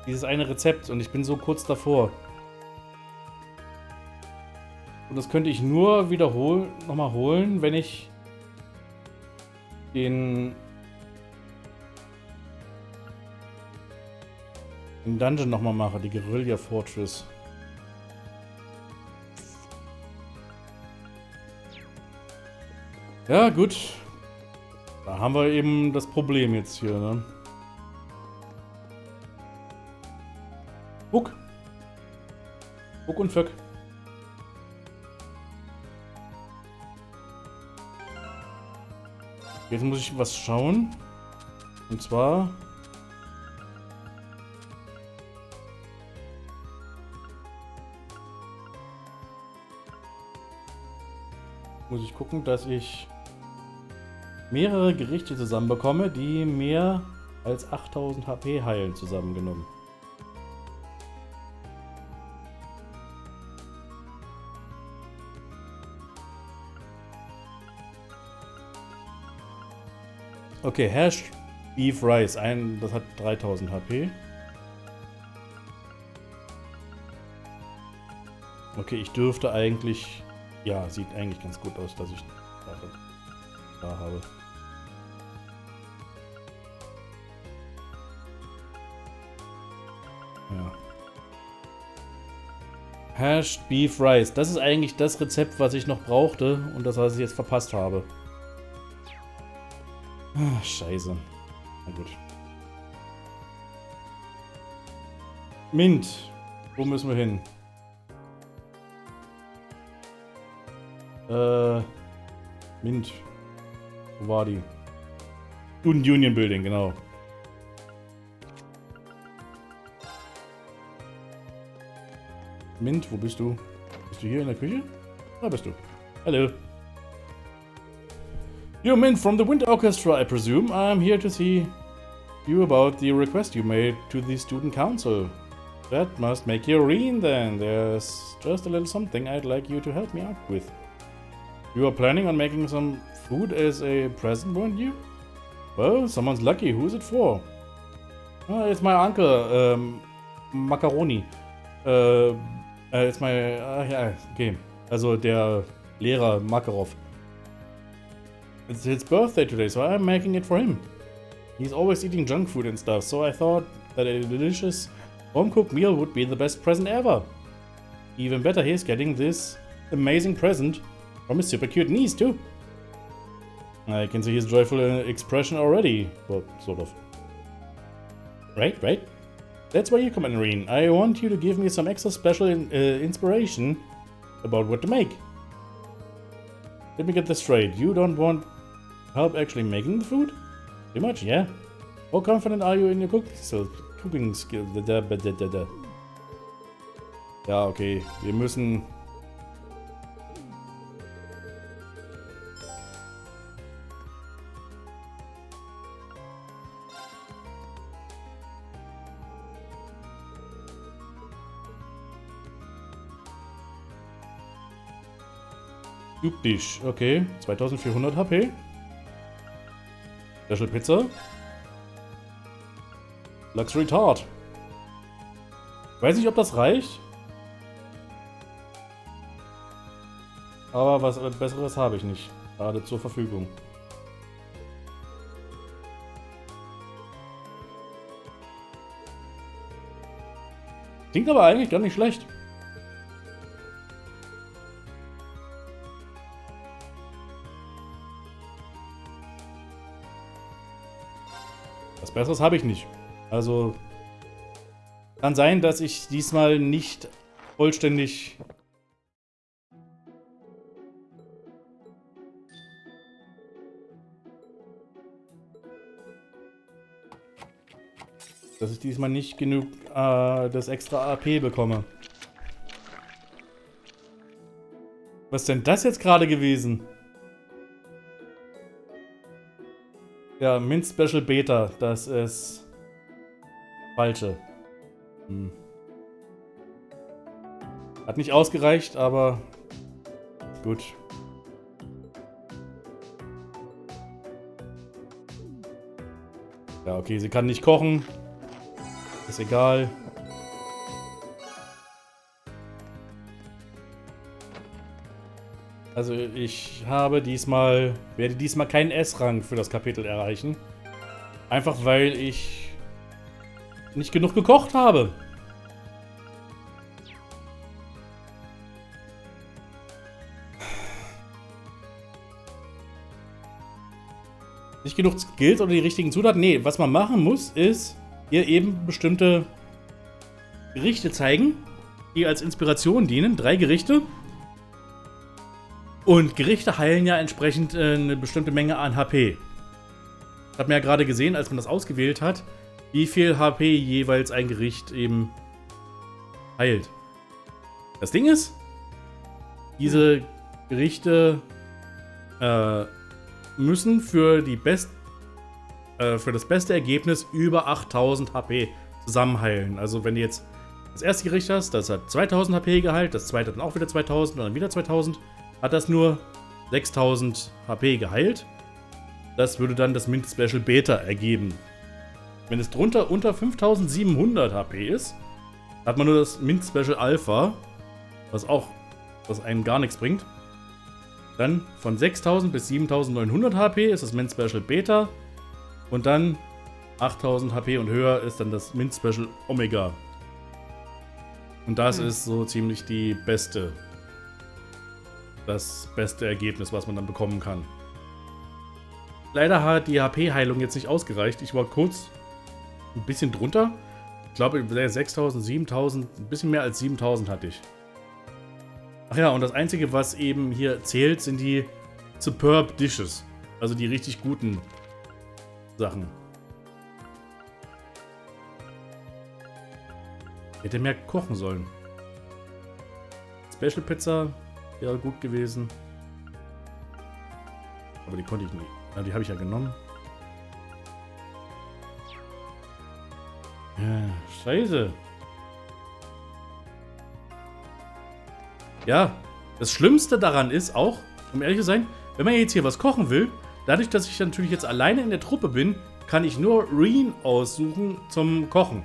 Speaker 1: dieses eine Rezept und ich bin so kurz davor. Und das könnte ich nur nochmal holen, wenn ich den Dungeon nochmal mache, die Guerilla Fortress. Ja, gut. Da haben wir eben das Problem jetzt hier, ne? Guck. Guck und Föck. Jetzt muss ich was schauen. Und zwar... muss ich gucken, dass ich mehrere Gerichte zusammenbekomme, die mehr als 8000 HP heilen zusammengenommen. Okay, Hash Beef Rice, das hat 3000 HP. Okay, ich dürfte eigentlich... Ja, sieht eigentlich ganz gut aus, dass ich da habe. Ja. Hashed Beef Rice. Das ist eigentlich das Rezept, was ich noch brauchte und das, was ich jetzt verpasst habe. Ah, scheiße. Na gut. Mint. Wo müssen wir hin? Mint. Wo war die? Student Union Building, genau. Mint, wo bist du? Bist du hier in der Küche? Da bist du. Hallo. You're Mint from the Wind Orchestra, I presume. I'm here to see you about the request you made to the Student Council. That must make you Reen then. There's just a little something I'd like you to help me out with. You are planning on making some food as a present, weren't you? Well, someone's lucky. Who's it for? It's my uncle, Macaroni. It's my... ja, okay. Also der Lehrer Makarov. It's his birthday today, so I'm making it for him. He's always eating junk food and stuff, so I thought that a delicious home-cooked meal would be the best present ever. Even better, he's getting this amazing present from his super cute niece, too. I can see his joyful expression already. Well, sort of. Right? That's where you come in, Reen. I want you to give me some extra special inspiration about what to make. Let me get this straight. You don't want help actually making the food? Too much, yeah? How confident are you in your cooking skills? Ja, okay. Wir müssen... Cube Dish, okay. 2400 HP. Special Pizza. Luxury Tart. Weiß nicht, ob das reicht. Aber was Besseres habe ich nicht. Gerade zur Verfügung. Klingt aber eigentlich gar nicht schlecht. Was Besseres habe ich nicht. Also kann sein, dass ich diesmal nicht vollständig nicht genug das extra AP bekomme. Was ist denn das jetzt gerade gewesen? Ja, Mint Special Beta, das ist falsche. Hat nicht ausgereicht, aber gut. Ja, okay, sie kann nicht kochen. Ist egal. Also ich werde diesmal keinen S-Rang für das Kapitel erreichen. Einfach weil ich nicht genug gekocht habe. Nicht genug Skills oder die richtigen Zutaten? Nee, was man machen muss, ist ihr eben bestimmte Gerichte zeigen die als Inspiration dienen. 3 Gerichte. Und Gerichte heilen ja entsprechend eine bestimmte Menge an HP. Hat man ja gerade gesehen, als man das ausgewählt hat, wie viel HP jeweils ein Gericht eben heilt. Das Ding ist, diese Gerichte müssen für das beste Ergebnis über 8000 HP zusammen heilen. Also wenn du jetzt das erste Gericht hast, das hat 2000 HP geheilt, das zweite dann auch wieder 2000 und dann wieder 2000, hat das nur 6000 HP geheilt. Das würde dann das Mint Special Beta ergeben. Wenn es drunter unter 5700 HP ist, hat man nur das Mint Special Alpha, was einem gar nichts bringt. Dann von 6000 bis 7900 HP ist das Mint Special Beta. Und dann 8000 HP und höher ist dann das Mint Special Omega. Und das ist so ziemlich das beste Ergebnis, was man dann bekommen kann. Leider hat die HP-Heilung jetzt nicht ausgereicht. Ich war kurz ein bisschen drunter. Ich glaube, 6000, 7000, ein bisschen mehr als 7000 hatte ich. Ach ja, und das Einzige, was eben hier zählt, sind die Superb Dishes. Also die richtig guten Sachen. Hätte mehr kochen sollen. Special Pizza wäre gut gewesen. Aber die konnte ich nicht. Ja, die habe ich ja genommen. Ja, scheiße. Ja, das Schlimmste daran ist auch, um ehrlich zu sein, wenn man jetzt hier was kochen will, dadurch, dass ich natürlich jetzt alleine in der Truppe bin, kann ich nur Reen aussuchen zum Kochen.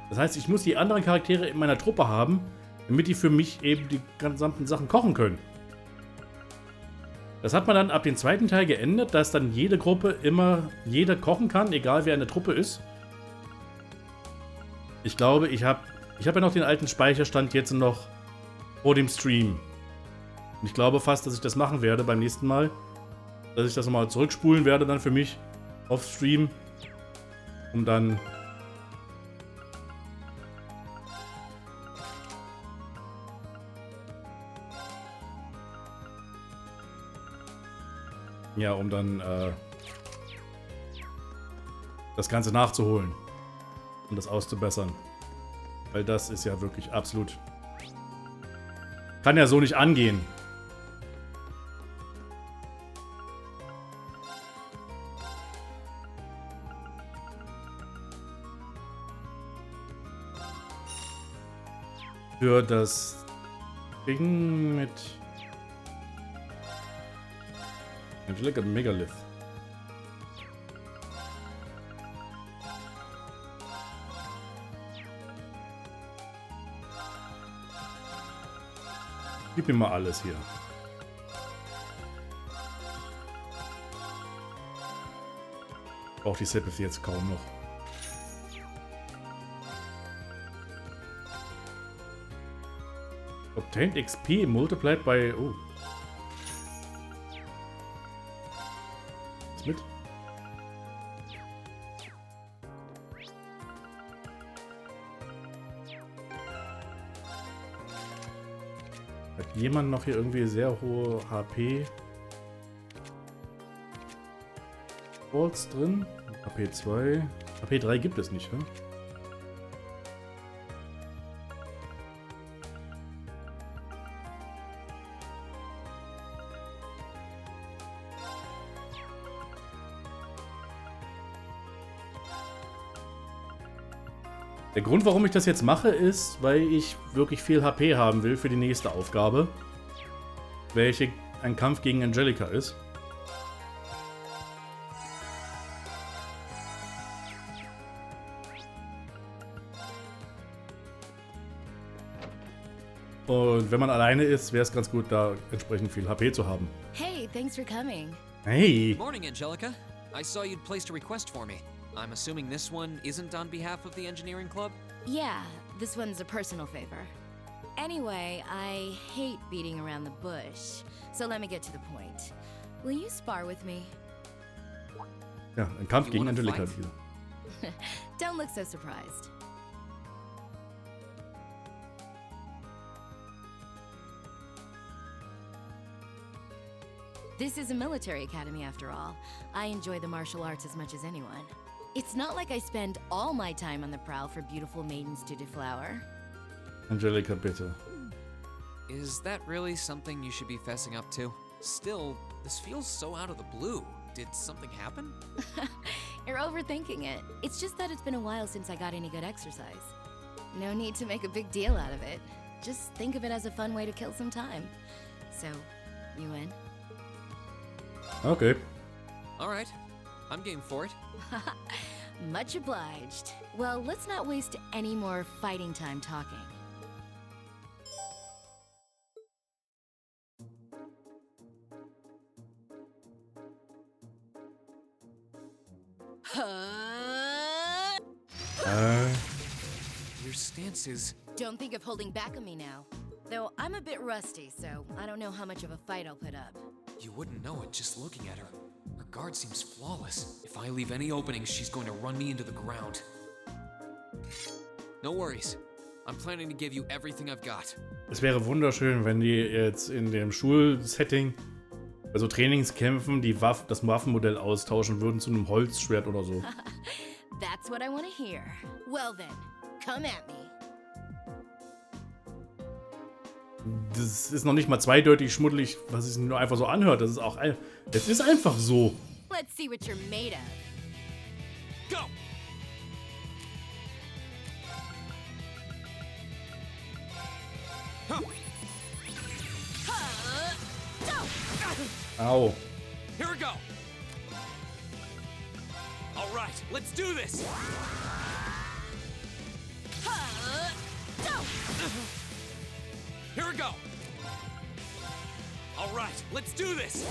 Speaker 1: Das heißt, ich muss die anderen Charaktere in meiner Truppe haben, damit die für mich eben die gesamten Sachen kochen können. Das hat man dann ab dem zweiten Teil geändert, dass dann jede Gruppe immer jeder kochen kann, egal wer in der Truppe ist. Ich glaube, ich hab ja noch den alten Speicherstand jetzt noch vor dem Stream. Und ich glaube fast, dass ich das machen werde beim nächsten Mal. Dass ich das nochmal zurückspulen werde dann für mich auf Stream. Um dann das Ganze nachzuholen. Um das auszubessern. Weil das ist ja wirklich absolut... Kann ja so nicht angehen. Für das Ding mit... Angelica Megalith. Gib mir mal alles hier. Braucht die Sympathy jetzt kaum noch. Obtained XP multiplied by... Oh. Was mit? Hat jemand noch hier irgendwie sehr hohe HP? Balls drin? HP 2. HP 3 gibt es nicht, ne? Der Grund, warum ich das jetzt mache, ist, weil ich wirklich viel HP haben will für die nächste Aufgabe, welche ein Kampf gegen Angelica ist. Und wenn man alleine ist, wäre es ganz gut, da entsprechend viel HP zu haben.
Speaker 4: Hey, thanks for coming.
Speaker 1: Hey!
Speaker 15: Morning, Angelica. I saw you'd placed a request for me. I'm assuming this one isn't on behalf of the engineering club?
Speaker 4: Yeah, this one's a personal favor. Anyway, I hate beating around the bush, so let me get to the point. Will you spar with me?
Speaker 1: Ja, ein Kampf gegen Angelica wieder.
Speaker 4: Don't look so surprised. This is a military academy after all. I enjoy the martial arts as much as anyone. It's not like I spend all my time on the prowl for beautiful maidens to deflower.
Speaker 1: Angelica, bitte.
Speaker 15: Is that really something you should be fessing up to? Still, this feels so out of the blue. Did something happen?
Speaker 4: You're overthinking it. It's just that it's been a while since I got any good exercise. No need to make a big deal out of it. Just think of it as a fun way to kill some time. So, you in?
Speaker 1: Okay.
Speaker 15: Alright, I'm game for it.
Speaker 4: Much obliged. Well, let's not waste any more fighting time talking.
Speaker 15: Your stance is...
Speaker 4: Don't think of holding back on me now. Though I'm a bit rusty, so I don't know how much of a fight I'll put up.
Speaker 15: You wouldn't know it just looking at her. Her guard seems flawless. If I leave any openings, she's going to run me into the ground. No worries. I'm planning to give you everything I've got.
Speaker 1: Es wäre wunderschön, wenn die jetzt in dem Schulsetting, also Trainingskämpfen, das Waffenmodell austauschen würden zu einem Holzschwert oder so.
Speaker 4: That's what I want to hear. Well then, come at me.
Speaker 1: Das ist noch nicht mal zweideutig schmuddelig, was es nur einfach so anhört. Das ist auch es ist einfach so.
Speaker 4: Let's see what you're made of.
Speaker 15: Go!
Speaker 1: Au.
Speaker 15: Here we go. All right, let's do this. Here we go. All right, let's do this.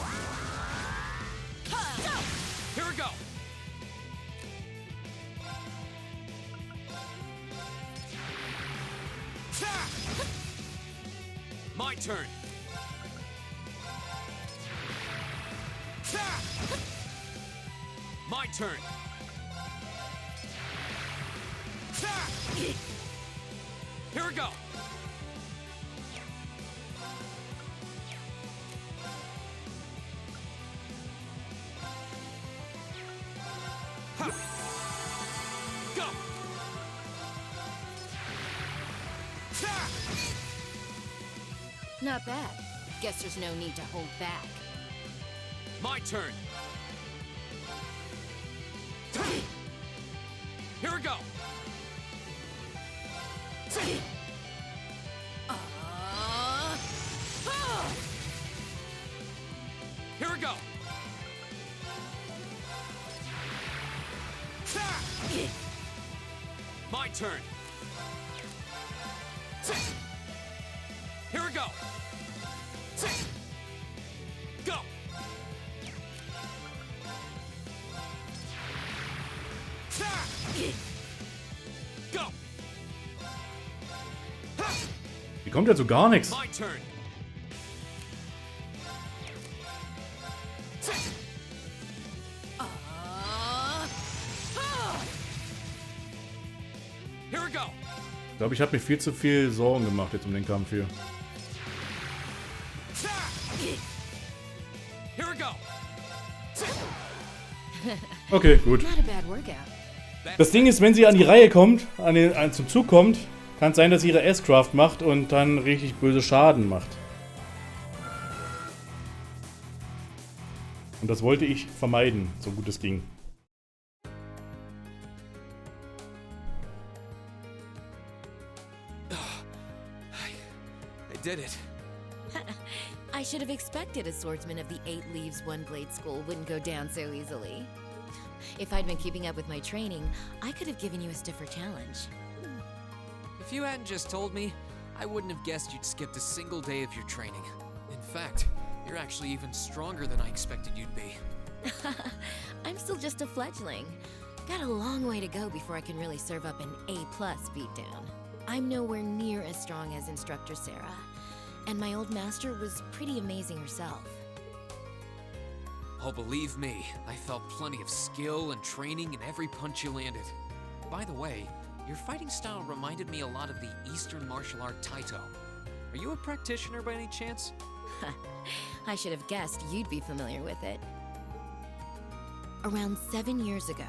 Speaker 15: Here we go. My turn. My turn. Here we go. Go.
Speaker 4: Not bad. Guess there's no need to hold back.
Speaker 15: My turn. Here we go. Here we go. My turn. Here we go. Go. Go.
Speaker 1: Wie kommt ja zu gar nichts?
Speaker 15: My turn. Here we go.
Speaker 1: Ich glaube, ich habe mir viel zu viel Sorgen gemacht jetzt um den Kampf hier.
Speaker 15: Here we go.
Speaker 1: Okay, gut.
Speaker 4: Not a bad workout.
Speaker 1: Das Ding ist, wenn sie an die Reihe kommt, zum Zug kommt, kann es sein, dass sie ihre S-Craft macht und dann richtig böse Schaden macht. Und das wollte ich vermeiden, so gut es ging.
Speaker 15: I did it.
Speaker 4: I should have expected a swordsman of the 8 Leaves, 1 Blade school wouldn't go down so easily. If I'd been keeping up with my training, I could have given you a stiffer challenge.
Speaker 15: If you hadn't just told me, I wouldn't have guessed you'd skipped a single day of your training. In fact, you're actually even stronger than I expected you'd be.
Speaker 4: I'm still just a fledgling. Got a long way to go before I can really serve up an A+ beatdown. I'm nowhere near as strong as Instructor Sarah, and my old master was pretty amazing herself.
Speaker 15: Oh, believe me, I felt plenty of skill and training in every punch you landed. By the way, your fighting style reminded me a lot of the Eastern martial art Taito. Are you a practitioner by any chance?
Speaker 4: I should have guessed you'd be familiar with it. Around 7 years ago,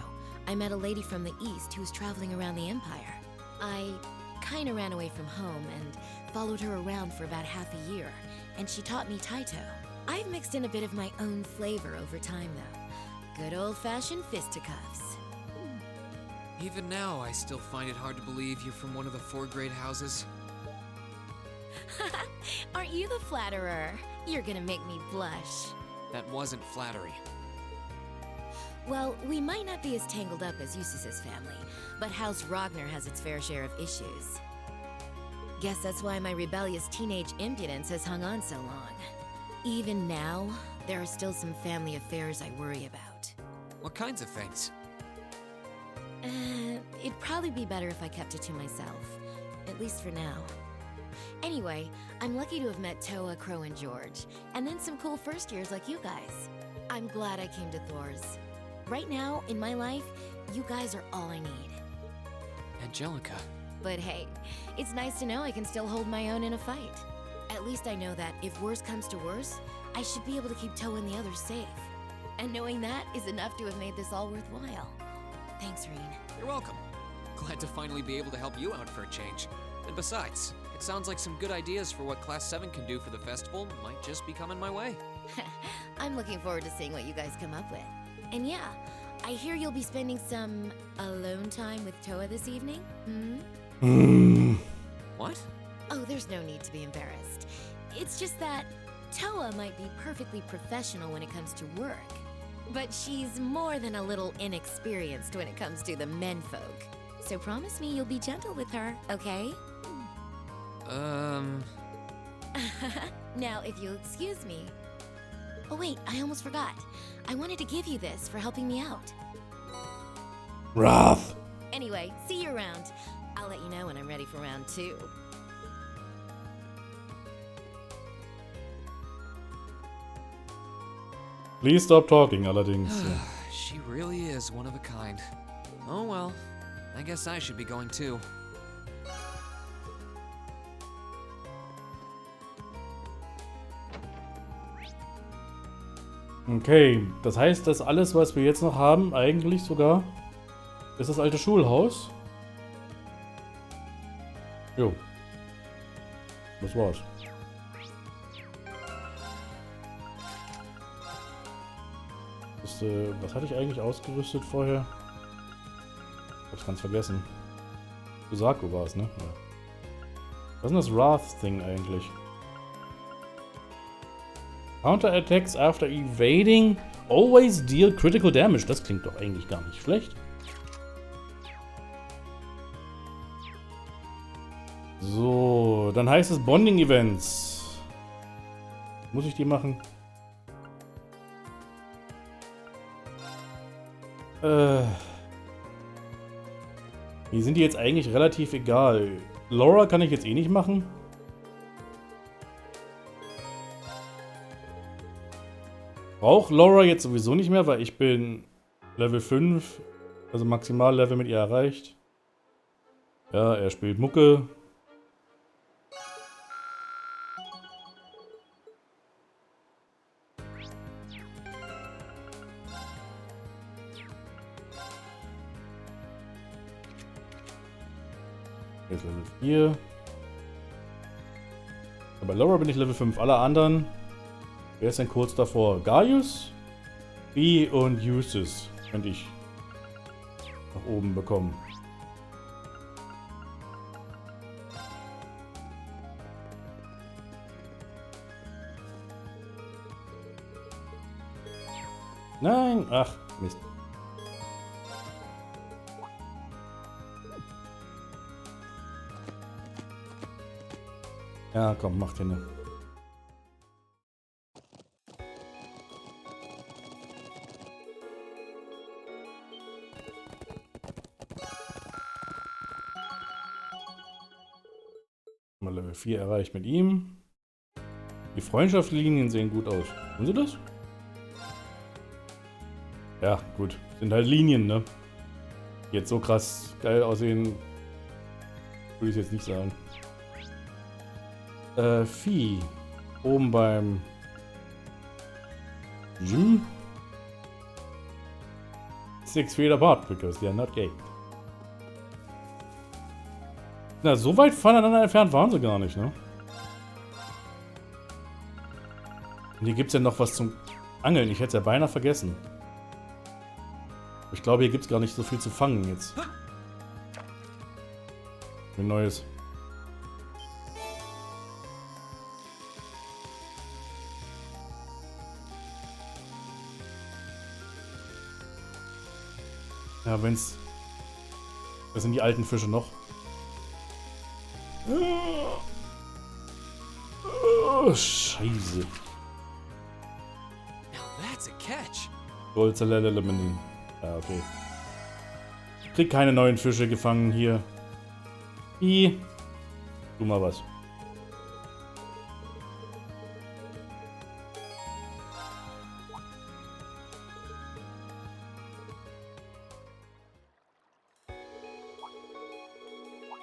Speaker 4: I met a lady from the East who was traveling around the Empire. I kinda ran away from home and followed her around for about half a year, and she taught me Taito. I've mixed in a bit of my own flavor over time, though. Good old-fashioned fisticuffs.
Speaker 15: Even now, I still find it hard to believe you're from one of the 4 great houses.
Speaker 4: Aren't you the flatterer? You're gonna make me blush.
Speaker 15: That wasn't flattery.
Speaker 4: Well, we might not be as tangled up as Eustace's family, but House Ragnar has its fair share of issues. Guess that's why my rebellious teenage impudence has hung on so long. Even now, there are still some family affairs I worry about.
Speaker 15: What kinds of things?
Speaker 4: It'd probably be better if I kept it to myself. At least for now. Anyway, I'm lucky to have met Toa, Crow, and George, and then some cool first years like you guys. I'm glad I came to Thor's. Right now, in my life, you guys are all I need.
Speaker 15: Angelica.
Speaker 4: But hey, it's nice to know I can still hold my own in a fight. At least I know that if worse comes to worse, I should be able to keep Toa and the others safe. And knowing that is enough to have made this all worthwhile. Thanks, Rean.
Speaker 15: You're welcome. Glad to finally be able to help you out for a change. And besides, it sounds like some good ideas for what Class 7 can do for the festival might just be coming my way.
Speaker 4: I'm looking forward to seeing what you guys come up with. And yeah, I hear you'll be spending some alone time with Toa this evening?
Speaker 15: What?
Speaker 4: Oh, there's no need to be embarrassed. It's just that Toa might be perfectly professional when it comes to work, but she's more than a little inexperienced when it comes to the menfolk. So promise me you'll be gentle with her, okay? Now, if you'll excuse me. Oh wait, I almost forgot. I wanted to give you this for helping me out.
Speaker 1: Wrath.
Speaker 4: Anyway, see you around. I'll let you know when I'm ready for round 2.
Speaker 1: Please stop talking, allerdings.
Speaker 15: She really is one of a kind. Oh well, I guess I should be going too.
Speaker 1: Okay, das heißt, dass alles, was wir jetzt noch haben, eigentlich sogar, ist das alte Schulhaus. Jo. Das war's. Das, was hatte ich eigentlich ausgerüstet vorher? Ich hab's ganz vergessen. Kusako war es, ne? Ja. Was ist denn das Wrath-Thing eigentlich? Counterattacks after evading always deal critical damage. Das klingt doch eigentlich gar nicht schlecht. So, dann heißt es Bonding-Events. Muss ich die machen? Die sind die jetzt eigentlich relativ egal. Laura kann ich jetzt eh nicht machen. Brauche Laura jetzt sowieso nicht mehr, weil ich bin Level 5, also Maximallevel mit ihr erreicht. Ja, er spielt Mucke. Jetzt Level 4. Aber bei Laura bin ich Level 5. Alle anderen. Wer ist denn kurz davor? Gaius, B und Eustace könnte ich nach oben bekommen. Nein! Ach, Mist. Ja, komm, mach den. Mal Level 4 erreicht mit ihm. Die Freundschaftslinien sehen gut aus. Haben Sie das? Ja, gut. Sind halt Linien, ne? Die jetzt so krass geil aussehen, würde ich jetzt nicht sagen. Vieh. Oben beim Gym. 6 feet apart, because they are not gay. Na, so weit voneinander entfernt waren sie gar nicht, ne? Und hier gibt es ja noch was zum Angeln. Ich hätte es ja beinahe vergessen. Ich glaube, hier gibt es gar nicht so viel zu fangen jetzt. Ein neues. Ja, wenn's... Das sind die alten Fische noch. Oh, Scheiße.
Speaker 3: Now that's a catch.
Speaker 1: Golzelelelemenen. Ja, okay. Ich krieg keine neuen Fische gefangen hier. Tu mal was.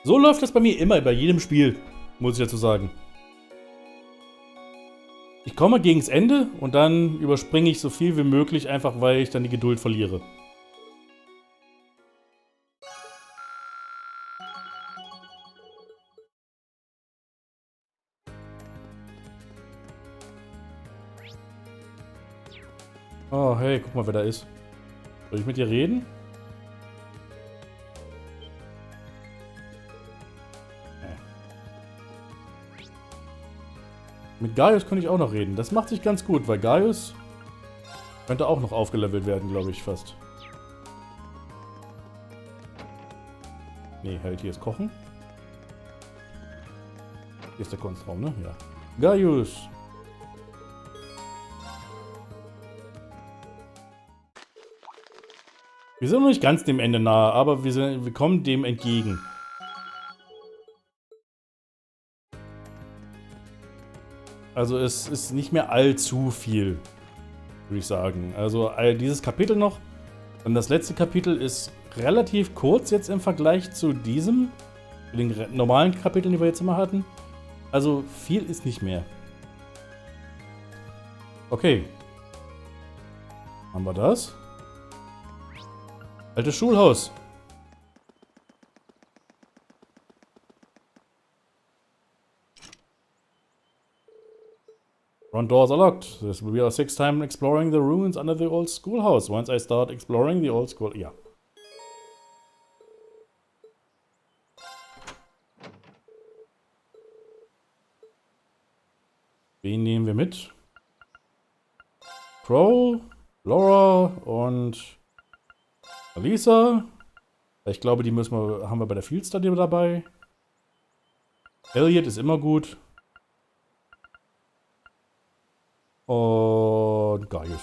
Speaker 1: So läuft das bei mir immer, bei jedem Spiel, muss ich dazu sagen. Ich komme gegens Ende und dann überspringe ich so viel wie möglich, einfach weil ich dann die Geduld verliere. Oh, hey, guck mal, wer da ist. Soll ich mit dir reden? Mit Gaius könnte ich auch noch reden. Das macht sich ganz gut, weil Gaius könnte auch noch aufgelevelt werden, glaube ich, fast. Nee, halt, hier ist Kochen. Hier ist der Kunstraum, ne? Ja. Gaius! Wir sind noch nicht ganz dem Ende nahe, aber wir kommen dem entgegen. Also es ist nicht mehr allzu viel, würde ich sagen. Also dieses Kapitel noch. Und das letzte Kapitel ist relativ kurz jetzt im Vergleich zu diesem. Zu den normalen Kapiteln, die wir jetzt immer hatten. Also viel ist nicht mehr. Okay. Haben wir das? Altes Schulhaus. Front doors are locked. This will be our 6th time exploring the ruins under the old schoolhouse. Once I start exploring the old school... Ja. Wen nehmen wir mit? Crow, Laura und Alisa. Ich glaube, die haben wir bei der Field Study dabei. Elliot ist immer gut. Und Gaius.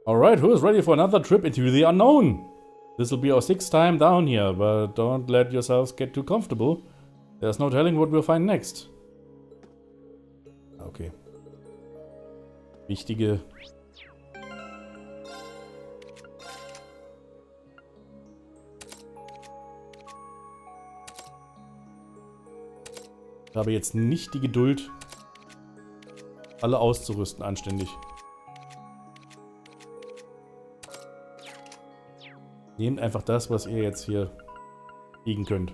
Speaker 1: Alright, who is ready for another trip into the unknown? This will be our 6th time down here, but don't let yourselves get too comfortable. There's no telling what we'll find next. Okay. Wichtige... Ich habe jetzt nicht die Geduld, alle auszurüsten anständig. Nehmt einfach das, was ihr jetzt hier kriegen könnt.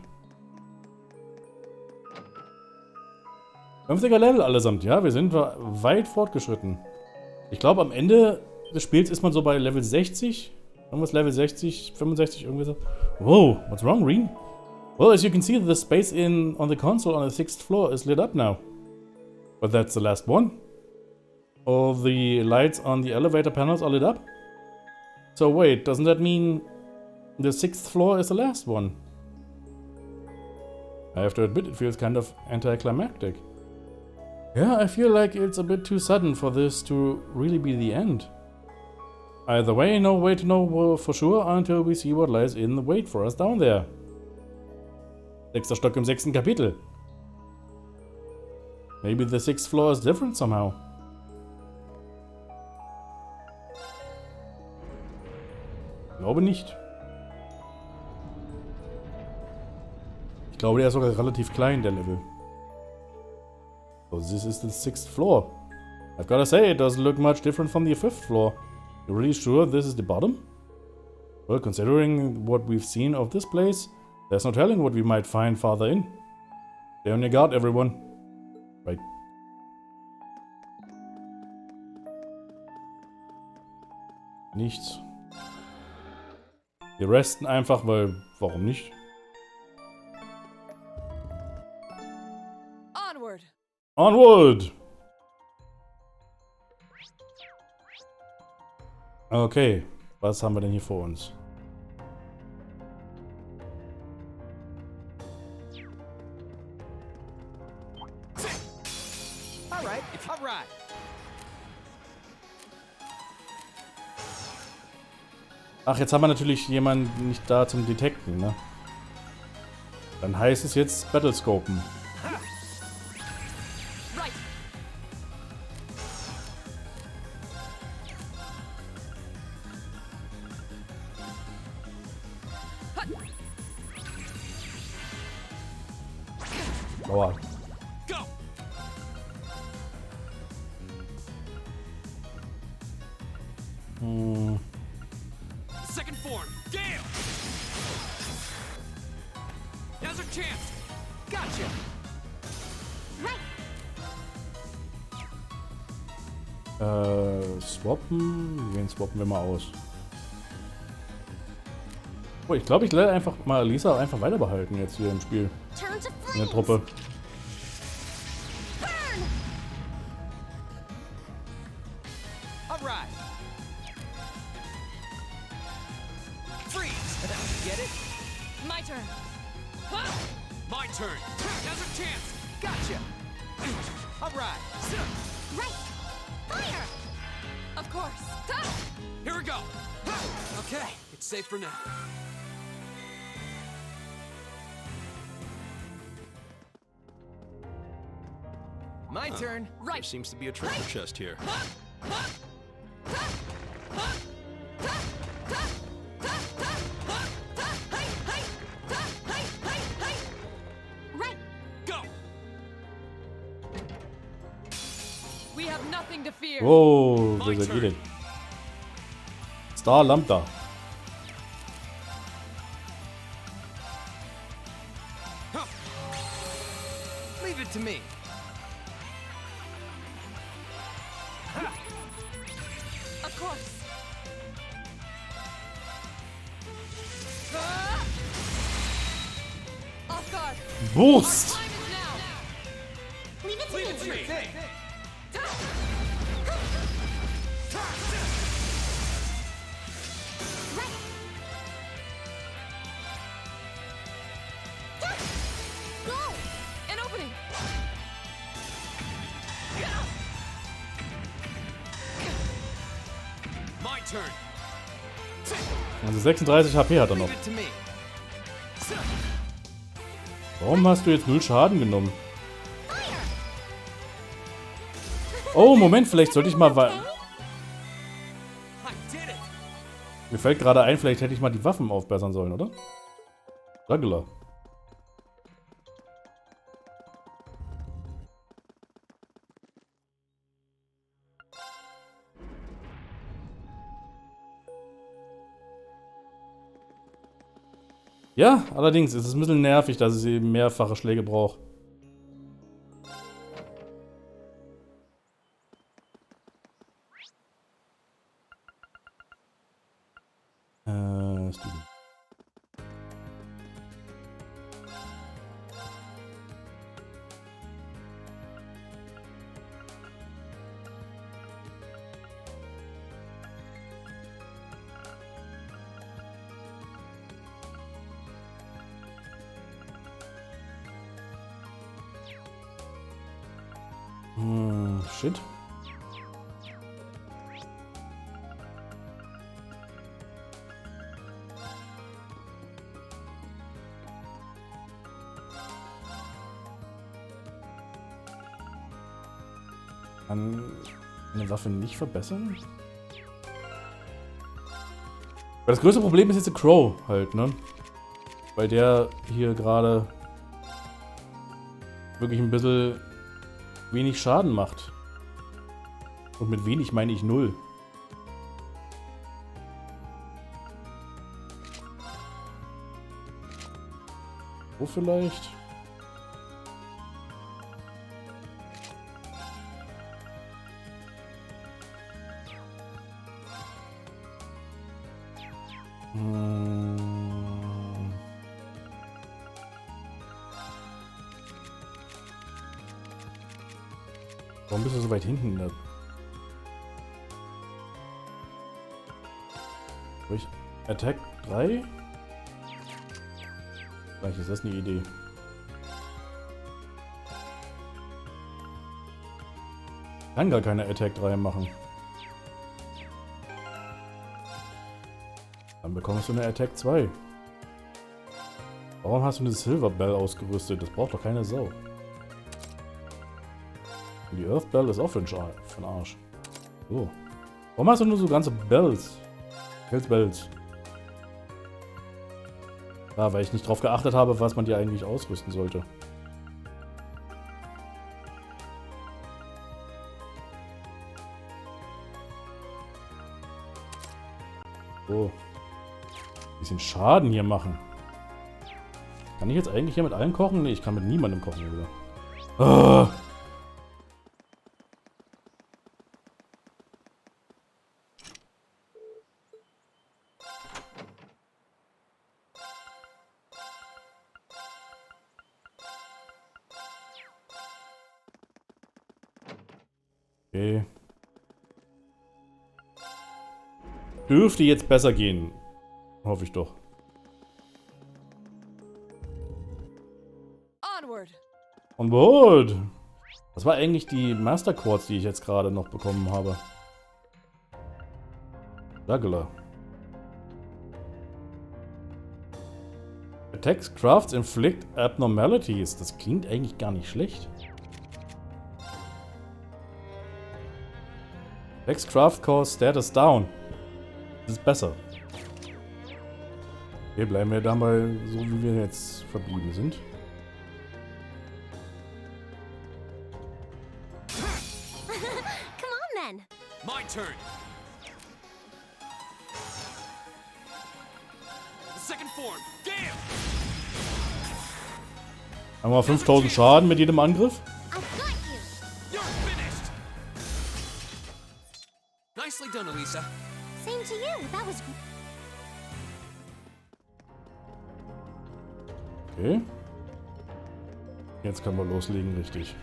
Speaker 1: 50er Level allesamt, ja, wir sind weit fortgeschritten. Ich glaube, am Ende des Spiels ist man so bei Level 60. Irgendwas Level 60, 65, irgendwie so. Whoa, what's wrong, Reen? Well, as you can see, the space on the console on the 6th floor is lit up now. But that's the last one. All the lights on the elevator panels are lit up. So wait, doesn't that mean the 6th floor is the last one? I have to admit, it feels kind of anticlimactic. Yeah, I feel like it's a bit too sudden for this to really be the end. Either way, no way to know for sure until we see what lies in the wait for us down there. 6. Stock im 6. Kapitel. Maybe the 6th floor is different somehow. Ich glaube nicht. glaube, der ist sogar relativ klein, der Level. So, this is the 6th floor. I've gotta say, it doesn't look much different from the 5th floor. You're really sure this is the bottom? Well, considering what we've seen of this place, there's no telling what we might find farther in. Stay on your guard, everyone. Right. Nichts. Wir resten einfach, weil... Warum nicht?
Speaker 7: Onward!
Speaker 1: Onward! Okay, was haben wir denn hier vor uns?
Speaker 2: Alright, alright.
Speaker 1: Ach, jetzt haben wir natürlich jemanden nicht da zum Detekten, ne? Dann heißt es jetzt Battlescopen. Aua.
Speaker 5: Second form, Gale! Now's our chance! Gotcha!
Speaker 1: Swappen? Wen swappen wir mal aus? Oh, ich glaube, ich werde einfach mal Lisa einfach weiter behalten jetzt hier im Spiel. In der Truppe.
Speaker 2: Alright. Freeze! Get it?
Speaker 7: My turn.
Speaker 5: My turn! Now's our chance!
Speaker 2: Gotcha! Alright.
Speaker 12: Right! Fire!
Speaker 7: Of course.
Speaker 5: Here we go! Okay, it's safe for now.
Speaker 2: My turn.
Speaker 11: Right. There seems to be a treasure chest here.
Speaker 12: Right!
Speaker 5: Go!
Speaker 7: We have nothing to fear.
Speaker 1: Oh, wer seid ihr denn? Star Lambda.
Speaker 2: Leave it to me.
Speaker 7: Of course. Off guard.
Speaker 1: Boost!
Speaker 7: Time is now.
Speaker 12: Leave it to
Speaker 2: Leave it to me.
Speaker 12: Go!
Speaker 7: An opening.
Speaker 5: My turn!
Speaker 1: Also 36 HP hat er noch.
Speaker 2: Leave it to me.
Speaker 1: Warum hast du jetzt 0 Schaden genommen? Oh, Moment, vielleicht sollte ich mal... Mir fällt gerade ein, vielleicht hätte ich mal die Waffen aufbessern sollen, oder? Juggler. Ja, allerdings ist es ein bisschen nervig, dass es eben mehrfache Schläge braucht. Studien. Shit. Kann eine Waffe nicht verbessern? Das größte Problem ist jetzt der Crow halt, ne? Weil der hier gerade wirklich ein bisschen wenig Schaden macht. Und mit wenig meine ich 0. Wo vielleicht? Warum bist du so weit hinten? Da? Durch Attack 3? Vielleicht ist das eine Idee. Ich kann gar keine Attack 3 machen. Dann bekommst du eine Attack 2. Warum hast du eine Silver Bell ausgerüstet? Das braucht doch keine Sau. Und die Earth Bell ist auch für den Arsch. So. Warum hast du nur so ganze Bells? Bells. Ja, weil ich nicht drauf geachtet habe, was man dir eigentlich ausrüsten sollte. So. Bisschen Schaden hier machen. Kann ich jetzt eigentlich hier mit allen kochen? Nee, ich kann mit niemandem kochen wieder. Ah. Okay. Dürfte jetzt besser gehen. Hoffe ich doch. On board! Das war eigentlich die Master Quartz, die ich jetzt gerade noch bekommen habe. Juggler. Attacks, Crafts, Inflict Abnormalities. Das klingt eigentlich gar nicht schlecht. Attacks, Craft, Cause, Status down. Das ist besser. Okay, bleiben wir da mal so, wie wir jetzt verblieben sind.
Speaker 12: Come on then.
Speaker 5: My turn. The second form. Damn.
Speaker 1: Haben wir 5000 Schaden mit jedem Angriff?
Speaker 15: Nicely done, Elisa.
Speaker 12: Same to you. That was
Speaker 1: Okay. Jetzt können wir loslegen, richtig.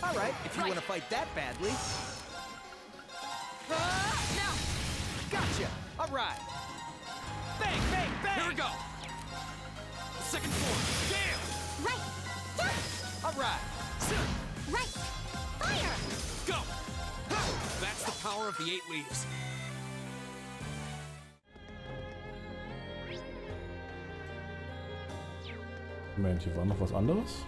Speaker 2: All right, if you want to fight that badly. Now, gotcha. All right. Bang, bang, bang.
Speaker 5: Here we go. The second form. Damn.
Speaker 12: right.
Speaker 2: All right.
Speaker 12: Right. Fire.
Speaker 5: Go. That's the power of the 8 leaves.
Speaker 1: Moment, hier war noch was anderes.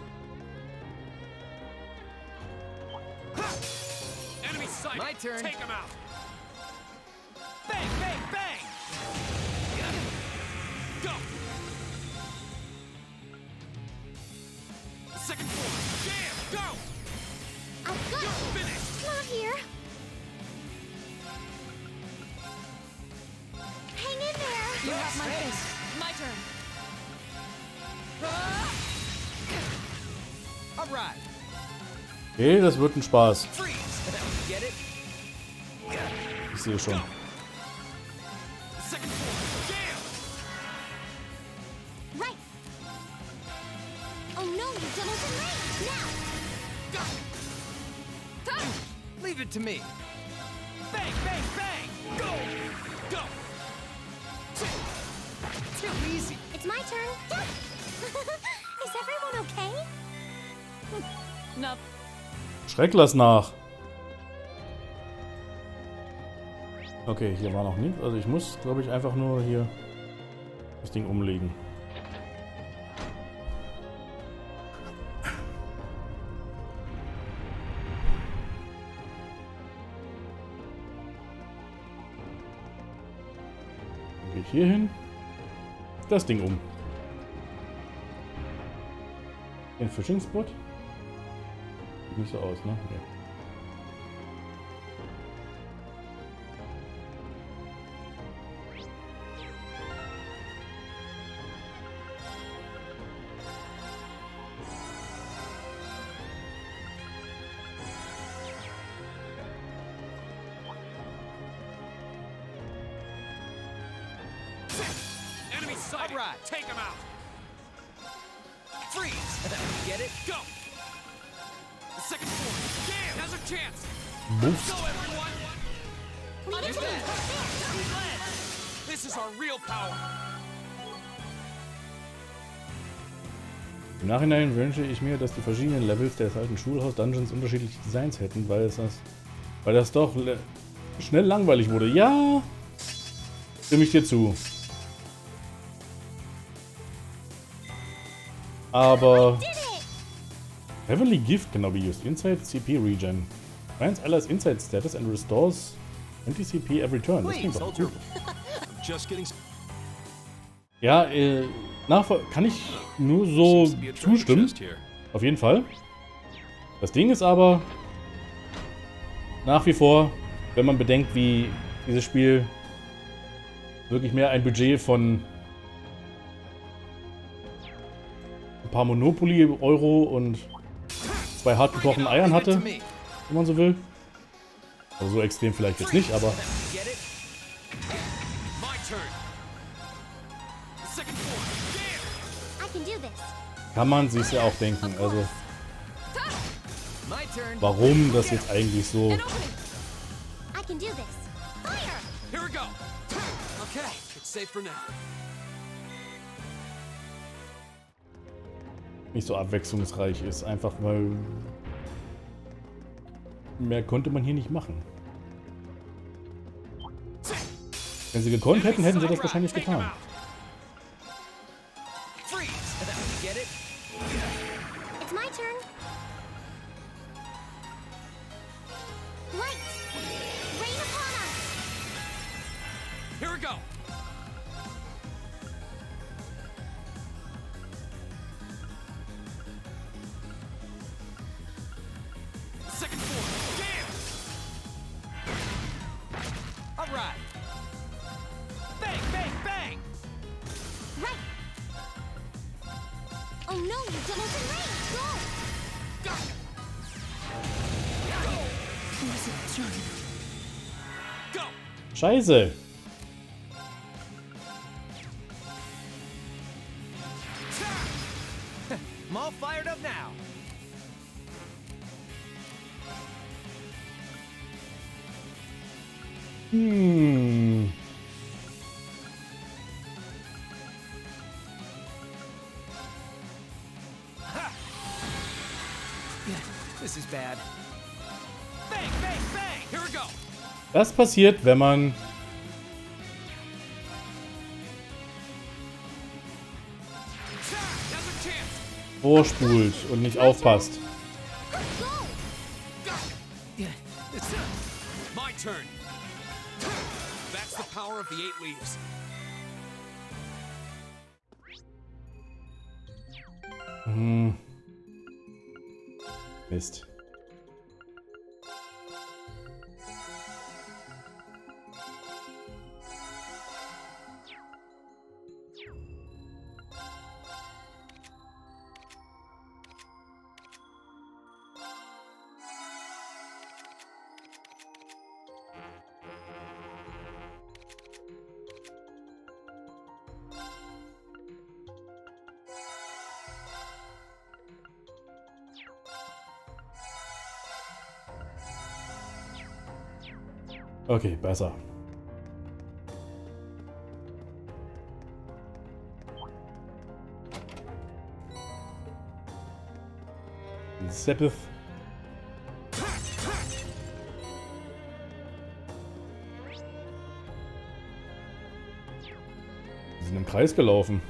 Speaker 5: Enemy sighted.
Speaker 2: My turn.
Speaker 5: Take him out.
Speaker 2: Bang, bang, bang.
Speaker 5: Go. The second form. Damn. Go.
Speaker 12: I've got
Speaker 5: You're finished.
Speaker 12: Not here. Hang in there.
Speaker 7: You have my face. My turn.
Speaker 2: All right.
Speaker 1: Okay, das wird ein Spaß.
Speaker 2: Freeze. Get it?
Speaker 1: Ich sehe schon.
Speaker 5: Second form. Damn.
Speaker 12: Right. Oh no, you doubled in range. Now.
Speaker 2: Leave it to me. Bang, bang, bang. Go. Go. Too easy.
Speaker 12: It's my turn. Is everyone okay?
Speaker 7: No.
Speaker 1: Schreck, lass nach. Okay, hier war noch nichts. Also ich muss, glaube ich, einfach nur hier das Ding umlegen. Gehe ich hier hin. Das Ding um. Den Fishing Spot? Sieht nicht so aus, ne? Nee.
Speaker 5: All right, take him out. Freeze. Get it? Go. The second floor. Damn, has a chance.
Speaker 1: Boost.
Speaker 5: Go, everyone. Understand? This is our real power.
Speaker 1: Im Nachhinein wünsche ich mir, dass die verschiedenen Levels des alten Schulhaus-Dungeons unterschiedliche Designs hätten, weil das doch schnell langweilig wurde. Ja, stimme ich dir zu. Aber Heavenly Gift cannot be used inside CP regen. Grants allies inside status and restores 20 CP every turn. Das klingt doch gut. Ja, kann ich nur so zustimmen. Auf jeden Fall. Das Ding ist aber nach wie vor, wenn man bedenkt, wie dieses Spiel wirklich mehr ein Budget von ein paar Monopoly-Euro und 2 hartgekochten Eiern hatte, wenn man so will. Also so extrem vielleicht jetzt nicht, aber kann man sich ja auch denken. Also warum das jetzt eigentlich so nicht so abwechslungsreich ist. Einfach weil mehr konnte man hier nicht machen. Wenn sie gekonnt hätten, hätten sie das wahrscheinlich getan. Scheiße!
Speaker 2: I'm all fired up now. This is bad. Bang, bang, bang. Here we go.
Speaker 1: Das passiert, wenn man vorspult und nicht aufpasst.
Speaker 5: My turn. That's the power of the 8 leaves.
Speaker 1: Mist. Okay, besser. Sepith. Wir sind im Kreis gelaufen.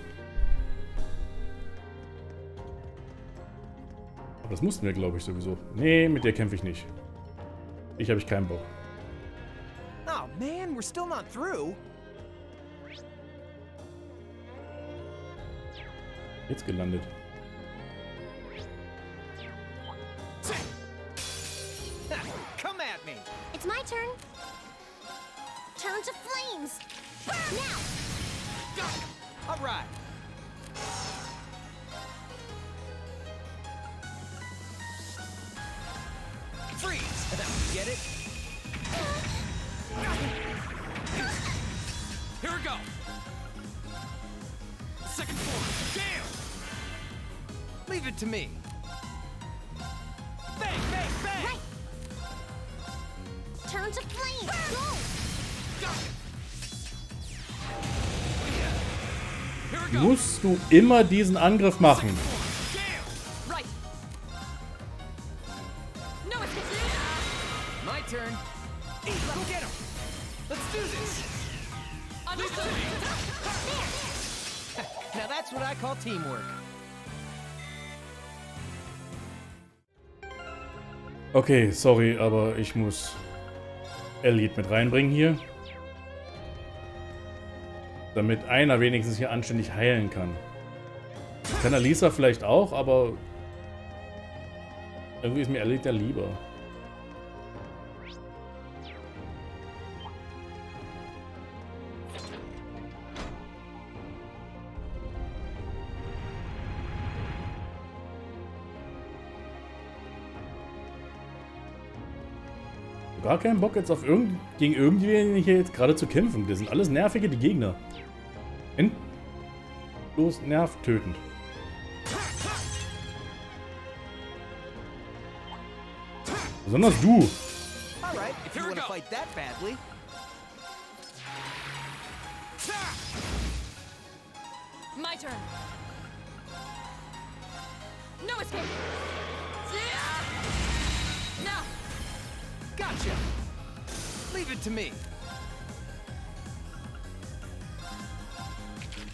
Speaker 1: Aber das mussten wir, glaube ich, sowieso. Nee, mit der kämpfe ich nicht. Habe ich keinen Bock.
Speaker 2: Oh man, we're still not through.
Speaker 1: Jetzt gelandet.
Speaker 2: Come at me.
Speaker 12: It's my turn. Turn to flames. Burn now.
Speaker 2: All right. Freeze. Get it?
Speaker 5: Here we go. Second floor. Damn.
Speaker 2: Leave it to me. Bang, bang, bang.
Speaker 12: Right. Turn to flames. Go.
Speaker 1: Musst du immer diesen Angriff machen?
Speaker 7: Right. No, it's
Speaker 2: my turn. Go get him. Let's do this. Now that's what I call teamwork.
Speaker 1: Okay, sorry, aber ich muss Elliot mit reinbringen hier. Damit einer wenigstens hier anständig heilen kann. Kann Alisa vielleicht auch, aber irgendwie ist mir Elliot ja lieber. Gar keinen Bock jetzt auf gegen irgendwen hier jetzt gerade zu kämpfen. Das sind alles nervige die Gegner. Endlos nervtötend. Besonders du.
Speaker 2: All right, if you want to fight that badly.
Speaker 7: my turn. No escape. Now.
Speaker 2: Gotcha. Leave it to me.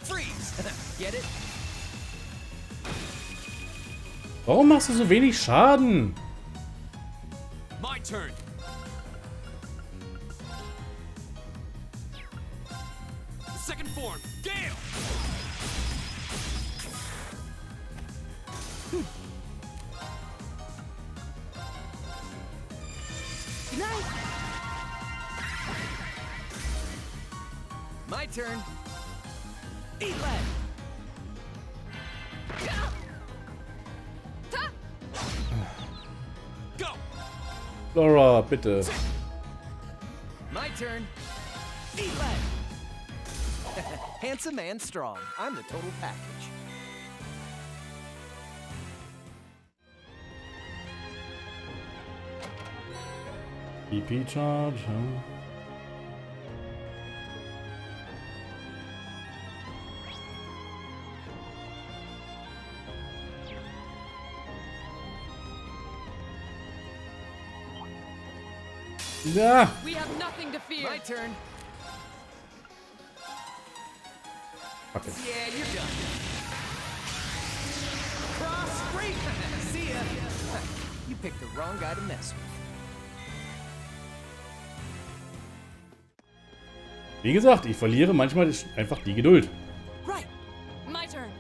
Speaker 2: Freeze. Get it?
Speaker 1: Warum machst du so wenig Schaden?
Speaker 5: My turn. Second form, Gale.
Speaker 2: Good night. My turn. Eat lead.
Speaker 5: Go.
Speaker 1: Laura, bitte.
Speaker 2: My turn. Eat lead. Handsome and strong. I'm the total package.
Speaker 1: EP charge, huh? Yeah.
Speaker 7: We have nothing to fear.
Speaker 2: My turn.
Speaker 1: Okay.
Speaker 2: Yeah, you're done. Cross street. See ya. You picked the wrong guy to mess with.
Speaker 1: Wie gesagt, ich verliere manchmal einfach die Geduld.
Speaker 7: Right. My turn.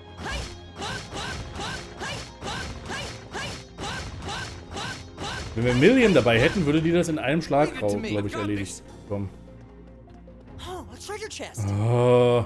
Speaker 1: Wenn wir Million dabei hätten, würde die das in einem Schlag, glaube ich, erledigt bekommen.
Speaker 21: Oh, a treasure chest.
Speaker 1: Oh.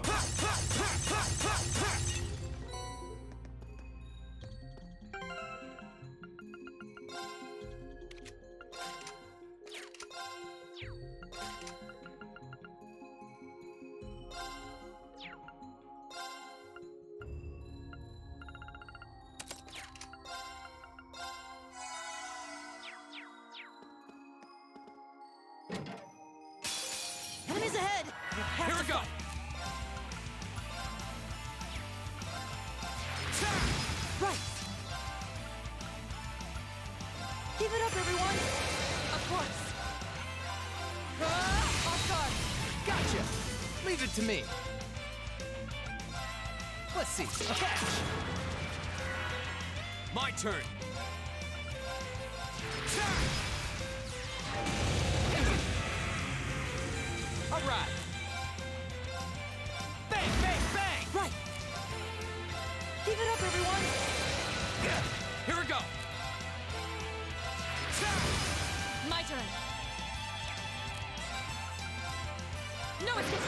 Speaker 21: Enemies ahead.
Speaker 5: Here we go.
Speaker 21: Right. Give it up, everyone.
Speaker 7: Of course.
Speaker 2: Off guard. Gotcha. Leave it to me. Let's see. Catch.
Speaker 5: My turn.
Speaker 2: All right. Bang, bang, bang.
Speaker 21: Right. Give it up,
Speaker 7: No escape.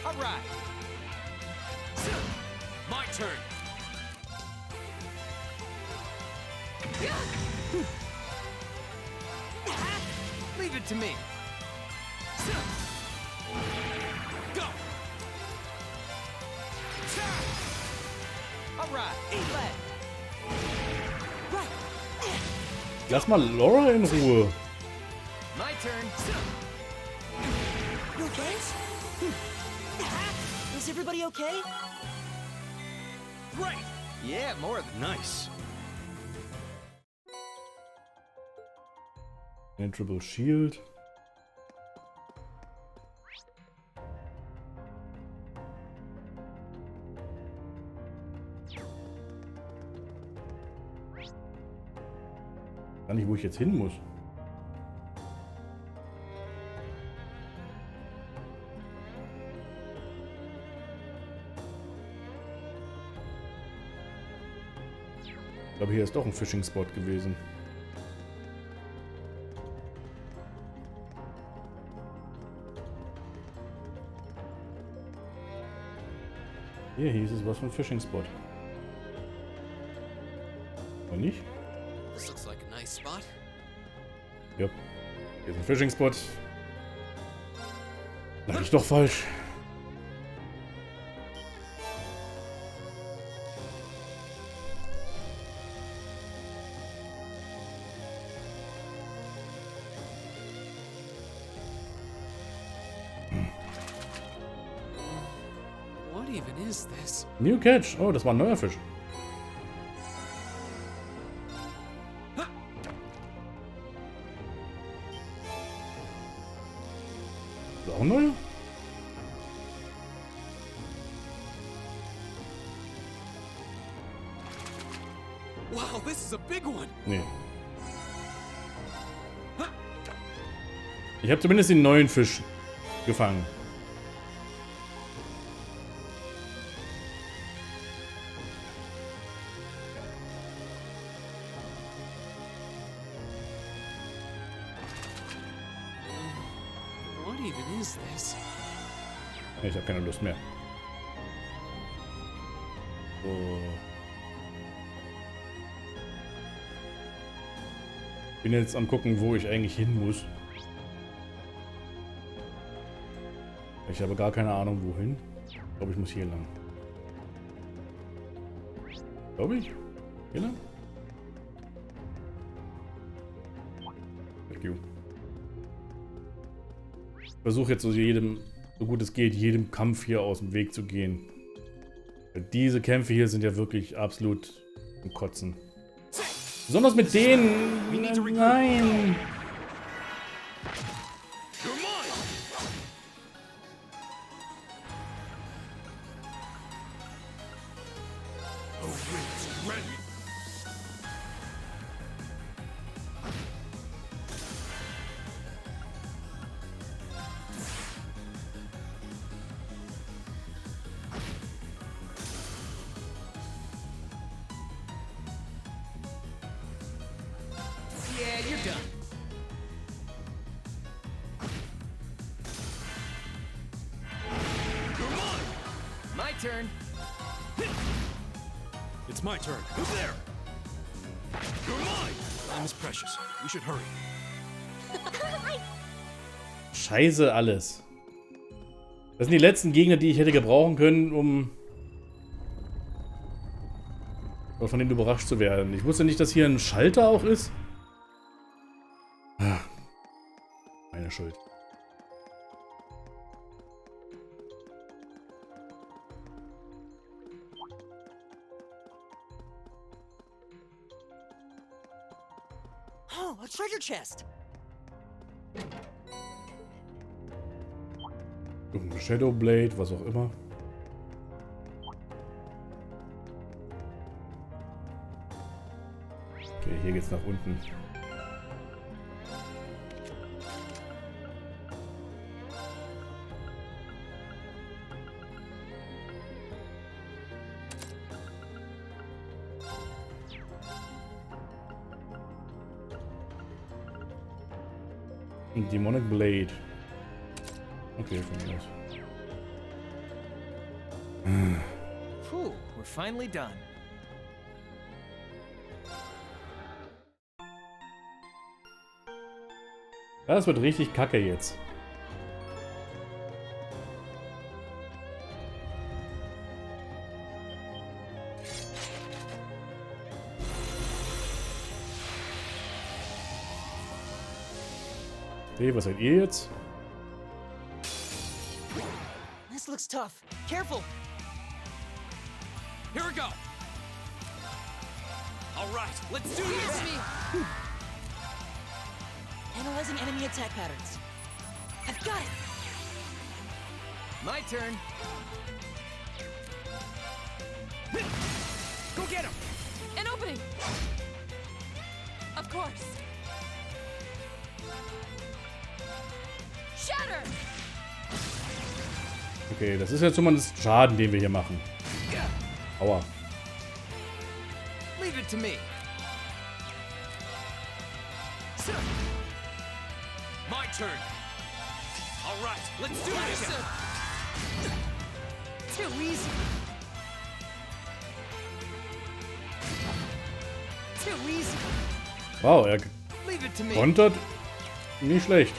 Speaker 3: All right. My turn.
Speaker 2: Leave it to me.
Speaker 3: Go.
Speaker 2: All right. Led. Right.
Speaker 1: Lass mal Laura in Ruhe.
Speaker 2: My turn.
Speaker 21: You okay? Is everybody okay?
Speaker 2: Great. Yeah, more than
Speaker 11: Nice.
Speaker 1: Triple Shield. Gar nicht, wo ich jetzt hin muss. Ich glaube, hier ist doch ein Fishing-Spot gewesen. Hier hieß es was von Fishing-Spot. Oder nicht?
Speaker 15: This looks like a nice spot.
Speaker 1: Ja. Hier ist ein Fishing-Spot. Lag ich doch falsch.
Speaker 15: What even is this?
Speaker 1: New Catch. Oh, das war ein neuer Fisch. Ist auch ein neuer?
Speaker 5: Wow, this is a big one.
Speaker 1: Nee. Ich habe zumindest den neuen Fisch gefangen.
Speaker 15: What even is this?
Speaker 1: Ich habe keine Lust mehr. So. Bin jetzt am gucken, wo ich eigentlich hin muss. Ich habe gar keine Ahnung, wohin. Ich glaube, ich muss hier lang. Glaube ich? Hier lang? Thank you. Ich versuche jetzt so gut es geht, jedem Kampf hier aus dem Weg zu gehen. Weil diese Kämpfe hier sind ja wirklich absolut zum Kotzen. Besonders mit denen. Nein.
Speaker 2: Yeah, you're done. Come on. My turn.
Speaker 11: It's my turn.
Speaker 2: Who's there?
Speaker 11: Come on! Time is precious. We should hurry.
Speaker 1: Scheiße alles. Das sind die letzten Gegner, die ich hätte gebrauchen können, um von denen überrascht zu werden. Ich wusste nicht, dass hier ein Schalter auch ist. Meine Schuld.
Speaker 21: Oh, a treasure chest.
Speaker 1: Shadow Blade, was auch immer. Okay, hier geht's nach unten. Demonic Blade. Okay, von mir aus.
Speaker 2: Phew, we're finally done.
Speaker 1: Das wird richtig kacke jetzt. Okay, was seid ihr jetzt?
Speaker 21: This looks tough. Careful.
Speaker 5: Here we go. All right, let's do this.
Speaker 21: Analyzing enemy attack patterns. I've got it.
Speaker 2: My turn. Go get him.
Speaker 7: An opening! Of course. Shatter!
Speaker 1: Okay, das ist jetzt zumindest Schaden, den wir hier machen. Aua.
Speaker 2: Leave it to me.
Speaker 5: My turn. All right, let's do this.
Speaker 2: Too easy. Too easy.
Speaker 1: Wow, er
Speaker 2: Leave it to me.
Speaker 1: kontert nicht schlecht.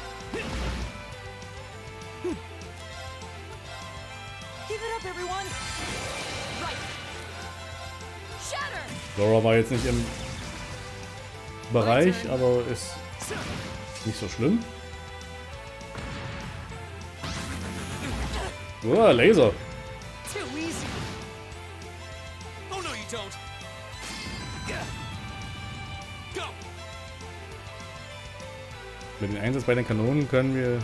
Speaker 21: Give it up, everyone.
Speaker 7: Right. Shatter!
Speaker 1: Laura war jetzt nicht im Bereich, aber ist nicht so schlimm. Oh, Laser.
Speaker 2: Too easy.
Speaker 5: Oh no, you don't. Go.
Speaker 1: Mit dem Einsatz bei den Kanonen können wir,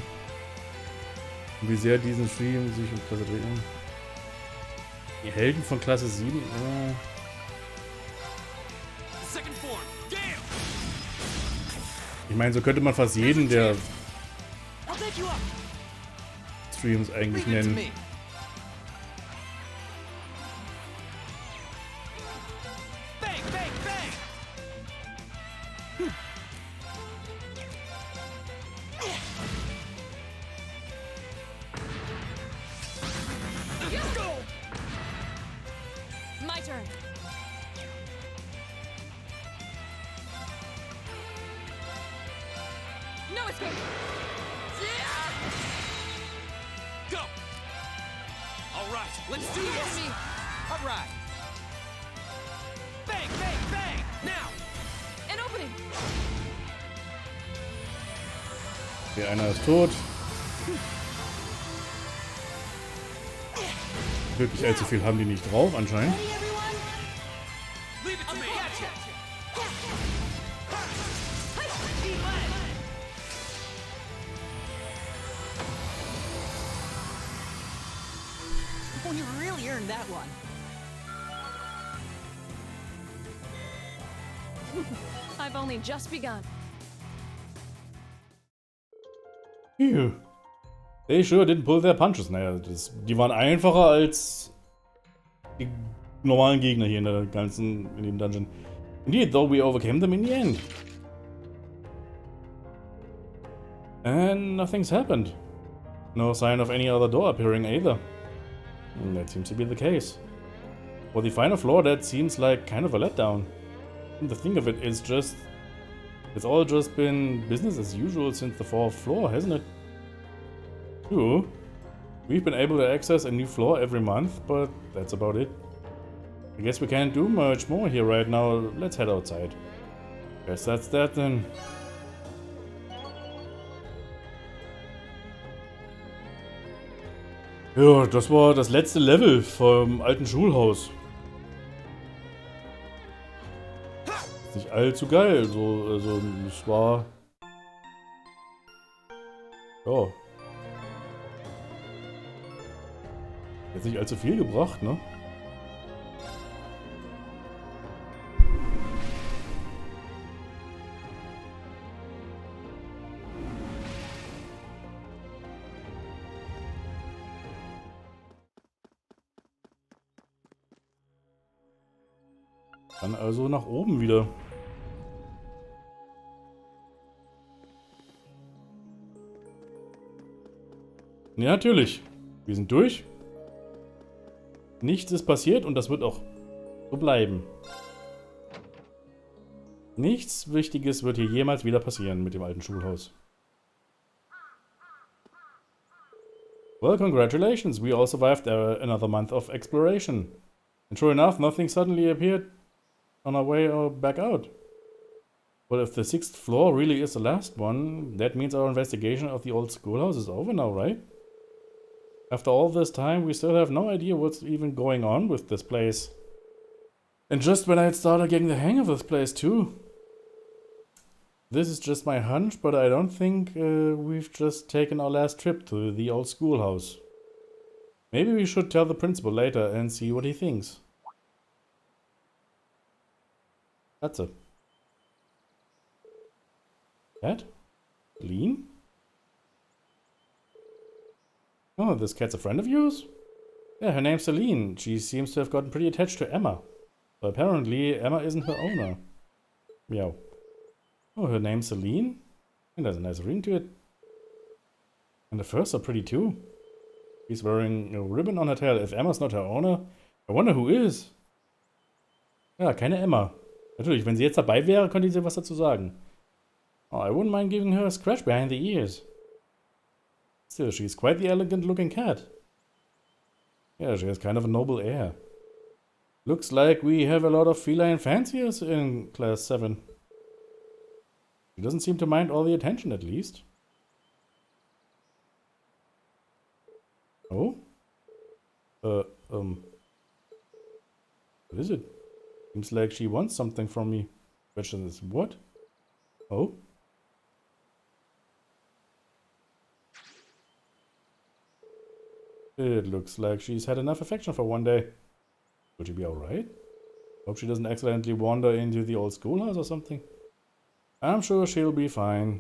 Speaker 1: wie sehr diesen Stream sich um Klasse drehen. Die Helden von Klasse 7.
Speaker 5: Second form. Damn.
Speaker 1: Ich meine, so könnte man fast jeden der
Speaker 21: I'll take you up.
Speaker 1: Streams eigentlich
Speaker 2: Leave it to
Speaker 1: nennen.
Speaker 2: me. Bang, bang, bang.
Speaker 7: Go! My turn. No escape! Yeah!
Speaker 5: Go. All right, let's do this.
Speaker 2: Me. All right. Bang, bang, bang. Now.
Speaker 7: An opening!
Speaker 1: Okay, einer ist tot. Wirklich allzu viel haben die nicht drauf, anscheinend.
Speaker 5: Leave it to me.
Speaker 2: Gotcha.
Speaker 21: Oh, you really earned that one.
Speaker 7: I've only just begun.
Speaker 1: Phew. They sure didn't pull their punches. Naja, die waren einfacher als die normalen Gegner hier in dem Dungeon. Indeed, though we overcame them in the end. And nothing's happened. No sign of any other door appearing either. And that seems to be the case. For the final floor, that seems like kind of a letdown. And the thing of it is just... It's all just been business as usual since the 4th floor, hasn't it? True. We've been able to access a new floor every month, but that's about it. I guess we can't do much more here right now. Let's head outside. Guess that's that then. Ja, das war das letzte Level vom alten Schulhaus. Nicht allzu geil, so, also es war... Ja. Jetzt nicht allzu viel gebracht, ne? Dann also nach oben wieder. Ja, natürlich. Wir sind durch. Nichts ist passiert und das wird auch so bleiben. Nichts Wichtiges wird hier jemals wieder passieren mit dem alten Schulhaus. Well, congratulations. We all survived another month of exploration. And sure enough, nothing suddenly appeared on our way back out. But if the 6th floor really is the last one, that means our investigation of the old schoolhouse is over now, right? After all this time, we still have no idea what's even going on with this place. And just when I had started getting the hang of this place too. This is just my hunch, but I don't think we've just taken our last trip to the old schoolhouse. Maybe we should tell the principal later and see what he thinks. That's it. Cat? Lean? Oh, this cat's a friend of yours? Yeah, her name's Celine. She seems to have gotten pretty attached to Emma. But apparently, Emma isn't her owner. Meow. Oh, her name's Celine? And there's a nice ring to it. And the furs are pretty too. She's wearing a ribbon on her tail. If Emma's not her owner, I wonder who is. Ja, keine Emma. Natürlich, wenn sie jetzt dabei wäre, könnte sie was dazu sagen. Oh, I wouldn't mind giving her a scratch behind the ears. Still, she's quite the elegant-looking cat. Yeah, she has kind of a noble air. Looks like we have a lot of feline fanciers in Class 7. She doesn't seem to mind all the attention, at least. Oh? What is it? Seems like she wants something from me. Question is, what? Oh? It looks like she's had enough affection for one day. Will she be alright? Hope she doesn't accidentally wander into the old schoolhouse or something. I'm sure she'll be fine.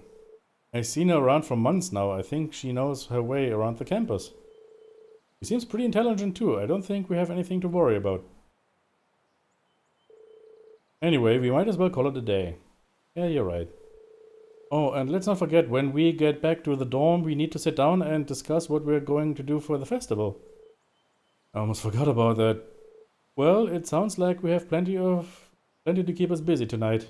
Speaker 1: I've seen her around for months now. I think she knows her way around the campus. She seems pretty intelligent too. I don't think we have anything to worry about. Anyway, we might as well call it a day. Yeah, you're right. Oh, and let's not forget, when we get back to the dorm, we need to sit down and discuss what we're going to do for the festival. I almost forgot about that. Well, it sounds like we have plenty to keep us busy tonight.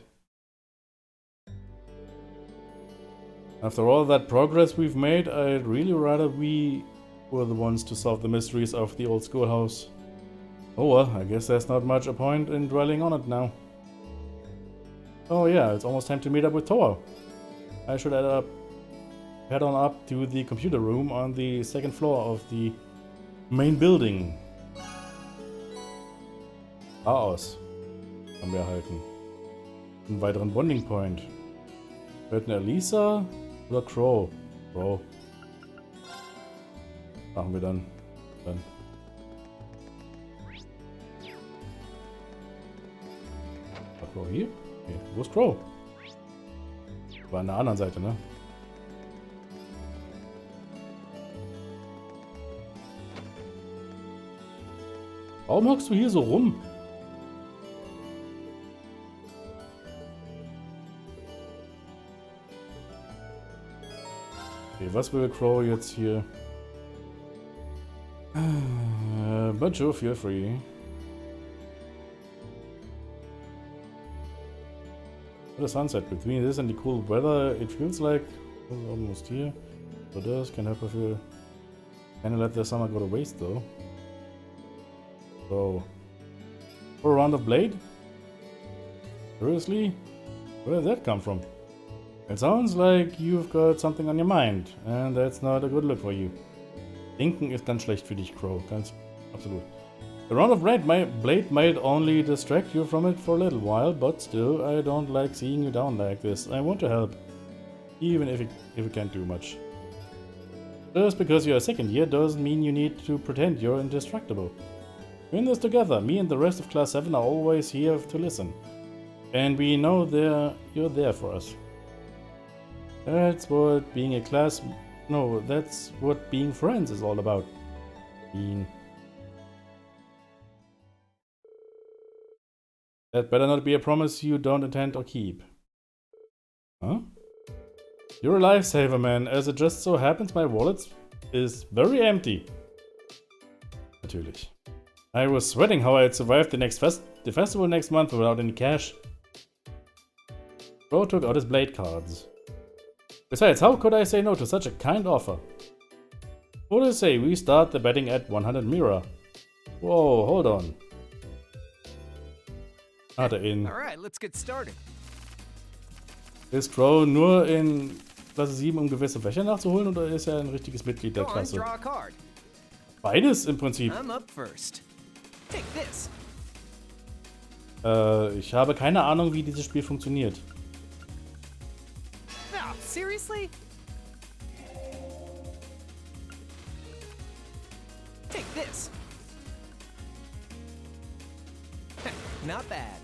Speaker 1: After all that progress we've made, I'd really rather we were the ones to solve the mysteries of the old schoolhouse. Oh well, I guess there's not much a point in dwelling on it now. Oh yeah, it's almost time to meet up with Thor. I should head on up to the computer room on the 2nd floor of the main building. Chaos haben wir erhalten. Einen weiteren Bonding Point. Wird eine Elisa oder Crow? Crow. Machen wir dann. War Crow hier? Nee, wo ist Crow? War an der anderen Seite, ne? Warum hockst du hier so rum? Okay, was will Crow jetzt hier? But you feel free. The sunset. Between this and the cool weather, it feels like we're almost here. So this can help if you kinda let the summer go to waste though. So, for a round of Blade? Seriously? Where did that come from? It sounds like you've got something on your mind, and that's not a good look for you. Denken ist ganz schlecht für dich, Crow. Ganz absolut. A round of Blade might only distract you from it for a little while, but still, I don't like seeing you down like this. I want to help, even if it can't do much. Just because you're a 2nd year doesn't mean you need to pretend you're indestructible. We're in this together. Me and the rest of Class 7 are always here to listen. And we know you're there for us. That's what being that's what being friends is all about. That better not be a promise you don't intend or keep. Huh? You're a lifesaver, man. As it just so happens, my wallet's is very empty. Natürlich. I was sweating how I'd survive the festival next month without any cash. Bro took out his blade cards. Besides, how could I say no to such a kind offer? What do you say we start the betting at 100 Mira? Whoa, hold on. Hat er in.
Speaker 2: Alright, let's get started.
Speaker 1: Ist Crow nur in Klasse 7, um gewisse Fächer nachzuholen, oder ist er ein richtiges Mitglied der
Speaker 2: Go on,
Speaker 1: Klasse?
Speaker 2: draw a card.
Speaker 1: Beides im Prinzip.
Speaker 2: I'm up first. Take this.
Speaker 1: Ich habe keine Ahnung, wie dieses Spiel funktioniert.
Speaker 2: Oh, seriously? Take this. Not bad.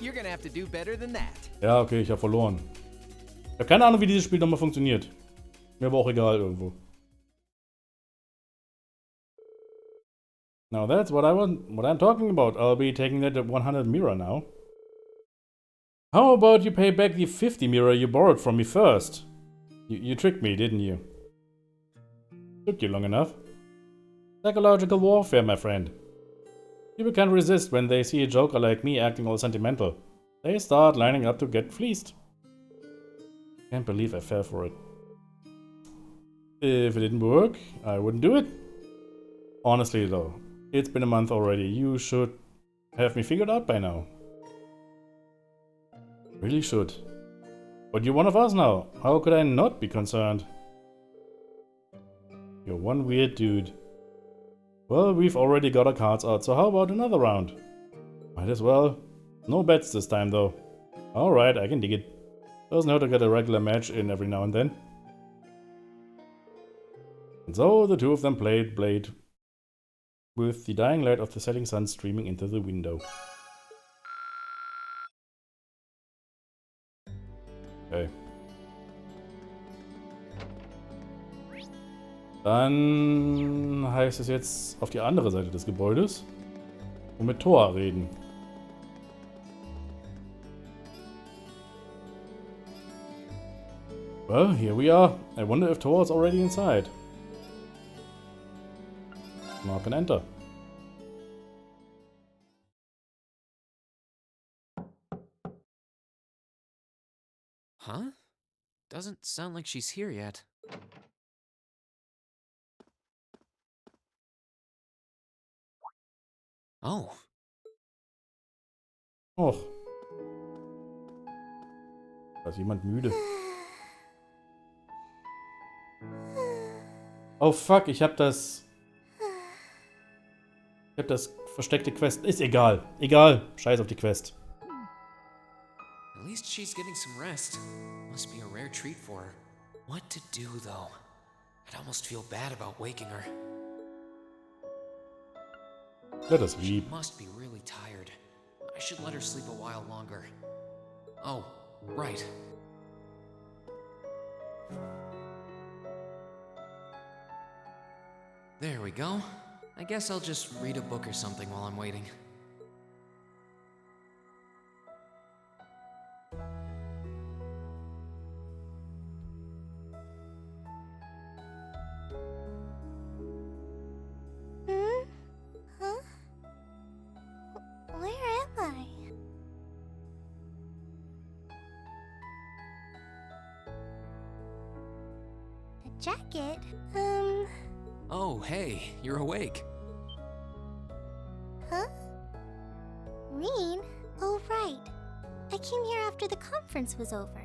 Speaker 2: You're gonna have to do better than that.
Speaker 1: Ja, okay, ich habe verloren. Ich habe keine Ahnung, wie dieses Spiel nochmal funktioniert. Mir aber auch egal irgendwo. Now that's what I'm talking about. I'll be taking that at 100 Mira now. How about you pay back the 50 Mira you borrowed from me first? You tricked me, didn't you? Took you long enough. Psychological warfare, my friend. People can't resist when they see a joker like me acting all sentimental. They start lining up to get fleeced. Can't believe I fell for it. If it didn't work, I wouldn't do it. Honestly though, it's been a month already. You should have me figured out by now. Really should. But you're one of us now. How could I not be concerned? You're one weird dude. Well, we've already got our cards out, so how about another round? Might as well. No bets this time though. Alright, I can dig it. Doesn't hurt to get a regular match in every now and then. And so the two of them played Blade, with the dying light of the setting sun streaming into the window. Okay. Dann heißt es jetzt auf die andere Seite des Gebäudes und mit Thor reden. Well, here we are. I wonder if Thor is already inside. Mark and enter.
Speaker 15: Huh? Doesn't sound like she's here yet. Oh.
Speaker 1: Och. Da ist jemand müde. Oh fuck, ich hab das versteckte Quest. Ist egal. Egal. Scheiß auf die Quest.
Speaker 15: At least she's getting some rest. Must be a rare treat for her. What to do, though? I'd almost feel bad about waking her.
Speaker 1: Let us sleep.
Speaker 15: She must be really tired. I should let her sleep a while longer. Oh, right. There we go. I guess I'll just read a book or something while I'm waiting.
Speaker 12: Huh? Where am I? A jacket?
Speaker 15: Oh, hey, you're awake.
Speaker 12: Huh? Reen? Oh, right. I came here after the conference was over.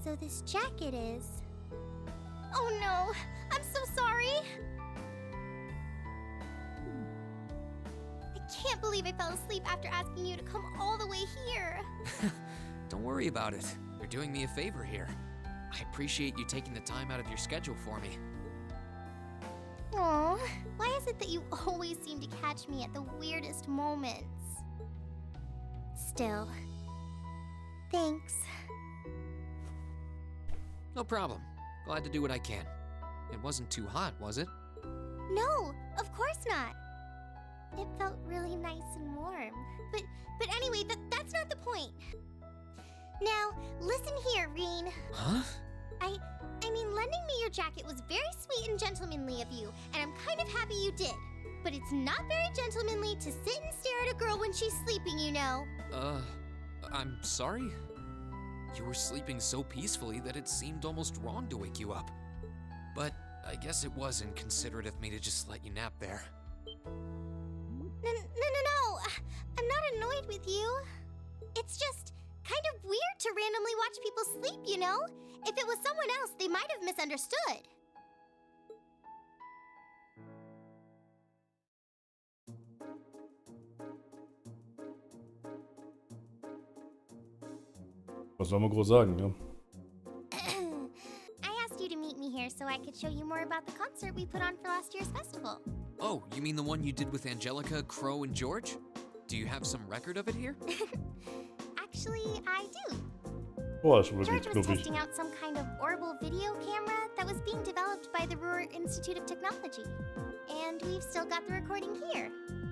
Speaker 12: So this jacket is... Oh no! I'm so sorry! I can't believe I fell asleep after asking you to come all the way here.
Speaker 15: Don't worry about it. You're doing me a favor here. I appreciate you taking the time out of your schedule for me.
Speaker 12: Aw, why is it that you always seem to catch me at the weirdest moments? Still, thanks.
Speaker 15: No problem. Glad to do what I can. It wasn't too hot, was it?
Speaker 12: No, of course not. It felt really nice and warm. But anyway, that's not the point. Now, listen here, Reen.
Speaker 15: Huh?
Speaker 12: I mean, lending me your jacket was very sweet and gentlemanly of you, and I'm kind of happy you did. But it's not very gentlemanly to sit and stare at a girl when she's sleeping, you know.
Speaker 15: I'm sorry? You were sleeping so peacefully that it seemed almost wrong to wake you up. But I guess it was inconsiderate of me to just let you nap there.
Speaker 12: No. I'm not annoyed with you. It's just kind of weird to randomly watch people sleep, you know? If it was someone else, they might have misunderstood.
Speaker 1: Was soll man groß sagen, ja?
Speaker 12: I asked you to meet me here so I could show you more about the concert we put on for last year's festival.
Speaker 15: Oh, you mean the one you did with Angelica, Crow, and George? Do you have some record of it here?
Speaker 12: Actually, I do.
Speaker 1: Boah, ist wirklich
Speaker 12: George was
Speaker 1: knuffig.
Speaker 12: testing out some kind of orbital video camera that was being developed by the Ruhr Institute of Technology. And we've still got the recording here.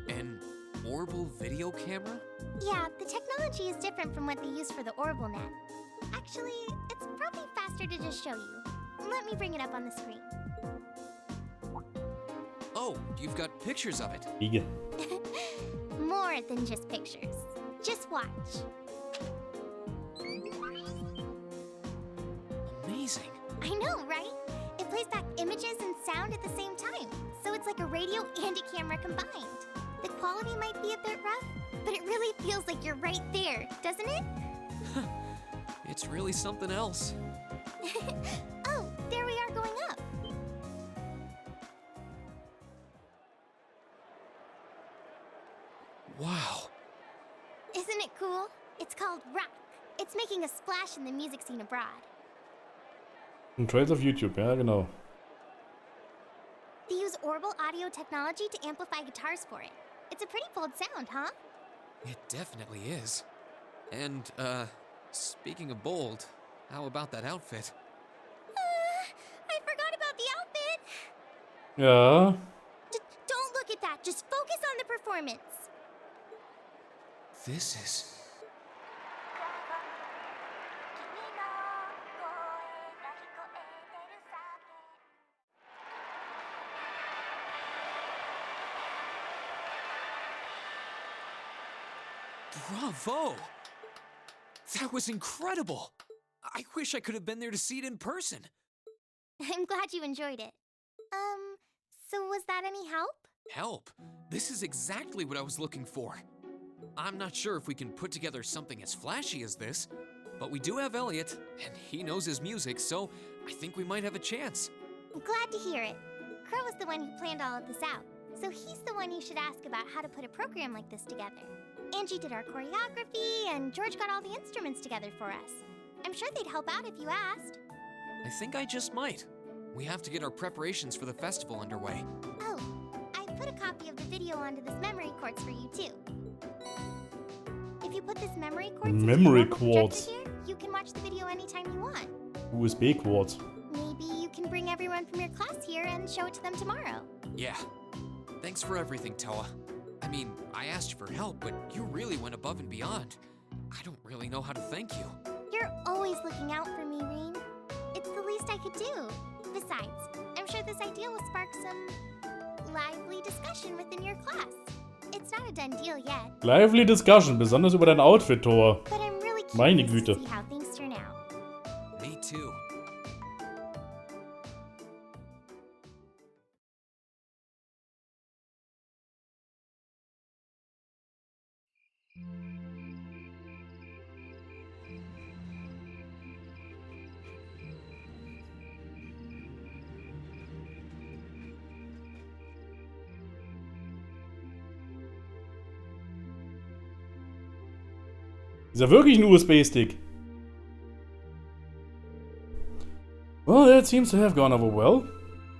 Speaker 15: An orbital video camera?
Speaker 12: Yeah, the technology is different from what they use for the orbital net. Actually, it's probably faster to just show you. Let me bring it up on the screen.
Speaker 15: Oh, you've got pictures of it.
Speaker 1: Biege.
Speaker 12: More than just pictures. Just watch.
Speaker 15: Amazing.
Speaker 12: I know, right? It plays back images and sound at the same time. So it's like a radio and a camera combined. The quality might be a bit rough, but it really feels like you're right there, doesn't it?
Speaker 15: It's really something else.
Speaker 12: Oh, there we are going up.
Speaker 15: Wow.
Speaker 12: Isn't it cool? It's called Rock. It's making a splash in the music scene abroad.
Speaker 1: Ein Trails auf YouTube, ja, genau.
Speaker 12: They use orbital audio technology to amplify guitars for it. It's a pretty bold sound, huh?
Speaker 15: It definitely is. And, speaking of bold, how about that outfit?
Speaker 12: I forgot about the outfit.
Speaker 1: Ja.
Speaker 12: Don't look at that. Just focus on the performance.
Speaker 15: This is... Bravo! That was incredible! I wish I could have been there to see it in person.
Speaker 12: I'm glad you enjoyed it. So was that any help?
Speaker 15: Help? This is exactly what I was looking for. I'm not sure if we can put together something as flashy as this, but we do have Elliot, and he knows his music, so I think we might have a chance.
Speaker 12: I'm glad to hear it. Crow was the one who planned all of this out, so he's the one you should ask about how to put a program like this together. Angie did our choreography, and George got all the instruments together for us. I'm sure they'd help out if you asked.
Speaker 15: I think I just might. We have to get our preparations for the festival underway.
Speaker 12: Oh, I put a copy of the video onto this memory quartz for you, too. If you put this memory quartz into
Speaker 1: Memory
Speaker 12: the mobile
Speaker 1: quartz.
Speaker 12: projector here, you can watch the video anytime you want.
Speaker 1: USB Quartz.
Speaker 12: Maybe you can bring everyone from your class here and show it to them tomorrow.
Speaker 15: Yeah. Thanks for everything, Toa. I mean, I asked you for help, but you really went above and beyond. I don't really know how to thank you.
Speaker 12: You're always looking out for me, Reen. It's the least I could do. Besides, I'm sure this idea will spark some lively discussion within your class. It's not a done deal yet.
Speaker 1: Lively Discussion, besonders über dein Outfit, Thor.
Speaker 12: But I'm really
Speaker 1: Meine
Speaker 12: curious
Speaker 1: Güte.
Speaker 12: to see how things turn out.
Speaker 15: Me too.
Speaker 1: Ist ja wirklich ein USB-Stick. Well, that seems to have gone over well.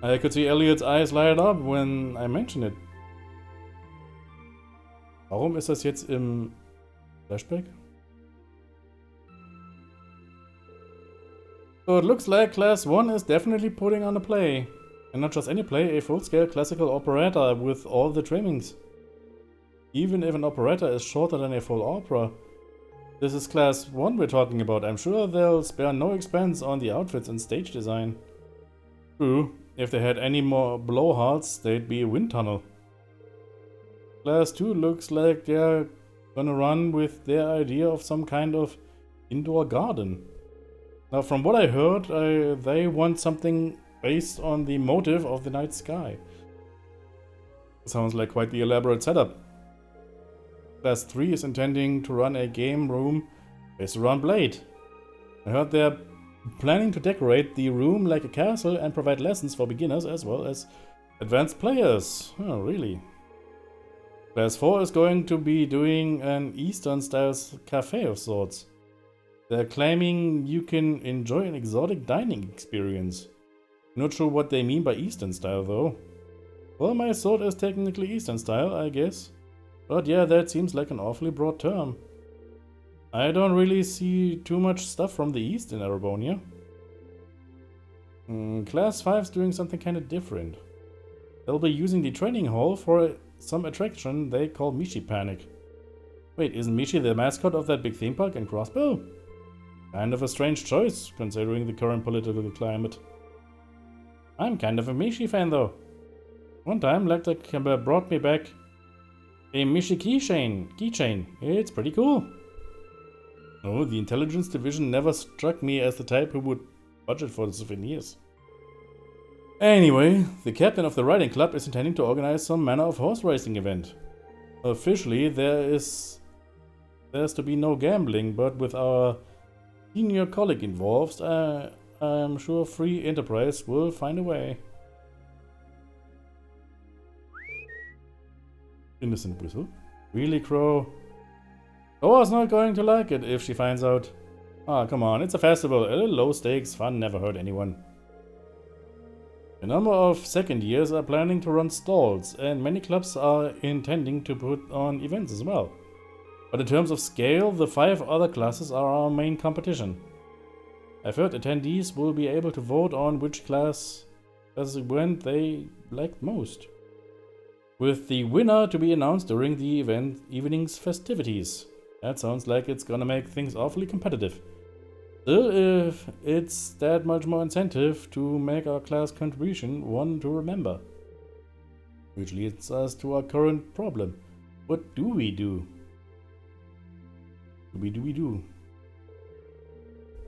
Speaker 1: I could see Elliot's eyes light up when I mentioned it. Warum ist das jetzt im Flashback? So it looks like Class 1 is definitely putting on a play. And not just any play, a full-scale classical operetta with all the trimmings. Even if an operetta is shorter than a full opera. This is Class 1 we're talking about. I'm sure they'll spare no expense on the outfits and stage design. True, if they had any more blowhards, they'd be a wind tunnel. Class 2 looks like they're gonna run with their idea of some kind of indoor garden. Now, from what I heard, they want something based on the motive of the night sky. Sounds like quite the elaborate setup. Class 3 is intending to run a game room based around Blade. I heard they're planning to decorate the room like a castle and provide lessons for beginners as well as advanced players. Oh, really? Class 4 is going to be doing an Eastern-style cafe of sorts. They're claiming you can enjoy an exotic dining experience. Not sure what they mean by Eastern style though. Well, my sword is technically Eastern style, I guess. But yeah, that seems like an awfully broad term. I don't really see too much stuff from the East in Arabonia. Class 5's doing something kinda different. They'll be using the training hall for some attraction they call Mishi Panic. Wait, isn't Mishi the mascot of that big theme park in Crossbow? Kind of a strange choice, considering the current political climate. I'm kind of a Mishi fan though. One time, Lacta brought me back a Mishi keychain. It's pretty cool. No, the intelligence division never struck me as the type who would budget for the souvenirs. Anyway, the captain of the riding club is intending to organize some manner of horse racing event. Officially, there's to be no gambling, but with our senior colleague involved, I'm sure free enterprise will find a way. Innocent whistle. Really, Crow? Noah's not going to like it if she finds out. Ah, come on, it's a festival. A little low stakes fun never hurt anyone. A number of second years are planning to run stalls, and many clubs are intending to put on events as well. But in terms of scale, the 5 other classes are our main competition. I've heard attendees will be able to vote on which class event they liked most, with the winner to be announced during the evening's festivities. That sounds like it's gonna make things awfully competitive. Still, if it's that much more incentive to make our class contribution one to remember. Which leads us to our current problem. What do we do?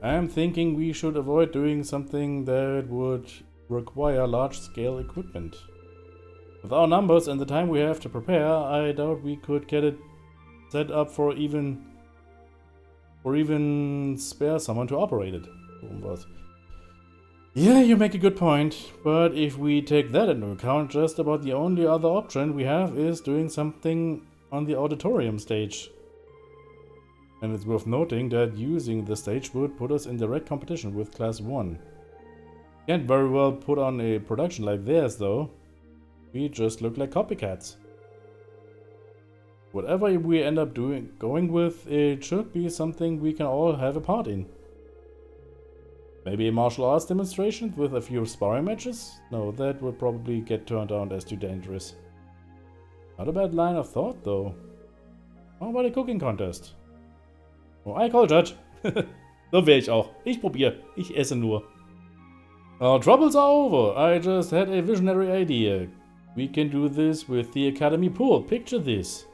Speaker 1: I'm thinking we should avoid doing something that would require large-scale equipment. With our numbers and the time we have to prepare, I doubt we could get it set up or even spare someone to operate it. Yeah, you make a good point, but if we take that into account, just about the only other option we have is doing something on the auditorium stage. And it's worth noting that using the stage would put us in direct competition with Class 1. Can't very well put on a production like theirs though. We just look like copycats. Whatever we end up going with, it should be something we can all have a part in. Maybe a martial arts demonstration with a few sparring matches? No, that would probably get turned down as too dangerous. Not a bad line of thought though. How about a cooking contest? Oh, I call judge. So wäre ich auch. Ich probiere. Ich esse nur. Our troubles are over. I just had a visionary idea. We can do this with the Academy pool. Picture this.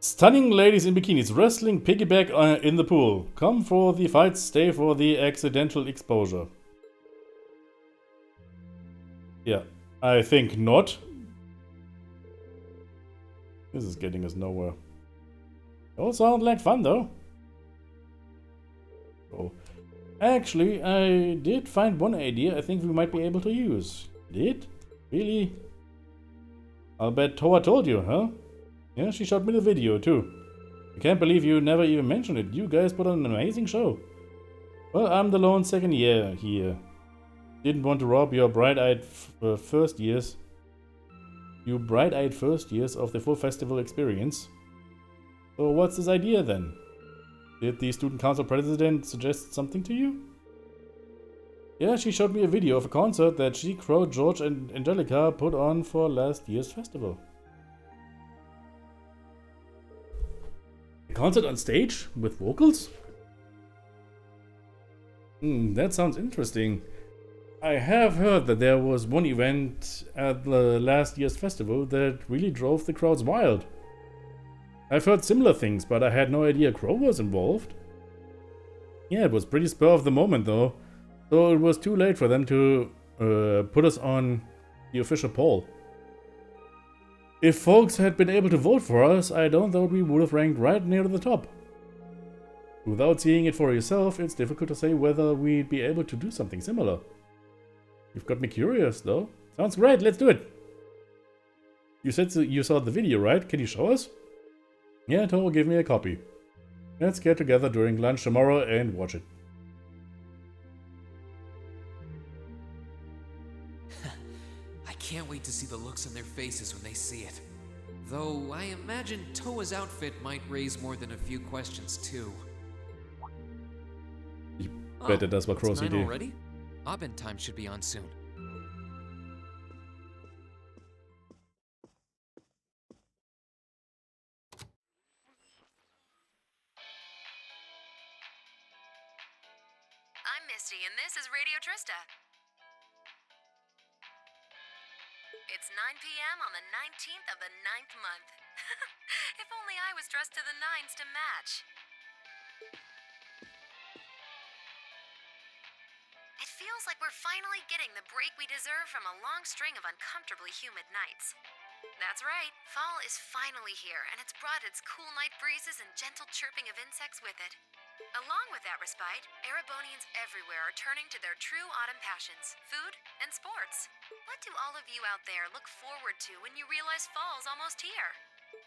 Speaker 1: Stunning ladies in bikinis wrestling piggyback in the pool. Come for the fights, stay for the accidental exposure. Yeah, I think not. This is getting us nowhere. All sound like fun though. Oh. Actually, I did find one idea I think we might be able to use. Did? Really? I'll bet Toa told you, huh? Yeah, she showed me the video too. I can't believe you never even mentioned it. You guys put on an amazing show. Well, I'm the lone second year here. Didn't want to rob your bright-eyed first years. You bright-eyed first years of the full festival experience. So what's this idea then? Did the student council president suggest something to you? Yeah, she showed me a video of a concert that she, Crow, George, and Angelica put on for last year's festival. A concert on stage? With vocals? That sounds interesting. I have heard that there was one event at the last year's festival that really drove the crowds wild. I've heard similar things, but I had no idea Crow was involved. Yeah, it was pretty spur of the moment though, so it was too late for them to put us on the official poll. If folks had been able to vote for us, I don't think we would have ranked right near the top. Without seeing it for yourself, it's difficult to say whether we'd be able to do something similar. You've got me curious though. Sounds great, let's do it! You said you saw the video, right? Can you show us? Yeah, Toro gave me a copy. Let's get together during lunch tomorrow and watch it.
Speaker 15: I can't wait to see the looks on their faces when they see it. Though I imagine Toa's outfit might raise more than a few questions too.
Speaker 1: Ich wette, das war Crows Idee.
Speaker 15: Already? Abend time should be on soon.
Speaker 14: I'm Misty, and this is Radio Trista. It's 9 p.m. on the 19th of the 9th month. If only I was dressed to the nines to match. It feels like we're finally getting the break we deserve from a long string of uncomfortably humid nights. That's right, fall is finally here, and it's brought its cool night breezes and gentle chirping of insects with it. Along with that respite, Erebonians everywhere are turning to their true autumn passions, food and sports. What do all of you out there look forward to when you realize fall's almost here?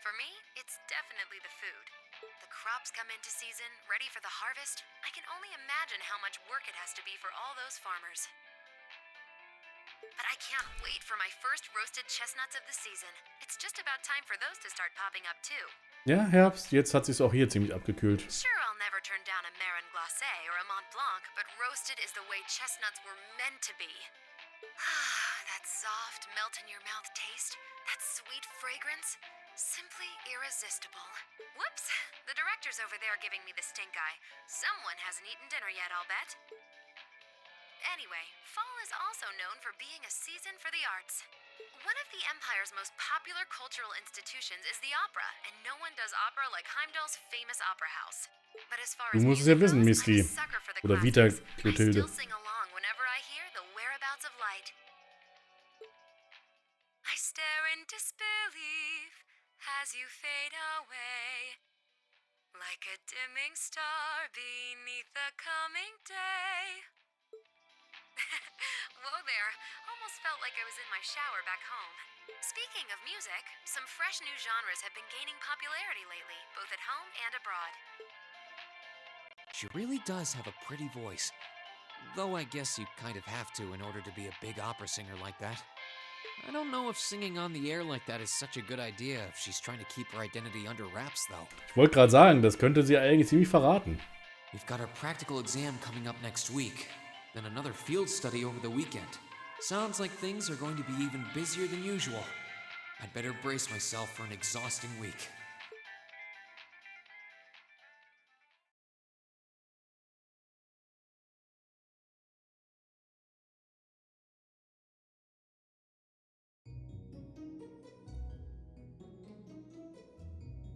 Speaker 14: For me, it's definitely the food. The crops come into season, ready for the harvest. I can only imagine how much work it has to be for all those farmers. But I can't wait for my first roasted chestnuts of the season. It's just about time for those to start popping up too.
Speaker 1: Ja, Herbst. Jetzt hat sich's auch hier ziemlich abgekühlt.
Speaker 14: Sure, I'll never turn down a Marin Glacé or a Mont Blanc, but roasted is the way chestnuts were meant to be. That soft, melt-in-your-mouth taste, that sweet fragrance, simply irresistible. Whoops! The director's over there giving me the stink eye. Someone hasn't eaten dinner yet, I'll bet. Anyway, fall is also known for being a season for the arts. One of the Empire's most popular cultural institutions is the opera, and no one does opera like Heimdall's famous opera house. But as far
Speaker 1: Du
Speaker 14: as
Speaker 1: musst es ja
Speaker 14: music
Speaker 1: wissen,
Speaker 14: goes,
Speaker 1: Misty.
Speaker 14: I'm a sucker for the
Speaker 1: Oder Vita
Speaker 14: classics. I
Speaker 1: Clotilde.
Speaker 14: still sing along whenever I hear the whereabouts of light. I stare in disbelief as you fade away, like a dimming star beneath the coming day. Whoa there, almost felt like I was in my shower back home. Speaking of music, some fresh new genres have been gaining popularity lately, both at home and abroad.
Speaker 15: She really does have a pretty voice. Though I guess you kind of have to in order to be a big opera singer like that. I don't know if singing on the air like that is such a good idea if she's trying to keep her identity under wraps though.
Speaker 1: Ich wollte gerade sagen, das könnte sie eigentlich ziemlich verraten.
Speaker 15: We've got our practical exam coming up next week, then another field study over the weekend. Sounds like things are going to be even busier than usual. I'd better brace myself for an exhausting week.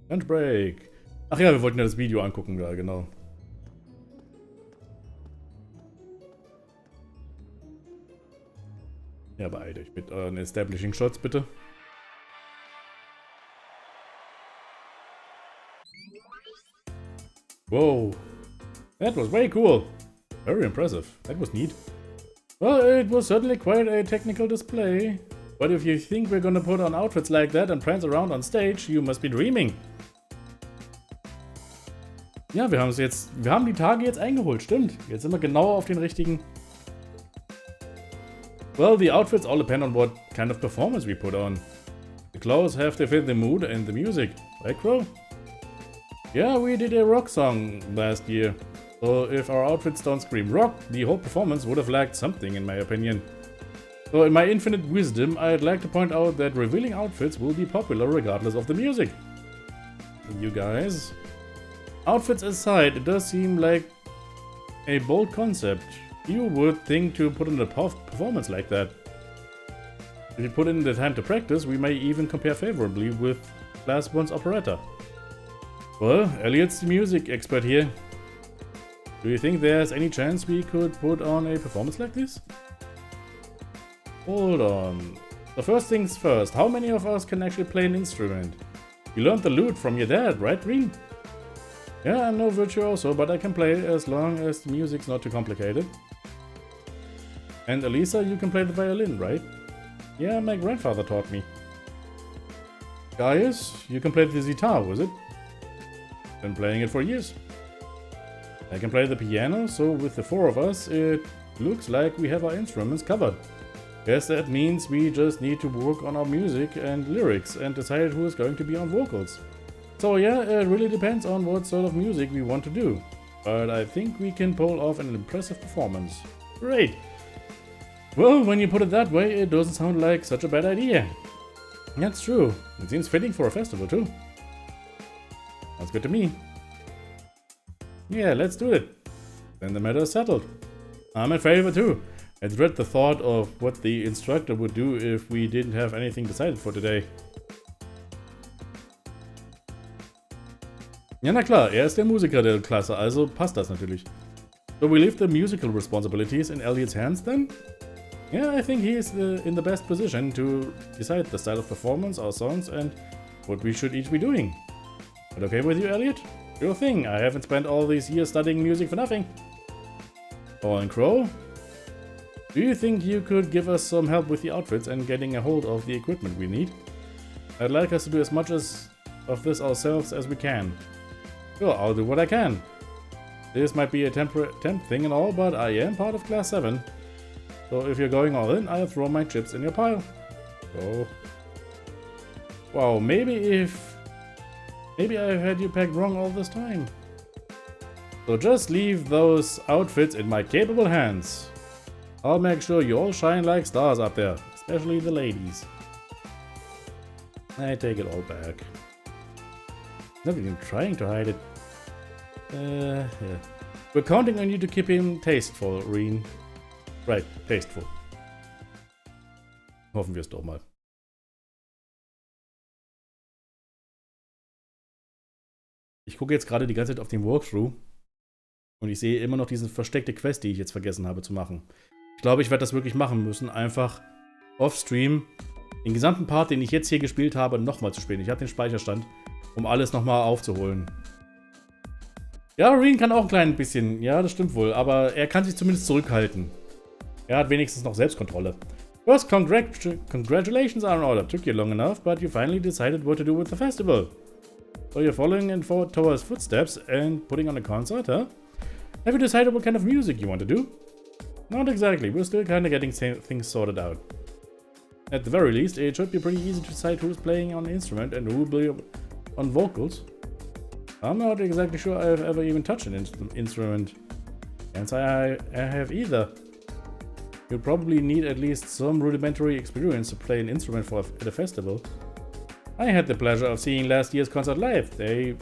Speaker 1: Lunch Break. Ach ja, wir wollten ja das Video angucken, da, genau. Ja, beeilt euch mit euren Establishing Shots, bitte. Whoa. That was way cool. Very impressive. That was neat. Well, it was certainly quite a technical display. But if you think we're gonna put on outfits like that and prance around on stage, you must be dreaming. Ja, wir haben die Tage jetzt eingeholt, stimmt. Jetzt sind wir genau auf den richtigen. Well, the outfits all depend on what kind of performance we put on. The clothes have to fit the mood and the music, right, Crow? Yeah, we did a rock song last year. So if our outfits don't scream rock, the whole performance would have lacked something in my opinion. So in my infinite wisdom, I'd like to point out that revealing outfits will be popular regardless of the music. You guys. Outfits aside, it does seem like a bold concept. You would think to put in a performance like that. If you put in the time to practice, we may even compare favorably with Class 1's operetta. Well, Elliot's the music expert here. Do you think there's any chance we could put on a performance like this? Hold on. So first things first, how many of us can actually play an instrument? You learned the lute from your dad, right, Green? Yeah, I'm no virtuoso, but I can play as long as the music's not too complicated. And Elisa, you can play the violin, right? Yeah, my grandfather taught me. Gaius, you can play the guitar, was it? Been playing it for years. I can play the piano, so with the four of us, it looks like we have our instruments covered. Guess that means we just need to work on our music and lyrics and decide who is going to be on vocals. So yeah, it really depends on what sort of music we want to do. But I think we can pull off an impressive performance. Great! Well, when you put it that way, it doesn't sound like such a bad idea. That's true. It seems fitting for a festival too. Sounds good to me. Yeah, let's do it. Then the matter is settled. I'm in favor too. I dread the thought of what the instructor would do if we didn't have anything decided for today. Ja, na klar, ist der Musiker der Klasse, also passt das natürlich. So we leave the musical responsibilities in Elliot's hands then? Yeah, I think he is in the best position to decide the style of performance, our songs, and what we should each be doing. But okay with you, Elliot? Sure thing, I haven't spent all these years studying music for nothing. Oh, and Crow? Do you think you could give us some help with the outfits and getting a hold of the equipment we need? I'd like us to do as much of this ourselves as we can. Sure, I'll do what I can. This might be a temp thing and all, but I am part of Class 7. So if you're going all in, I'll throw my chips in your pile. So... Wow, maybe I've had you pegged wrong all this time. So just leave those outfits in my capable hands. I'll make sure you all shine like stars up there, especially the ladies. I take it all back. Not even trying to hide it. Yeah. We're counting on you to keep him tasteful, Reen. Right, tasteful. Hoffen wir es doch mal. Ich gucke jetzt gerade die ganze Zeit auf den Walkthrough und ich sehe immer noch diese versteckte Quest, die ich jetzt vergessen habe zu machen. Ich glaube, ich werde das wirklich machen müssen, einfach off-stream den gesamten Part, den ich jetzt hier gespielt habe, nochmal zu spielen. Ich habe den Speicherstand, um alles nochmal aufzuholen. Ja, Reen kann auch ein klein bisschen, ja, das stimmt wohl, aber er kann sich zumindest zurückhalten. Er hat wenigstens noch Selbstkontrolle. First, congratulations are in order. Took you long enough, but you finally decided what to do with the festival. So you're following in Towa's footsteps and putting on a concert, huh? Have you decided what kind of music you want to do? Not exactly, we're still kinda getting things sorted out. At the very least, it should be pretty easy to decide who's playing on the instrument and who will be on vocals. I'm not exactly sure I've ever even touched an instrument. Can't say I have either. You'll probably need at least some rudimentary experience to play an instrument at a festival. I had the pleasure of seeing last year's concert live. They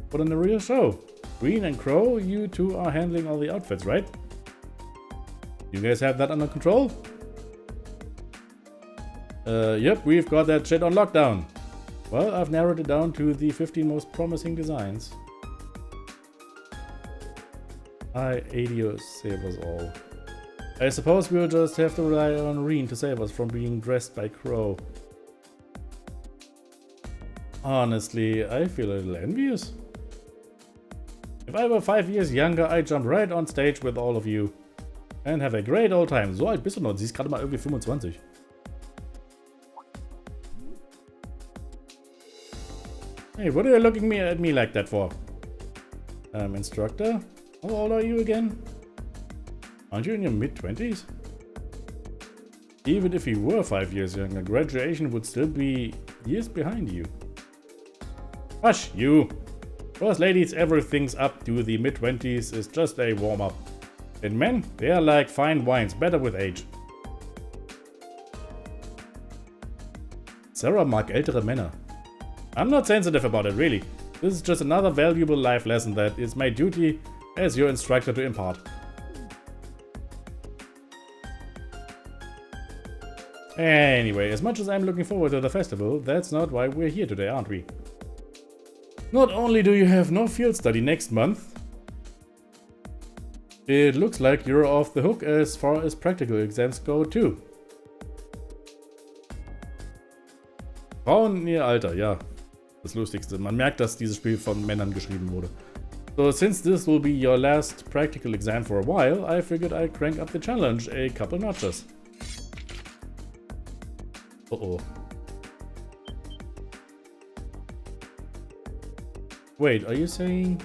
Speaker 1: put on a real show. Green and Crow, you two are handling all the outfits, right? You guys have that under control? Yep, we've got that shit on lockdown. Well, I've narrowed it down to the 15 most promising designs. Adios, save us all. I suppose we'll just have to rely on Reen to save us from being dressed by Crow. Honestly, I feel a little envious. If I were 5 years younger, I'd jump right on stage with all of you. And have a great old time. So alt bist du noch. Sie ist gerade mal irgendwie 25. Hey, what are you looking at me like that for? Instructor? How old are you again? Aren't you in your mid-20s? Even if you were 5 years younger, graduation would still be years behind you. Hush, you! For us ladies, everything's up to the mid-20s is just a warm-up. And men, they are like fine wines, better with age. Sarah mag ältere Männer. I'm not sensitive about it, really. This is just another valuable life lesson that is my duty as your instructor to impart. Anyway, as much as I'm looking forward to the festival, that's not why we're here today, aren't we? Not only do you have no field study next month, it looks like you're off the hook as far as practical exams go too. Frauen in ihr Alter, ja. Das Lustigste. Man merkt, dass dieses Spiel von Männern geschrieben wurde. So, since this will be your last practical exam for a while, I figured I'd crank up the challenge a couple notches. Uh-oh. Wait, are you saying...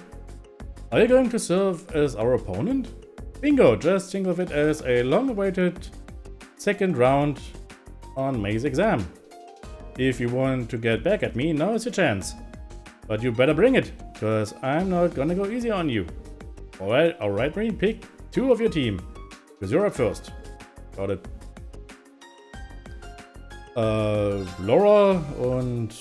Speaker 1: Are you going to serve as our opponent? Bingo! Just think of it as a long-awaited second round on May's exam. If you want to get back at me, now is your chance. But you better bring it, cause I'm not gonna go easy on you. Alright, Bree, pick two of your team, cause you're up first. Got it. Laura und...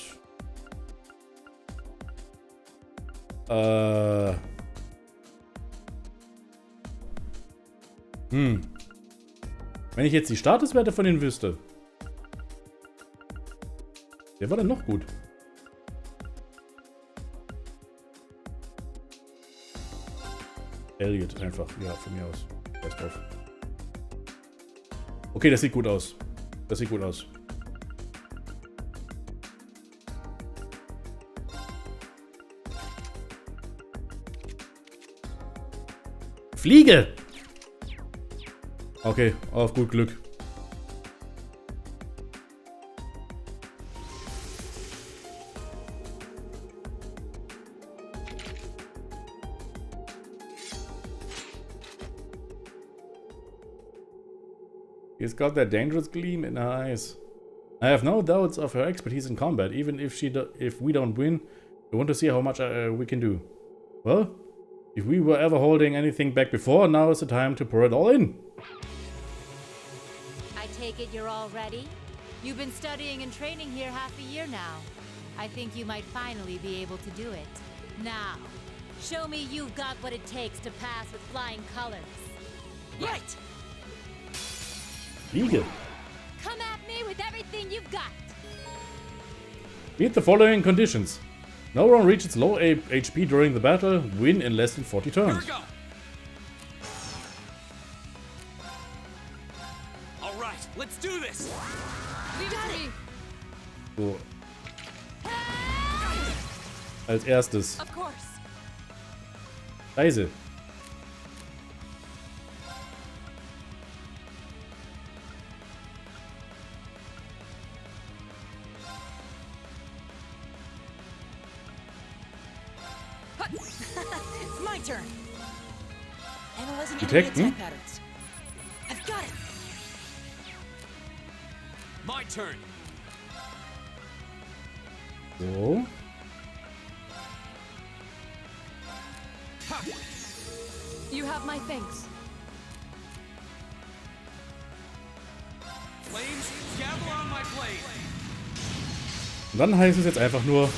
Speaker 1: Wenn ich jetzt die Statuswerte von denen wüsste. Wer war denn noch gut? Elliot einfach. Ja, von mir aus. Scheiß drauf. Okay, das sieht gut aus. Das sieht gut aus. Fliege! Okay, auf gut Glück. She's got that dangerous gleam in her eyes. I have no doubts of her expertise in combat, even if we don't win. I want to see how much we can do. Well, if we were ever holding anything back before, now is the time to pour it all in.
Speaker 6: I take it you're all ready? You've been studying and training here half a year now. I think you might finally be able to do it. Now, show me you've got what it takes to pass with flying colors. Right!
Speaker 1: Fliege.
Speaker 6: Come at me with everything you've got.
Speaker 1: Meet the following conditions. No one reaches low HP during the battle, win in less than 40 turns.
Speaker 5: Here we go. All right, let's do this.
Speaker 7: Leave it to me.
Speaker 1: So. Als erstes.
Speaker 7: Of course.
Speaker 1: Leise.
Speaker 21: It's my turn. Analyzing enemy
Speaker 1: Detecten?
Speaker 21: attack patterns. I've got it.
Speaker 5: My turn.
Speaker 1: So.
Speaker 7: You have my thanks.
Speaker 5: Flames, gather on my blade.
Speaker 1: Und dann heißt es jetzt einfach nur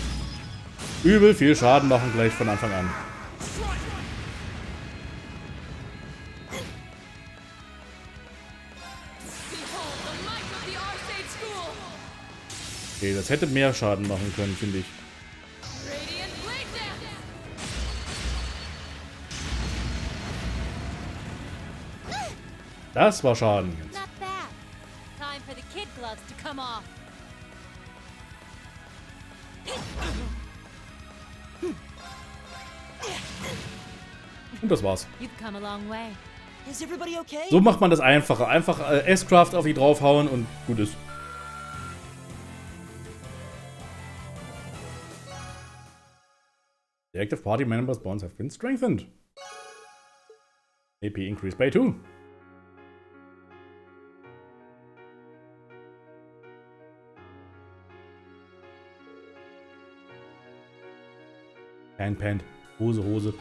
Speaker 1: übel viel Schaden machen gleich von Anfang an. Okay, das hätte mehr Schaden machen können, finde ich. Das war Schaden.
Speaker 6: Not bad. Time for the kid gloves to come off.
Speaker 1: Und das war's.
Speaker 6: You've come a long way.
Speaker 21: Is everybody okay?
Speaker 1: So macht man das einfacher. Einfach S-Craft auf die draufhauen und gut ist. The active party members' bonds have been strengthened. AP increased by 2. Pant. Hose.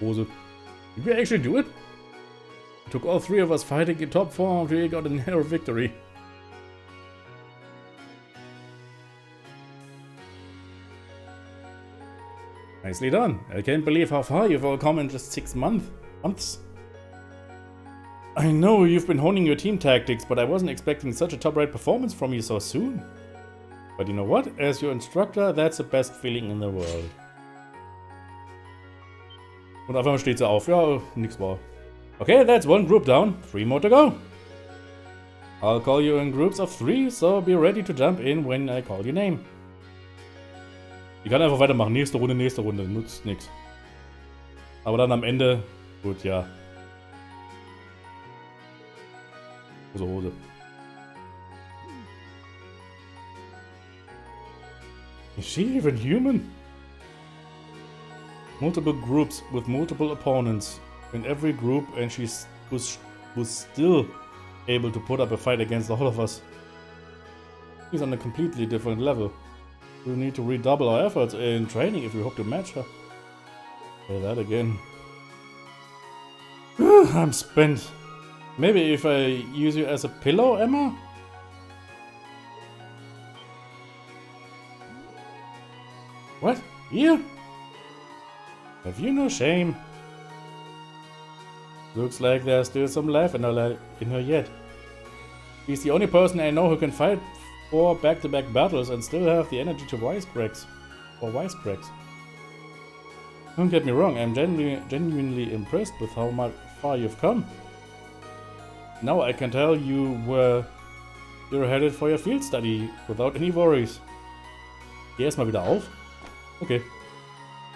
Speaker 1: Did we actually do it? It took all 3 of us fighting in top form until we got a narrow victory. Nicely done. I can't believe how far you've all come in just 6 months. I know you've been honing your team tactics, but I wasn't expecting such a top-rate performance from you so soon. But you know what? As your instructor, that's the best feeling in the world. Und auf einmal steht sie auf. Ja, nix war. Okay, that's 1 group down. 3 more to go. I'll call you in groups of 3, so be ready to jump in when I call your name. Ich kann einfach weitermachen. Nächste Runde. Nutzt nix. Aber dann am Ende... Gut, ja. Hose. Is she even human? Multiple groups with multiple opponents in every group, and she was still able to put up a fight against all of us. She's on a completely different level. We need to redouble our efforts in training if we hope to match her. Say that again. I'm spent. Maybe if I use you as a pillow, Emma? What? Here? Have you no shame? Looks like there's still some life in her yet. She's the only person I know who can fight 4 back-to-back battles and still have the energy to wisecracks. Don't get me wrong, I'm genuinely impressed with how far you've come. Now I can tell you where you're headed for your field study without any worries. Geh erstmal wieder auf. Okay.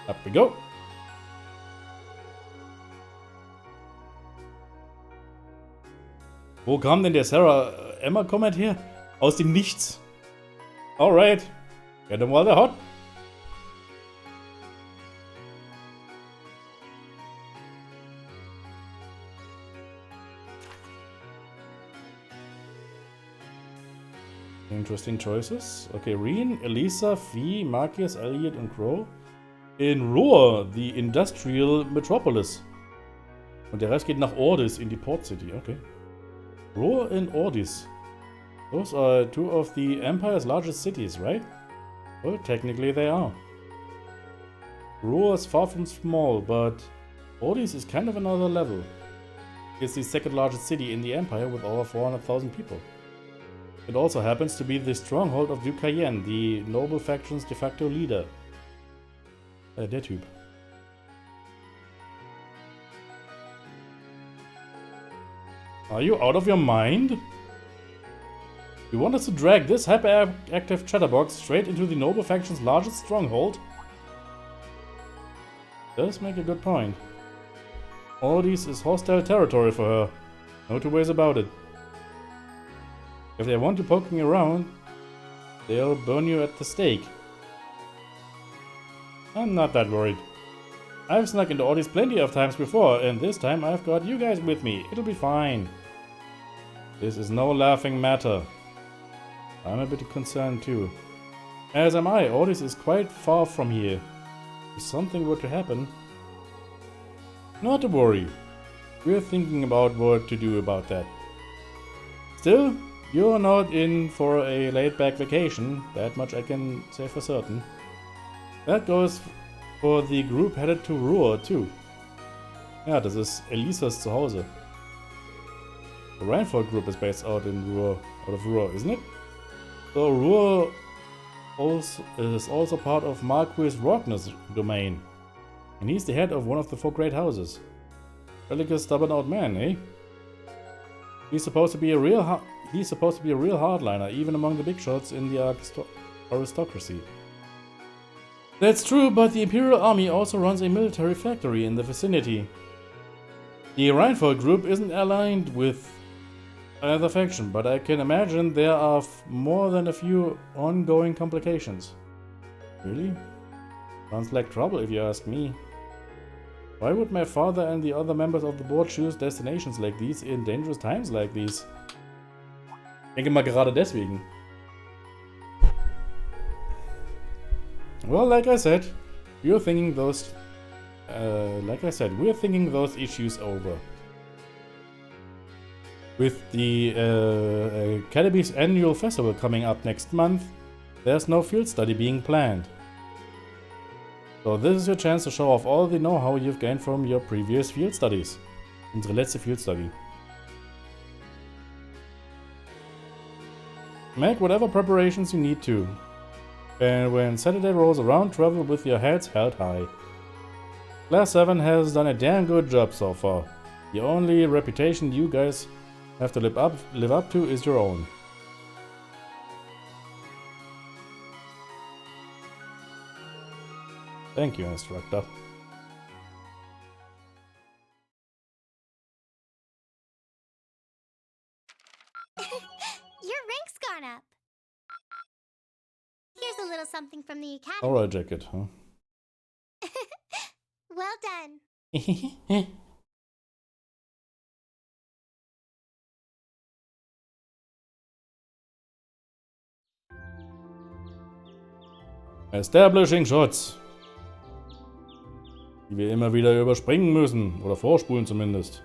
Speaker 1: Up we go. Wo kam denn der Sarah-Emma-Comment her? Aus dem Nichts. Alright. Get them while they're hot. Interesting choices. Okay, Reen, Elisa, Fee, Marcus, Elliot und Crow. In Roar, the Industrial Metropolis. Und der Rest geht nach Ordis in die Port City. Okay. Roar and Ordis. Those are 2 of the Empire's largest cities, right? Well, technically they are. Roar is far from small, but Ordis is kind of another level. It's the 2nd largest city in the Empire with over 400,000 people. It also happens to be the stronghold of Duke Cayenne, the noble faction's de facto leader. Der Typ. Are you out of your mind? You want us to drag this hyperactive chatterbox straight into the noble faction's largest stronghold? Does make a good point. All this is hostile territory for her. No 2 ways about it. If they want you poking around, they'll burn you at the stake. I'm not that worried. I've snuck into Ordis plenty of times before, and this time I've got you guys with me. It'll be fine. This is no laughing matter. I'm a bit concerned too. As am I. Ordis is quite far from here. If something were to happen... Not to worry. We're thinking about what to do about that. Still, you're not in for a laid-back vacation, that much I can say for certain. That goes for the group headed to Roar too. Ja, das ist Elisas Zuhause. The Reinford group is based out of Roar, isn't it? So Roar is also part of Marquis Rogner's domain. And he's the head of one of the 4 great houses. Really stubborn old man, eh? He's supposed to be a real hardliner, even among the big shots in the aristocracy. That's true, but the Imperial Army also runs a military factory in the vicinity. The Reinford group isn't aligned with either faction, but I can imagine there are more than a few ongoing complications. Really? Sounds like trouble if you ask me. Why would my father and the other members of the board choose destinations like these in dangerous times like these? Ich denke mal gerade deswegen. Well, like I said, We're thinking those, like I said, we're thinking those issues over. With the Academy's annual festival coming up next month, there's no field study being planned. So this is your chance to show off all the know-how you've gained from your previous field studies. Unsere letzte Field Study. Make whatever preparations you need to. And when Saturday rolls around, travel with your heads held high. Class 7 has done a damn good job so far. The only reputation you guys have to live up to is your own. Thank you, instructor.
Speaker 12: Your rank's gone up. Here's a little something from the academy.
Speaker 1: Aura jacket, huh?
Speaker 12: Well done.
Speaker 1: Establishing Shots. Die wir immer wieder überspringen müssen. Oder vorspulen zumindest.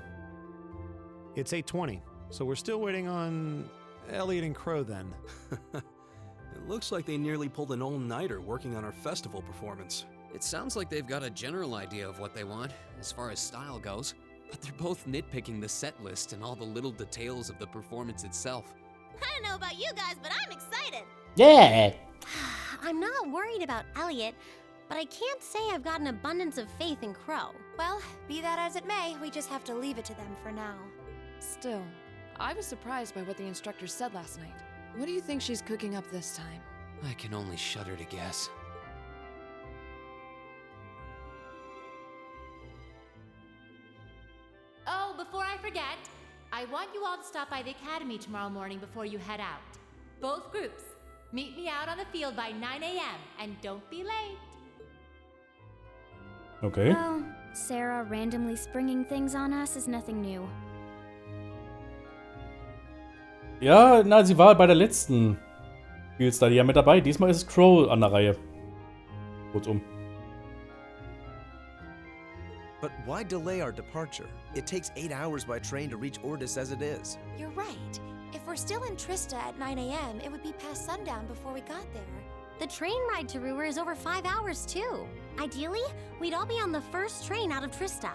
Speaker 9: It's 8:20, so we're still waiting on Elliot and Crow then.
Speaker 11: It looks like they nearly pulled an all-nighter working on our festival performance.
Speaker 15: It sounds like they've got a general idea of what they want, as far as style goes. But they're both nitpicking the set list and all the little details of the performance itself.
Speaker 12: I don't know about you guys, but I'm excited.
Speaker 1: Yeah!
Speaker 12: I'm not worried about Elliot, but I can't say I've got an abundance of faith in Crow.
Speaker 8: Well, be that as it may, we just have to leave it to them for now.
Speaker 7: Still, I was surprised by what the instructor said last night. What do you think she's cooking up this time?
Speaker 15: I can only shudder to guess.
Speaker 6: Oh, before I forget, I want you all to stop by the academy tomorrow morning before you head out. Both groups, meet me out on the field by 9 a.m. and don't be late.
Speaker 1: Okay.
Speaker 20: Well, Sarah randomly springing things on us is nothing new.
Speaker 1: Ja, na, sie war bei der letzten Field Study ja mit dabei. Diesmal ist es Crow an der Reihe. Kurzum.
Speaker 10: But why delay our departure? It takes 8 hours by train to reach Ordis as it is.
Speaker 8: You're right. If we're still in Trista at 9 a.m., it would be past sundown before we got there.
Speaker 12: The train ride to Ruhr is over 5 hours, too. Ideally, we'd all be on the first train out of Trista.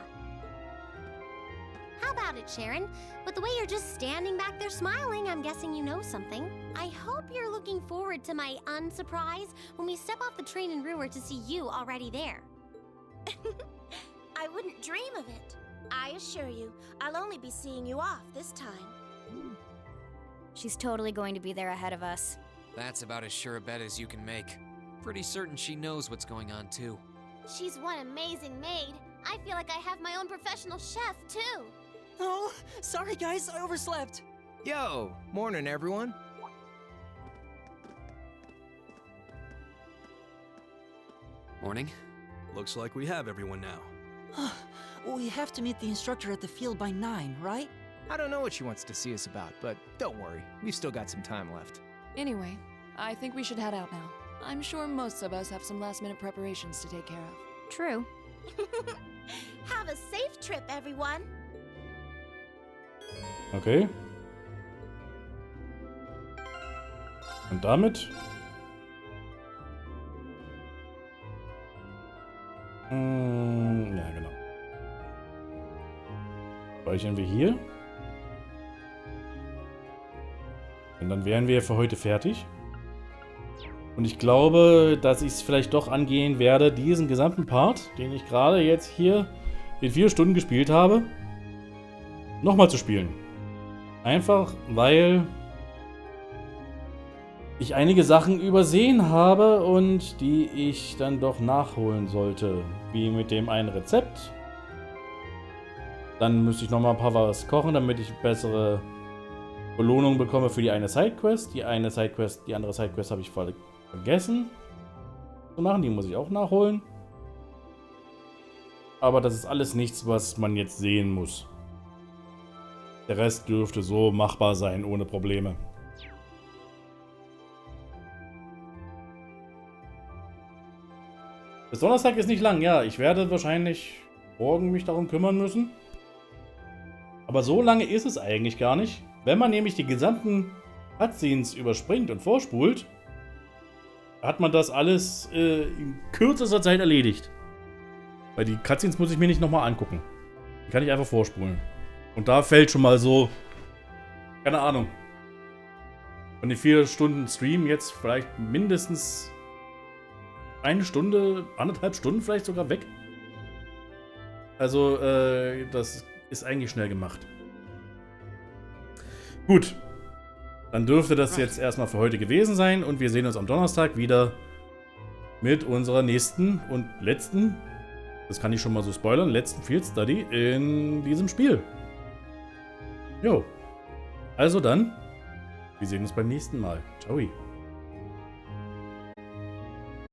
Speaker 12: How about it, Sharon? With the way you're just standing back there smiling, I'm guessing you know something. I hope you're looking forward to my unsurprise when we step off the train in Ruhr to see you already there.
Speaker 22: I wouldn't dream of it. I assure you, I'll only be seeing you off this time.
Speaker 20: She's totally going to be there ahead of us.
Speaker 15: That's about as sure a bet as you can make. Pretty certain she knows what's going on, too.
Speaker 12: She's one amazing maid. I feel like I have my own professional chef, too.
Speaker 21: Oh, sorry guys, I overslept.
Speaker 2: Yo, morning everyone.
Speaker 15: Morning.
Speaker 11: Looks like we have everyone now.
Speaker 21: We have to meet the instructor at the field by 9, right?
Speaker 2: I don't know what she wants to see us about, but don't worry, we've still got some time left.
Speaker 7: Anyway, I think we should head out now. I'm sure most of us have some last-minute preparations to take care of.
Speaker 20: True.
Speaker 22: Have a safe trip, everyone.
Speaker 1: Okay. Und damit? Ja, genau. Speichern wir hier. Und dann wären wir für heute fertig. Und ich glaube, dass ich es vielleicht doch angehen werde, diesen gesamten Part, den ich gerade jetzt hier in 4 Stunden gespielt habe, nochmal zu spielen. Einfach, weil ich einige Sachen übersehen habe und die ich dann doch nachholen sollte. Wie mit dem einen Rezept. Dann müsste ich nochmal ein paar was kochen, damit ich bessere Belohnung bekomme für die eine Sidequest. Die andere Sidequest habe ich vergessen zu machen. Die muss ich auch nachholen. Aber das ist alles nichts, was man jetzt sehen muss. Der Rest dürfte so machbar sein, ohne Probleme. Bis Donnerstag ist nicht lang, ja. Ich werde wahrscheinlich morgen mich darum kümmern müssen. Aber so lange ist es eigentlich gar nicht. Wenn man nämlich die gesamten Cutscenes überspringt und vorspult, hat man das alles in kürzester Zeit erledigt. Weil die Cutscenes muss ich mir nicht nochmal angucken. Die kann ich einfach vorspulen. Und da fällt schon mal so, keine Ahnung, von den 4 Stunden Stream jetzt vielleicht mindestens 1 Stunde, 1,5 Stunden vielleicht sogar weg. Also, das ist eigentlich schnell gemacht. Gut. Dann dürfte das jetzt erstmal für heute gewesen sein und wir sehen uns am Donnerstag wieder mit unserer nächsten und letzten, das kann ich schon mal so spoilern, letzten Field Study in diesem Spiel. Jo. Also dann, wir sehen uns beim nächsten Mal. Ciao.